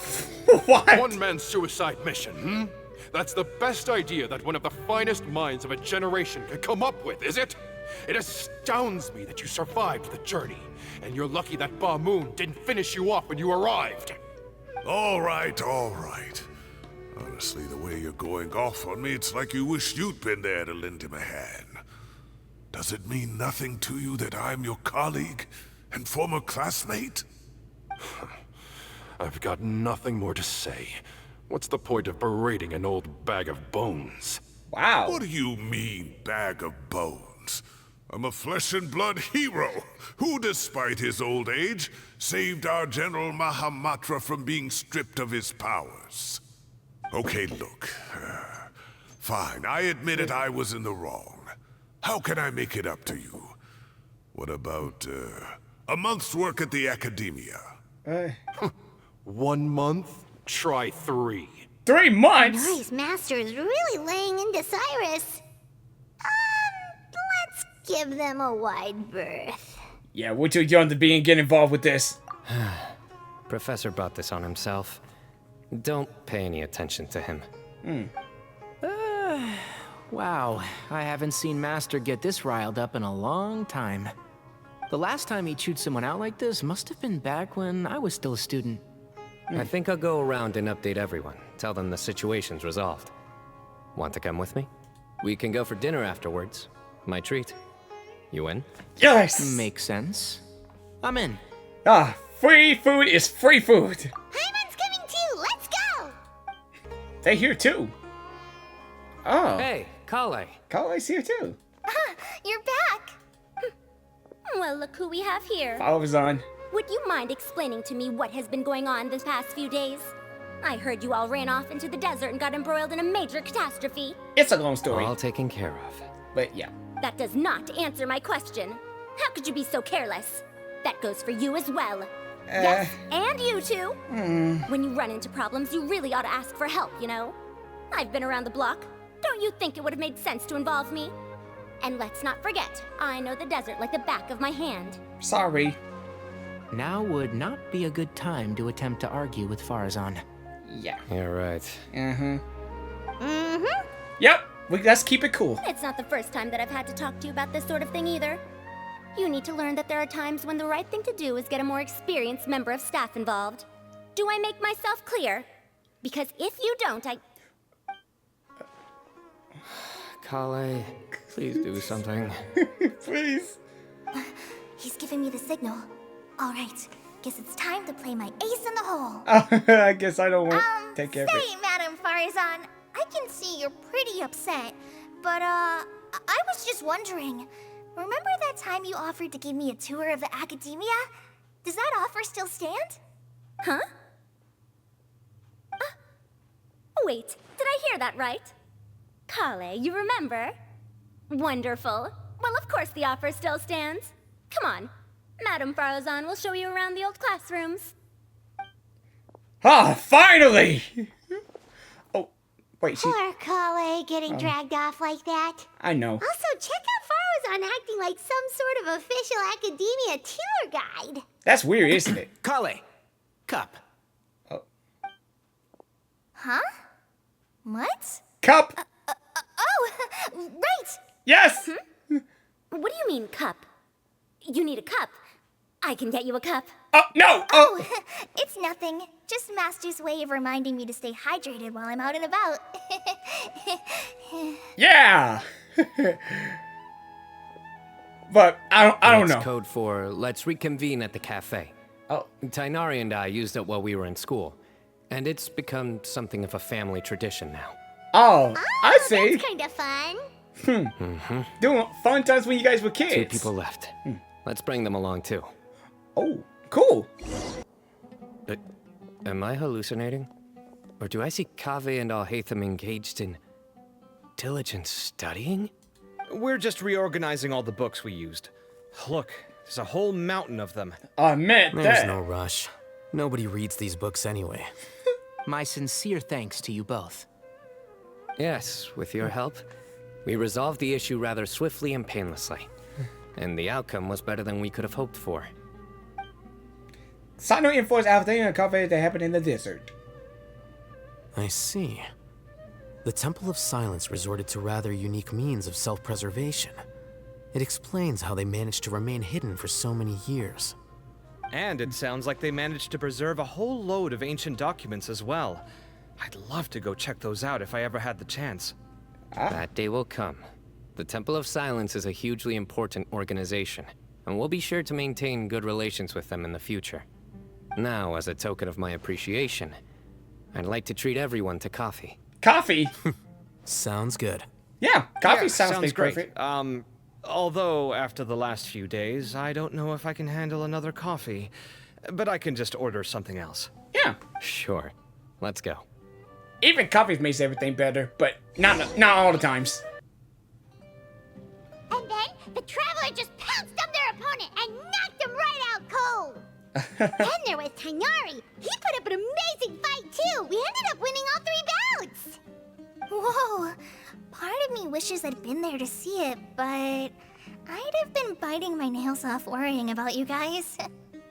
A: What?
L: One-man suicide mission, That's the best idea that one of the finest minds of a generation could come up with, is it? It astounds me that you survived the journey, and you're lucky that Ba Moon didn't finish you off when you arrived.
D: All right, all right. Honestly, the way you're going off on me, it's like you wish you'd been there to lend him a hand. Does it mean nothing to you that I'm your colleague and former classmate?
L: I've got nothing more to say. What's the point of berating an old bag of bones?
A: Wow.
D: What do you mean, bag of bones? I'm a flesh and blood hero who, despite his old age, saved our General Mahamatra from being stripped of his powers. Okay, look. Fine, I admit it, I was in the wrong. How can I make it up to you? What about, a month's work at the Academia?
L: 1 month? Try 3.
A: 3 months?
B: Nice, Master is really laying into Cyrus. Let's Give them a wide berth.
A: Yeah, we're too young to be and get involved with this.
C: Professor brought this on himself. Don't pay any attention to him.
G: Wow, I haven't seen Master get this riled up in a long time. The last time he chewed someone out like this must have been back when I was still a student.
C: I think I'll go around and update everyone. Tell them the situation's resolved. Want to come with me? We can go for dinner afterwards. My treat. You in?
A: Yes!
G: Makes sense. I'm in.
A: Ah, free food is free food.
B: Paimon's coming too. Let's go.
A: They here too. Oh.
C: Hey, Kale.
A: Kale's here too.
H: You're back! Well, look who we have here.
A: Follows on.
H: Would you mind explaining to me what has been going on this past few days? I heard you all ran off into the desert and got embroiled in a major catastrophe.
A: It's a long story.
C: All taken care of.
A: But yeah.
H: That does not answer my question. How could you be so careless? That goes for you as well. Yes, and you too. When you run into problems, you really ought to ask for help, you know? I've been around the block. Don't you think it would have made sense to involve me? And let's not forget, I know the desert like the back of my hand.
A: Sorry.
G: Now would not be a good time to attempt to argue with Farazan.
A: Yeah.
C: You're right.
A: Yep. Let's keep it cool.
H: It's not the first time that I've had to talk to you about this sort of thing either. You need to learn that there are times when the right thing to do is get a more experienced member of staff involved. Do I make myself clear? Because if you don't,
C: Kale, please do something.
A: Please.
H: He's giving me the signal. All right, guess it's time to play my ace in the hole.
A: I guess I don't want to take care of it.
H: Say, Madam Farazan, I can see you're pretty upset, but I was just wondering. Remember that time you offered to give me a tour of the academia? Does that offer still stand? Huh? Wait, did I hear that right? Kale, you remember? Wonderful. Well, of course the offer still stands. Come on. Madam Farazan will show you around the old classrooms.
A: Ah, finally! Oh, wait, she...
B: Poor Kale getting dragged off like that.
A: I know.
B: Also, check out Farazan acting like some sort of official academia tour guide.
A: That's weird, isn't it?
G: Kale, cup.
H: Huh? What?
A: Cup!
H: Right!
A: Yes!
H: What do you mean, cup? You need a cup. I can get you a cup.
A: Oh, no!
H: Oh, it's nothing. Just Master's way of reminding me to stay hydrated while I'm out and about.
A: Yeah! But I don't know.
C: It's code for let's reconvene at the cafe.
A: Oh.
C: Tainari and I used it while we were in school, and it's become something of a family tradition now.
A: Oh, I see.
B: That's kind of fun.
A: Doing fun times when you guys were kids.
C: 2 people left. Let's bring them along too.
A: Oh, cool.
C: Am I hallucinating? Or do I see Kaveh and Alhaitham engaged in diligent studying?
J: We're just reorganizing all the books we used. Look, there's a whole mountain of them.
A: I meant
I: There's
A: that.
I: no rush. Nobody reads these books anyway.
G: My sincere thanks to you both.
C: Yes, with your help, we resolved the issue rather swiftly and painlessly. And the outcome was better than we could have hoped for.
A: Cyno enforced everything and covered that happened in the desert.
I: I see. The Temple of Silence resorted to rather unique means of self-preservation. It explains how they managed to remain hidden for so many years.
J: And it sounds like they managed to preserve a whole load of ancient documents as well. I'd love to go check those out if I ever had the chance.
C: That day will come. The Temple of Silence is a hugely important organization, and we'll be sure to maintain good relations with them in the future. Now, as a token of my appreciation, I'd like to treat everyone to coffee.
A: Coffee?
I: Sounds good.
A: Yeah, coffee
J: Yeah,
A: sounds
J: great.
A: perfect.
J: Although, after the last few days, I don't know if I can handle another coffee. But I can just order something else.
A: Yeah.
C: Sure. Let's go.
A: Even coffee makes everything better, but not all the times.
B: And then the traveler just pounced on their opponent and knocked him right out cold. Then there was Tainari. He put up an amazing fight too. We ended up winning all 3 bouts.
H: Whoa! Part of me wishes I'd been there to see it, but I
T: I'd have been biting my nails off worrying about you guys.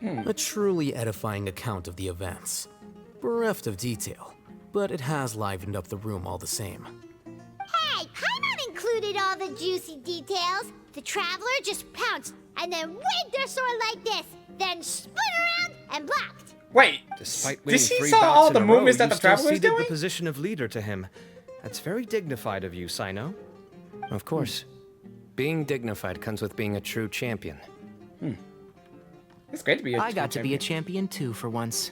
I: A truly edifying account of the events. Bereft of detail, but it has livened up the room all the same.
B: Hey, Paimon included all the juicy details. The Traveler just pounced and then waved their sword like this, then spun around and blocked.
A: Wait,
E: Despite
A: did
E: winning
A: she
E: 3
A: saw
E: bouts
A: all
E: in
A: the
E: a row,
A: movements that
E: you
A: the
E: still
A: Traveler is
E: ceded
A: doing?
E: the position of leader to him. That's very dignified of you, Cyno.
C: Of course. Being dignified comes with being a true champion.
A: It's great to be a
G: I got to be a champion too for once.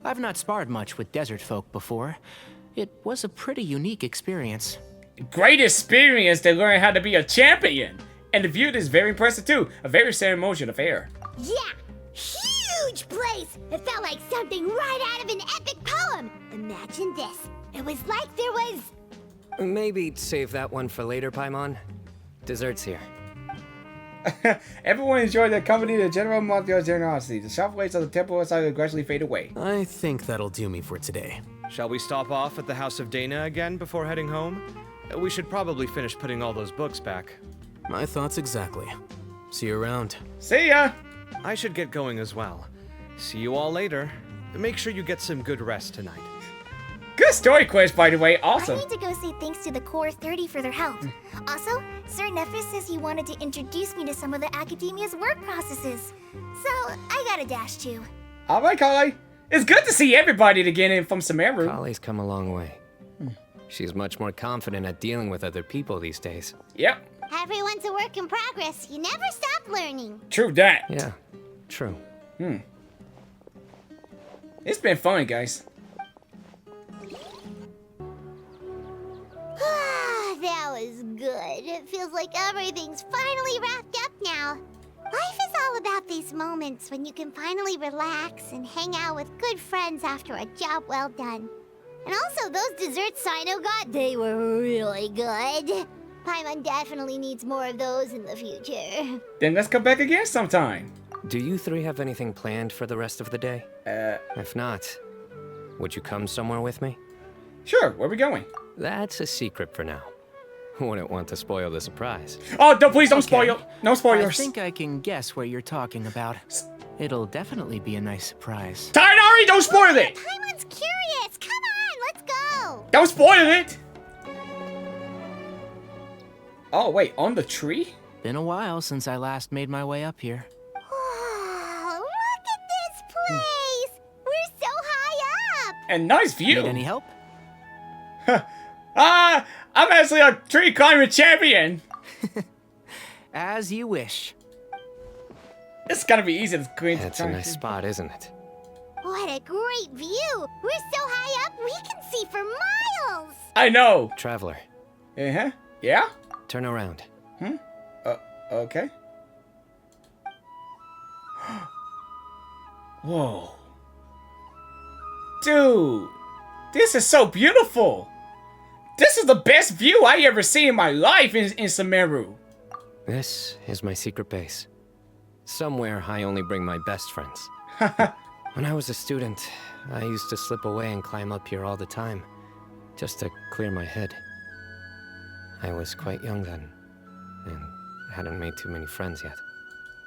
G: I've not sparred much with desert folk before. It was a pretty unique experience.
A: Great experience to learn how to be a champion. And the view is very impressive too. A very ceremonial affair.
B: Yeah, huge place. It felt like something right out of an epic poem. Imagine this. It was like there was...
C: Maybe save that one for later, Paimon. Dessert's here.
A: Everyone enjoyed the company of the General Montiel's generosity. The sharp waves of the temple outside will gradually fade away.
I: I think that'll do me for today.
E: Shall we stop off at the House of Dana again before heading home? We should probably finish putting all those books back.
I: My thoughts exactly. See you around.
A: See ya!
E: I should get going as well. See you all later. Make sure you get some good rest tonight.
A: Good story quest, by the way.
T: I
A: Awesome.
T: need to go say thanks to the Core 30 for their help. Also, Sir Nephis says he wanted to introduce me to some of the Academia's work processes. So, I gotta dash too.
A: Alright, Kale. It's good to see everybody again in from Sumeru.
C: Kale's come a long way. She's much more confident at dealing with other people these days.
A: Yep.
B: Everyone's a work in progress. You never stop learning.
A: True that.
C: Yeah, true.
A: It's been fun, guys.
B: That was good. It feels like everything's finally wrapped up now. Life is all about these moments when you can finally relax and hang out with good friends after a job well done. And also, those desserts Cyno got, they were really good. Paimon definitely needs more of those in the future.
A: Then let's come back again sometime.
C: Do you 3 have anything planned for the rest of the day? If not, would you come somewhere with me?
A: Sure, where are we going?
C: That's a secret for now. Wouldn't want to spoil the surprise.
A: Oh, please don't spoil. No spoilers.
G: I think I can guess what you're talking about. It'll definitely be a nice surprise.
A: Tainari, don't spoil it!
B: Paimon's curious. Come on, let's go.
A: Don't spoil it! Oh, wait, on the tree?
G: Been a while since I last made my way up here.
B: Oh, look at this place. We're so high up.
A: And nice view.
G: Need any help?
A: I'm actually a tree climbing champion.
G: As you wish.
A: It's gonna be easy to clean.
C: That's a nice spot, isn't it?
B: What a great view. We're so high up, we can see for miles.
A: I know.
C: Traveler.
A: Uh-huh. Yeah?
C: Turn around.
A: Okay. Whoa. Dude, this is so beautiful. This is the best view I ever seen in my life in Sumeru.
C: This is my secret base. Somewhere I only bring my best friends. When I was a student, I used to slip away and climb up here all the time, just to clear my head. I was quite young then, and hadn't made too many friends yet.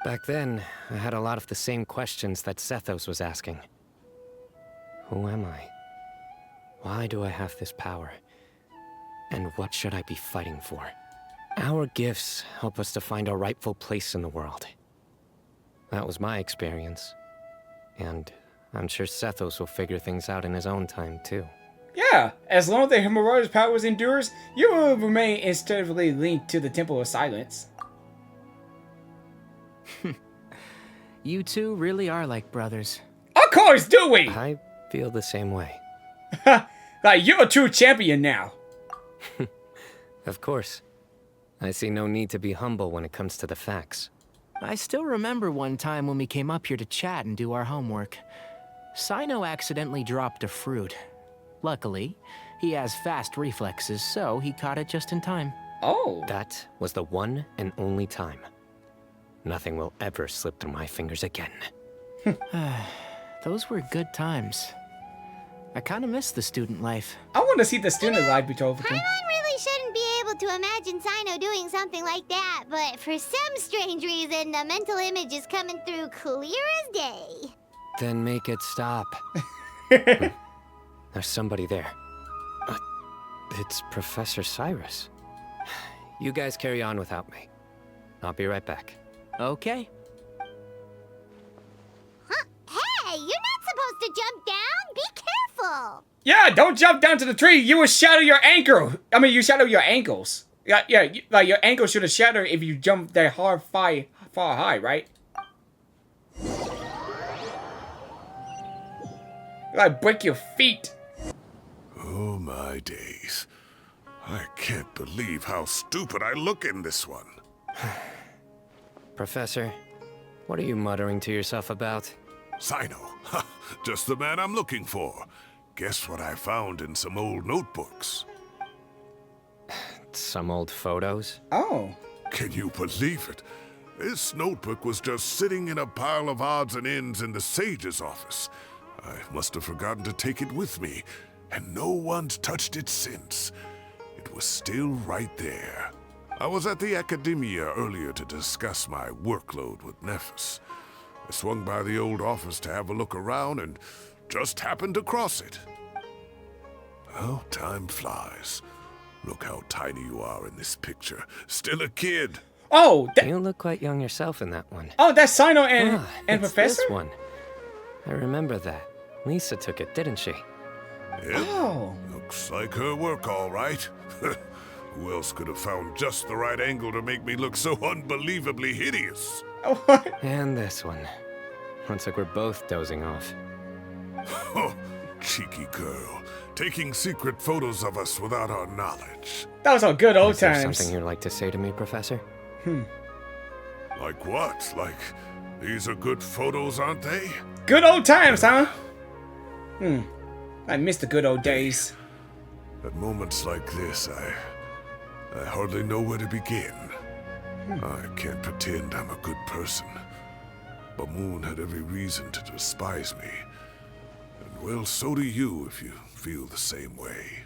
C: Back then, I had a lot of the same questions that Sethos was asking. Who am I? Why do I have this power? And what should I be fighting for? Our gifts help us to find our rightful place in the world. That was my experience. And I'm sure Sethos will figure things out in his own time, too.
A: Yeah, as long as the Hemorrhoid's powers endures, you will remain instinctively linked to the Temple of Silence.
G: You two really are like brothers.
A: Of course, do we?
C: I feel the same way.
A: Like, you're a true champion now.
C: Of course. I see no need to be humble when it comes to the facts.
G: I still remember one time when we came up here to chat and do our homework. Cyno accidentally dropped a fruit. Luckily, he has fast reflexes, so he caught it just in time.
A: Oh.
C: That was the one and only time. Nothing will ever slip through my fingers again.
G: Those were good times. I kind of miss the student life.
A: I want to see the student life betrothal.
B: Paimon really shouldn't be able to imagine Cyno doing something like that, but for some strange reason, the mental image is coming through clear as day.
C: Then make it stop. There's somebody there. It's Professor Cyrus. You guys carry on without me. I'll be right back.
G: Okay.
B: Huh? Hey, you're not supposed to jump down. Be careful.
A: Yeah, don't jump down to the tree. You will shatter your ankle. I mean, you shatter your ankles. Yeah, like your ankle should have shattered if you jump that far high, right? Like break your feet.
D: Oh my days. I can't believe how stupid I look in this one.
C: Professor, what are you muttering to yourself about?
D: Cyno. Just the man I'm looking for. Guess what I found in some old notebooks?
C: Some old photos?
A: Oh.
D: Can you believe it? This notebook was just sitting in a pile of odds and ends in the sage's office. I must have forgotten to take it with me, and no one's touched it since. It was still right there. I was at the Academia earlier to discuss my workload with Nephis. I swung by the old office to have a look around and just happened to cross it. Oh, time flies. Look how tiny you are in this picture. Still a kid.
A: Oh,
C: you look quite young yourself in that one.
A: Oh, that's Cyno and Professor?
C: This one. I remember that. Lisa took it, didn't she?
D: Yep.
A: Oh.
D: Looks like her work, all right. Who else could have found just the right angle to make me look so unbelievably hideous?
C: And this one. Looks like we're both dozing off.
D: Oh, cheeky girl. Taking secret photos of us without our knowledge.
A: That was all good old
C: Is there
A: times.
C: something you'd like to say to me, Professor?
D: Like what? Like, these are good photos, aren't they?
A: Good old times, huh? I miss the good old days.
D: At moments like this, I hardly know where to begin. I can't pretend I'm a good person. But Moon had every reason to despise me. And well, so do you if you feel the same way.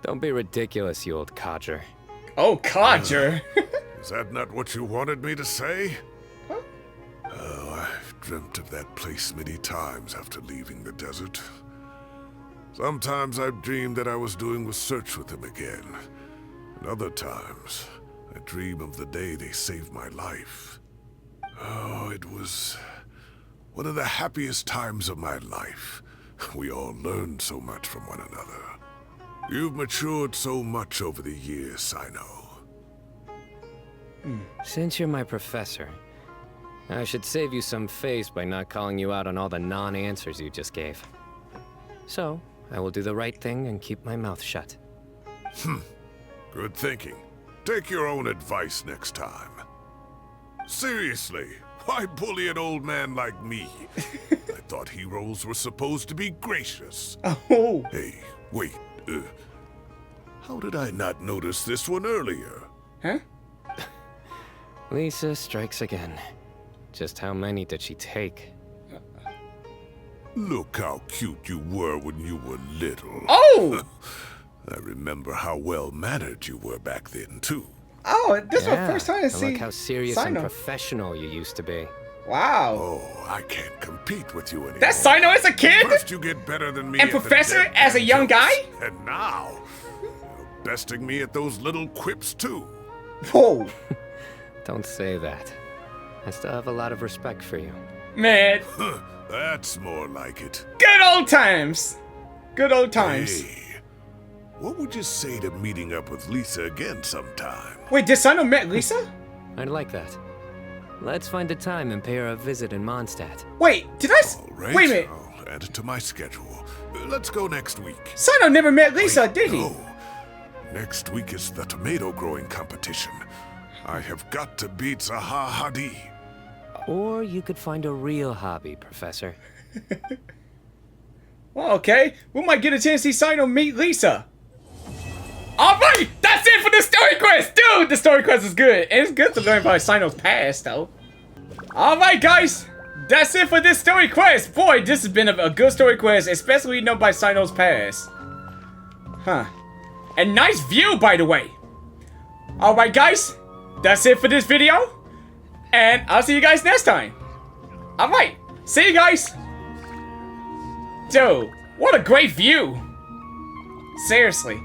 C: Don't be ridiculous, you old codger.
A: Oh, codger.
D: Is that not what you wanted me to say? Oh, I've dreamt of that place many times after leaving the desert. Sometimes I've dreamed that I was doing research with them again. And other times, I dream of the day they saved my life. Oh, it was one of the happiest times of my life. We all learned so much from one another. You've matured so much over the years, Cyno.
C: Since you're my professor, I should save you some face by not calling you out on all the non-answers you just gave. So, I will do the right thing and keep my mouth shut.
D: Good thinking. Take your own advice next time. Seriously, why bully an old man like me? I thought heroes were supposed to be gracious.
A: Oh.
D: Hey, wait. How did I not notice this one earlier?
A: Huh?
C: Lisa strikes again. Just how many did she take?
D: Look how cute you were when you were little.
A: Oh!
D: I remember how well-mannered you were back then, too.
A: Oh, this is my first time to
C: and
A: see
C: look how serious
A: Cyno.
C: and professional you used to be.
A: Wow.
D: Oh, I can't compete with you anymore.
A: That's Cyno as a kid?
D: First you get better than me
A: And
D: at the
A: Professor
D: dead
A: as a
D: man
A: young
D: jokes,
A: guy?
D: And now, you're besting me at those little quips, too.
A: Whoa.
C: Don't say that. I still have a lot of respect for you.
A: Man.
D: That's more like it.
A: Good old times. Good old times.
D: Hey, what would you say to meeting up with Lisa again sometime?
A: Wait, did Cyno met Lisa?
C: I'd like that. Let's find a time and pay her a visit in Mondstadt.
A: Wait, did I...
D: All right,
A: Wait a minute.
D: I'll add it to my schedule. Let's go next week.
A: Cyno never met Lisa, did he?
D: No. Next week is the tomato growing competition. I have got to beat Zaha Hadid.
C: Or you could find a real hobby, Professor.
A: Well, okay. We might get a chance to see Cyno meet Lisa. Alright, that's it for the story quest! Dude, the story quest is good. And it's good to learn about Cyno's past, though. Alright, guys. that's it for this story quest. Boy, this has been a good story quest, especially known by Cyno's past. Huh. And nice view, by the way. Alright, guys. That's it for this video. And I'll see you guys next time. Alright. See you guys. Dude, what a great view. Seriously.